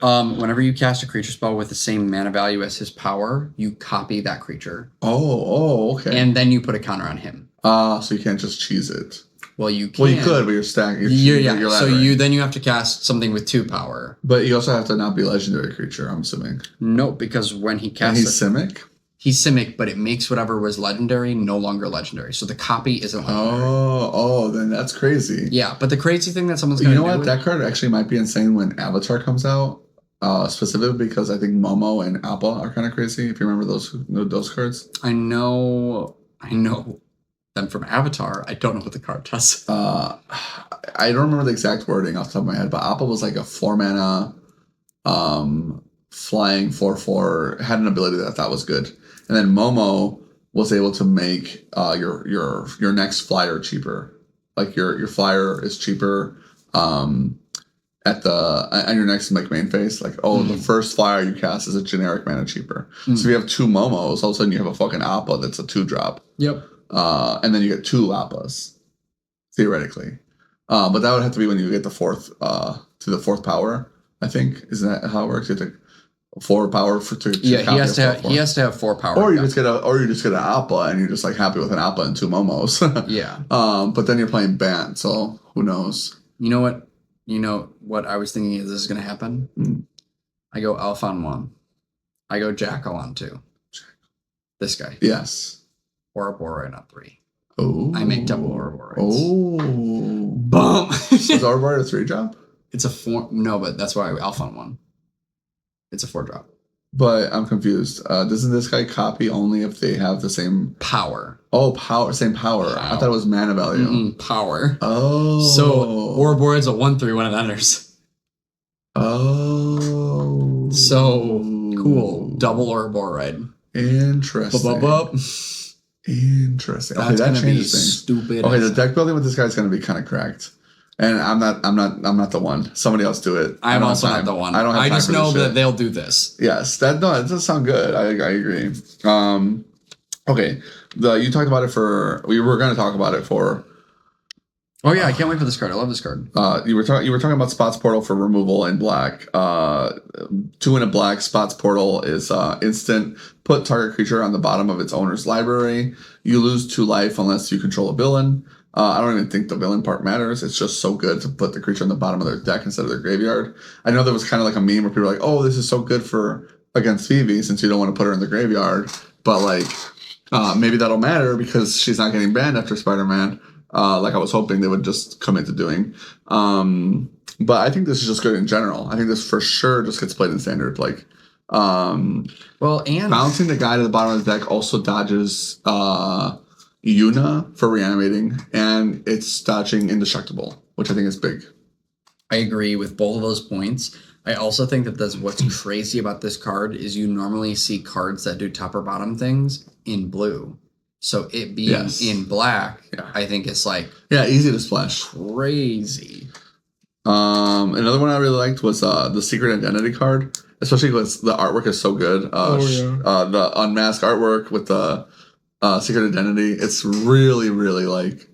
Whenever you cast a creature spell with the same mana value as his power, you copy that creature. Oh, okay. And then you put a counter on him. So you can't just cheese it. Well, you can. Well, you could, but you're stacking. So you have to cast something with 2 power. But you also have to not be a legendary creature, I'm assuming. No, because when he casts... And he's Simic? He's Simic, but it makes whatever was legendary no longer legendary. So the copy isn't legendary. Oh, then that's crazy. Yeah, but the crazy thing that someone's going to do... You know what? That card actually might be insane when Avatar comes out. Specifically because I think Momo and Appa are kind of crazy. If you remember those cards. I know them from Avatar. I don't know what the card does. I don't remember the exact wording off the top of my head, but Appa was like a 4 mana flying 4/4, had an ability that I thought was good. And then Momo was able to make your next flyer cheaper. Like your flyer is cheaper on your next main phase. Like, the first flyer you cast is a generic mana cheaper. So if you have 2 Momos, all of a sudden you have a fucking Appa that's a 2-drop. Yep. and then you get 2 Lappas, theoretically. But that would have to be when you get the 4th to the 4th power. I think isn't that how it works? You have to 4 power to he has to have 4 power. Or you just get an Appa and you're just like happy with an Appa and 2 Momos. Yeah. But then you're playing Bant, so who knows? You know what? I was thinking is this is going to happen? I go Alpha on 1. I go Jackal on 2. This guy. Yes. Ouroboros on 3. Oh. I make double Ouroboros. Oh. Boom. Is Ouroboros a 3 drop? It's a 4. No, but that's why I go Alpha on 1. It's a 4 drop. But I'm confused. Doesn't this guy copy only if they have the same power? Oh, power. Same power. I thought it was mana value. Power. Oh. So Ouroboros is a 1/3 when it enters. Oh. So cool. Double Ouroboros. Interesting. Interesting. That's that gonna changes be things. stupid. Okay, the deck building with this guy is going to be kind of cracked. And I'm not the one. Somebody else do it. I'm also not the one. I don't have time I just for know this that shit. they'll do this. Yes, that does sound good. I agree. Okay, you talked about it for. We were going to talk about it for. Oh yeah, I can't wait for this card. I love this card. You were talking about Spots Portal for removal in black. 2 in a black. Spots Portal is instant. Put target creature on the bottom of its owner's library. You lose 2 life unless you control a villain. I don't even think the villain part matters. It's just so good to put the creature on the bottom of their deck instead of their graveyard. I know there was kind of like a meme where people were like, "Oh, this is so good for against Phoebe since you don't want to put her in the graveyard." But like, maybe that'll matter because she's not getting banned after Spider-Man. Like I was hoping they would just commit to doing. But I think this is just good in general. I think this for sure just gets played in standard. Like, and bouncing the guy to the bottom of the deck also dodges Yuna for reanimating, and it's dodging Indestructible, which I think is big. I agree with both of those points. I also think that what's crazy about this card is you normally see cards that do top or bottom things in blue. So it being in black, I think it's like easy to splash. Crazy. Another one I really liked was the Secret Identity card, especially because the artwork is so good. The unmasked artwork with the Secret Identity, it's really, really like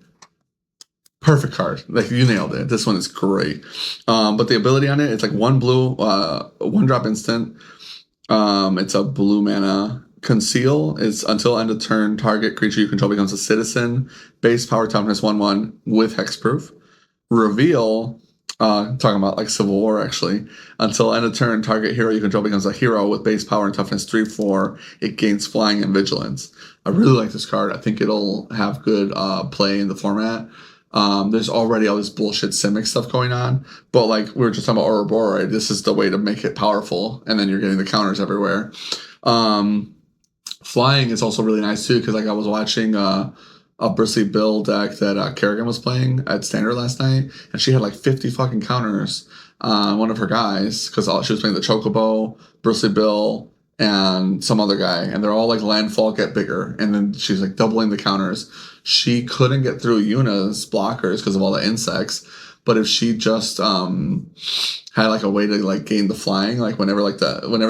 perfect card. Like you nailed it. This one is great. But the ability on it, it's like 1 blue, 1 drop instant. It's a blue mana. Conceal is until end of turn, target creature you control becomes a citizen. Base power toughness 1/1 with hexproof. Reveal, talking about like Civil War actually. Until end of turn, target hero you control becomes a hero with base power and toughness 3/4. It gains flying and vigilance. I really like this card. I think it'll have good play in the format. There's already all this bullshit Simic stuff going on, but like we were just talking about Ouroboros, this is the way to make it powerful, and then you're getting the counters everywhere. Flying is also really nice too, because like I was watching a Bristly Bill deck that Kerrigan was playing at Standard last night, and she had like 50 fucking counters on one of her guys, because she was playing the Chocobo, Bristly Bill, and some other guy, and they're all like landfall get bigger, and then she's like doubling the counters. She couldn't get through Yuna's blockers because of all the insects, but if she just had like a way to like gain the flying, like whenever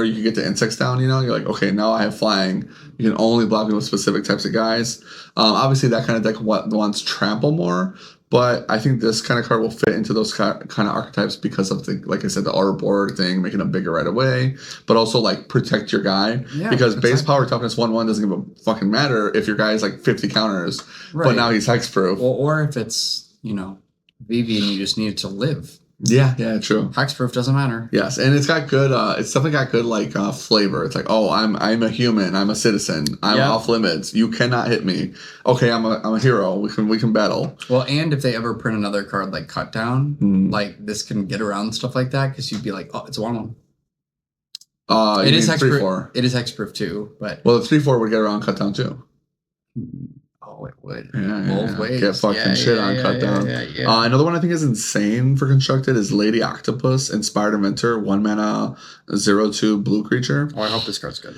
you can get the insects down, you know, you're like, okay, now I have flying. You can only block me with specific types of guys. Obviously that kind of deck wants trample more, but I think this kind of card will fit into those kind of archetypes because of the, like I said, the Ouroboros thing, making them bigger right away, but also like protect your guy, because base power toughness 1/1 doesn't give a fucking matter if your guy is like 50 counters, but now he's hexproof. Or if it's, Vivi and you just need it to live. Yeah, true. Hexproof doesn't matter. Yes, and it's got good. It's definitely got good like flavor. It's like, oh, I'm a human. I'm a citizen. I'm off limits. You cannot hit me. Okay, I'm a hero. We can battle. Well, and if they ever print another card like Cut Down, like this can get around stuff like that, because you'd be like, oh, it's a 1/1. It is hexproof. It is hexproof too, but the 3/4 would get around Cut Down too. Oh, it would. Both ways. Get fucking shit on Cut Down. Another one I think is insane for constructed is Lady Octopus, Inspired Inventor, 1 mana, 0/2 blue creature. Oh, I hope this card's good.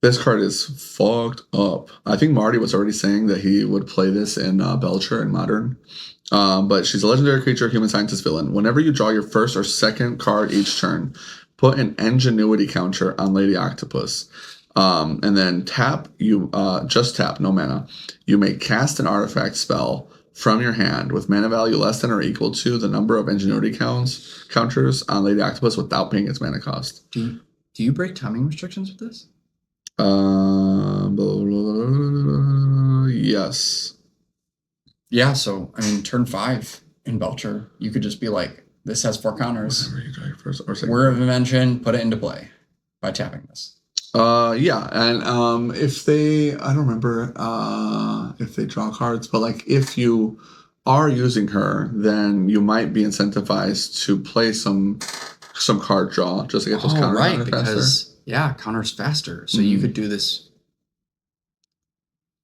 This card is fucked up. I think Marty was already saying that he would play this in Belcher in Modern. But she's a legendary creature, human scientist villain. Whenever you draw your first or second card each turn, put an Ingenuity counter on Lady Octopus. And then tap, you just tap, no mana. You may cast an artifact spell from your hand with mana value less than or equal to the number of ingenuity counters on Lady Octopus without paying its mana cost. Do you break timing restrictions with this? Yes. Yeah, so I mean, turn 5 in Belcher, you could just be like, this has 4 counters. Whatever you try first or second. Word of Invention, put it into play by tapping this. Yeah, and if they, I don't remember if they draw cards, but like if you are using her, then you might be incentivized to play some card draw just to get those counters faster. Because counters faster. So you could do this.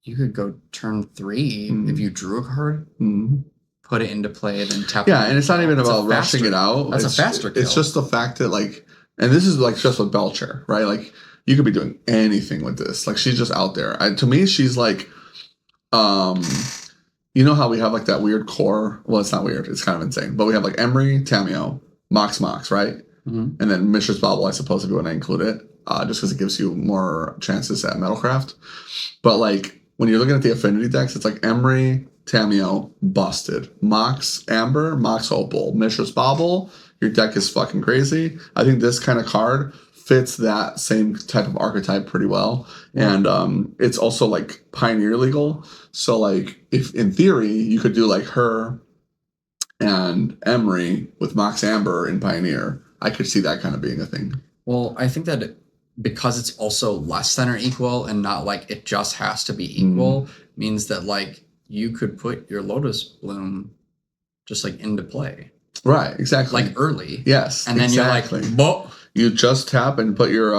You could go turn 3 if you drew a card, put it into play, then tap. Yeah, and it's not even about rushing it out. That's a faster kill. It's just the fact that like, and this is like just with Belcher, right? Like you could be doing anything with this. Like she's just out there. To me, she's like, you know how we have like that weird core. Well, it's not weird. It's kind of insane. But we have like Emery, Tameo, Mox, right? And then Mishra's Bauble, I suppose, if you want to include it, just because it gives you more chances at Metalcraft. But like when you're looking at the affinity decks, it's like Emery, Tameo, busted. Mox, Amber, Mox, Opal, Mishra's Bauble. Your deck is fucking crazy. I think this kind of card fits that same type of archetype pretty well. And it's also like Pioneer legal. So like if in theory you could do like her and Emery with Mox Amber in Pioneer, I could see that kind of being a thing. Well, I think that because it's also less than or equal and not like it just has to be equal, means that like you could put your Lotus Bloom just like into play. Right, exactly. Like early. Yes, and then exactly. You're like, Bo! You just tap and put your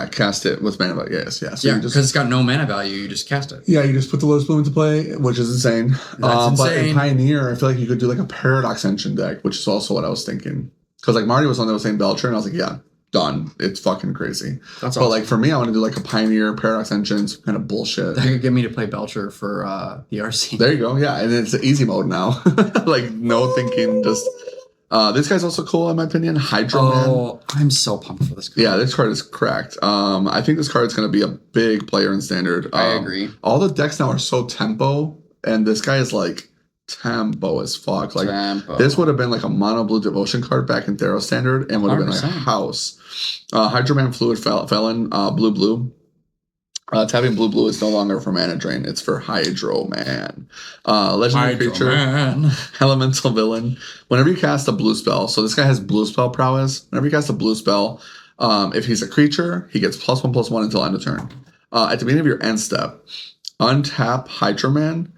cast it with mana value. Yes. So because it's got no mana value, you just cast it. Yeah, you just put the Lotus Bloom into play, which is insane. But in Pioneer, I feel like you could do like a Paradox Engine deck, which is also what I was thinking. Because like Marty was on that was saying Belcher, and I was like, yeah, done. It's fucking crazy. That's awesome. But like for me, I want to do like a Pioneer Paradox Engine, some kind of bullshit. That could get me to play Belcher for the RC. There you go. Yeah, and it's easy mode now. Like no thinking, just. This guy's also cool in my opinion. Hydro Man. Oh, I'm so pumped for this card. Yeah, this card is cracked. I think this card's going to be a big player in Standard. I agree. All the decks now are so tempo, and this guy is like tempo as fuck. Like this would have been like a mono blue devotion card back in Theros Standard, and would have been like a house. Hydro Man Fluid Felon, blue. Tapping blue is no longer for mana drain. It's for Hydro Man. Legendary creature. Elemental villain. Whenever you cast a blue spell, so this guy has blue spell prowess. Whenever you cast a blue spell, if he's a creature, he gets +1/+1 until end of turn. At the beginning of your end step, untap Hydro Man,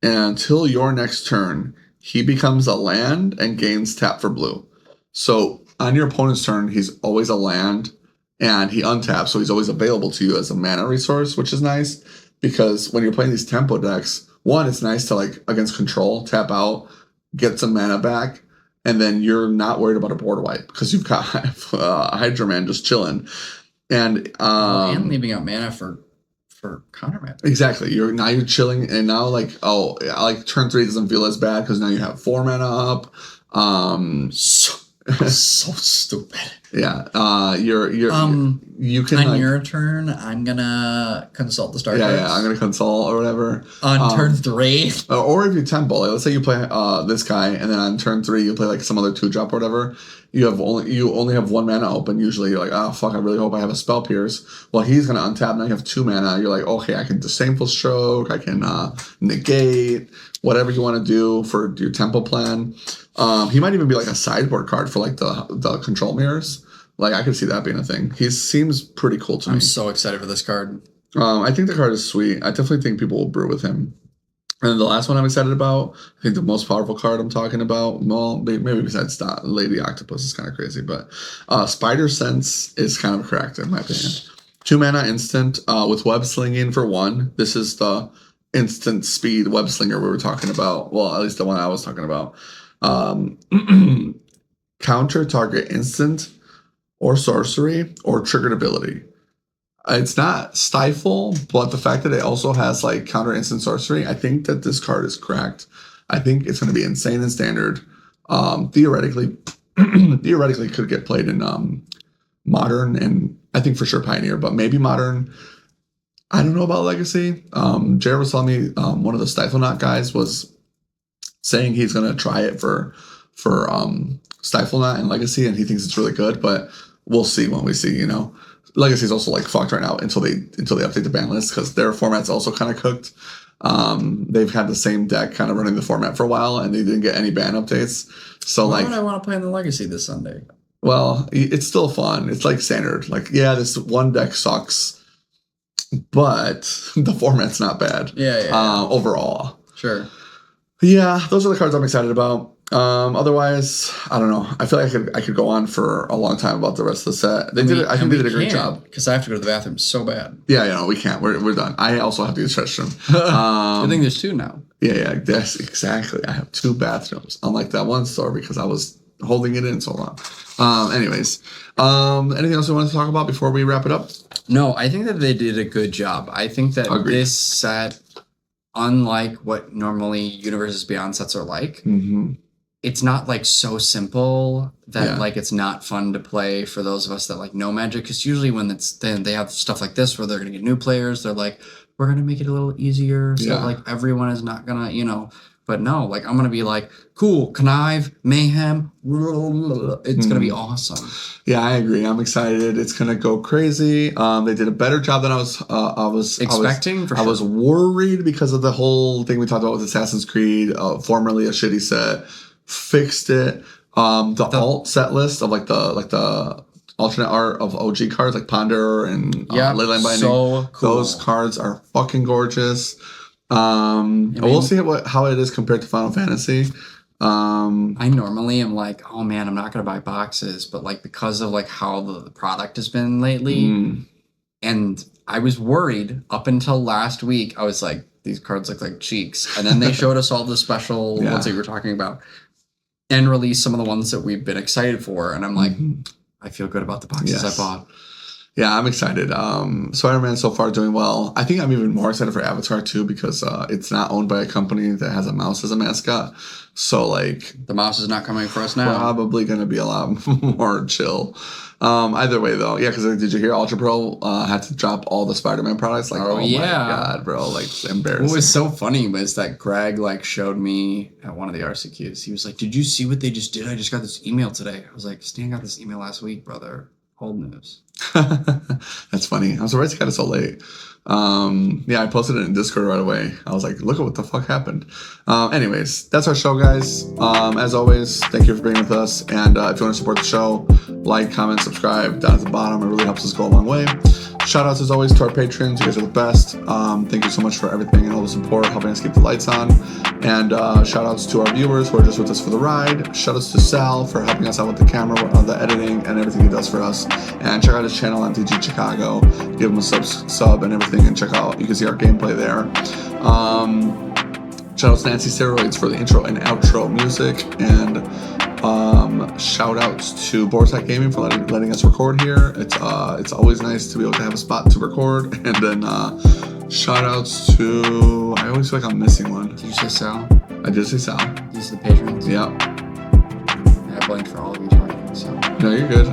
and until your next turn, he becomes a land and gains tap for blue. So on your opponent's turn, he's always a land. And he untaps, so he's always available to you as a mana resource, which is nice because when you're playing these tempo decks, one, it's nice to like against control, tap out, get some mana back, and then you're not worried about a board wipe because you've got Hydro Man just chilling, and leaving out mana for counter mana. Exactly, you're chilling, and now like turn 3 doesn't feel as bad because now you have 4 mana up. So stupid. Yeah. You can on your turn, I'm gonna consult the start. Yeah, I'm gonna consult or whatever. On turn 3. Or if you tempo, like, let's say you play this guy and then on turn 3 you play like some other 2-drop or whatever. You only have 1 mana open. Usually you're like, oh fuck, I really hope I have a Spell Pierce. Well, he's gonna untap, now you have 2 mana. You're like, okay, I can Disdainful Stroke, I can negate, whatever you want to do for your tempo plan. He might even be like a sideboard card for like the control mirrors. Like I could see that being a thing. He seems pretty cool to me. I'm so excited for this card. I think the card is sweet. I definitely think people will brew with him. And the last one I'm excited about, I think the most powerful card I'm talking about, well, maybe besides Lady Octopus is kind of crazy, but Spider Sense is kind of correct in my opinion. 2 mana instant with Web-Slinging for 1. This is the instant speed Web-Slinger we were talking about. Well, at least the one I was talking about. Counter target instant or sorcery or triggered ability. It's not Stifle, but the fact that it also has like counter instant sorcery, I think that this card is cracked. I think it's going to be insane in Standard. Theoretically could get played in Modern and I think for sure Pioneer, but maybe Modern. I don't know about Legacy. Jared was telling me one of the Stifle Knot guys was saying he's going to try it for Stifle Knot and Legacy, and he thinks it's really good, but we'll see when we see, Legacy is also like fucked right now until they update the ban list, because their format's also kind of cooked. They've had the same deck kind of running the format for a while, and they didn't get any ban updates. So why would I want to play in the Legacy this Sunday? Well, it's still fun. It's like standard. Like, yeah, this one deck sucks, but the format's not bad. Yeah. Overall. Sure. Yeah, those are the cards I'm excited about. Otherwise, I don't know. I feel like I could go on for a long time about the rest of the set. They did a great job. Because I have to go to the bathroom so bad. Yeah, we can't. We're done. I also have to use restroom. I think there's 2 now. Yeah, yes, exactly. I have 2 bathrooms, unlike that one store because I was holding it in so long. Anyways, anything else you want to talk about before we wrap it up? No, I think that they did a good job. I think that this set, unlike what normally Universes Beyond sets are like, it's not like so simple that like it's not fun to play for those of us that like know Magic. Because usually when they have stuff like this where they're going to get new players, they're like, we're going to make it a little easier so that like everyone is not going to, But no, like I'm going to be like, cool, Connive, Mayhem, it's going to be awesome. Yeah, I agree. I'm excited. It's going to go crazy. They did a better job than I was expecting. I was worried because of the whole thing we talked about with Assassin's Creed, formerly a shitty set. Fixed it. The alt set list of like the alternate art of OG cards like Ponder and Leyline Binding. So cool. Those cards are fucking gorgeous. We'll see how it is compared to Final Fantasy. I normally am like, oh man, I'm not gonna buy boxes, but like because of like how the product has been lately, and I was worried up until last week. I was like, these cards look like cheeks, and then they showed us all the special ones that we were talking about, and released some of the ones that we've been excited for, and I'm like, I feel good about the boxes I bought. Yeah, I'm excited. Spider-Man so far doing well. I think I'm even more excited for Avatar too because it's not owned by a company that has a mouse as a mascot. So like the mouse is not coming for us now. Probably going to be a lot more chill. Either way though, yeah. Because did you hear Ultra Pro had to drop all the Spider-Man products? Like, oh my god, bro! Like embarrassing. What was so funny was that Greg like showed me at one of the RCQs. He was like, "Did you see what they just did? I just got this email today." I was like, "Stan got this email last week, brother." Old news. That's funny. I'm surprised he got it so late. I posted it in Discord right away. I was like, look at what the fuck happened. Anyways, that's our show, guys. As always, thank you for being with us. And if you want to support the show, like, comment, subscribe down at the bottom. It really helps us go a long way. Shout outs as always to our patrons. You guys are the best. Thank you so much for everything and all the support, helping us keep the lights on. And shout outs to our viewers who are just with us for the ride. Shout outs to Sal for helping us out with the camera, the editing, and everything he does for us. And check out his channel on MTG Chicago. Give him a sub and everything, and check out. You can see our gameplay there. Shout out to Nancy Steroids for the intro and outro music, and shout outs to Borsec Gaming for letting us record here. It's always nice to be able to have a spot to record. And then shout outs to, I always feel like I'm missing one. Did you say Sal? I did say Sal. These are the patrons. Yeah. I blanked for all of you talking. So no, you're good.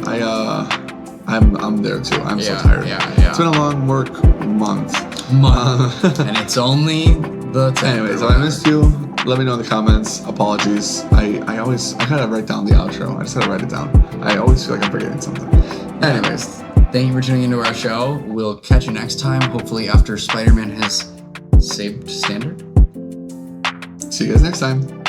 I'm there too. I'm so tired. Yeah. It's been a long work month. And it's only the 10th. Anyways, if I missed you, let me know in the comments. Apologies. I kind of write down the outro. I just gotta write it down. I always feel like I'm forgetting something. Anyways, thank you for tuning into our show. We'll catch you next time. Hopefully after Spider-Man has saved standard. See you guys next time.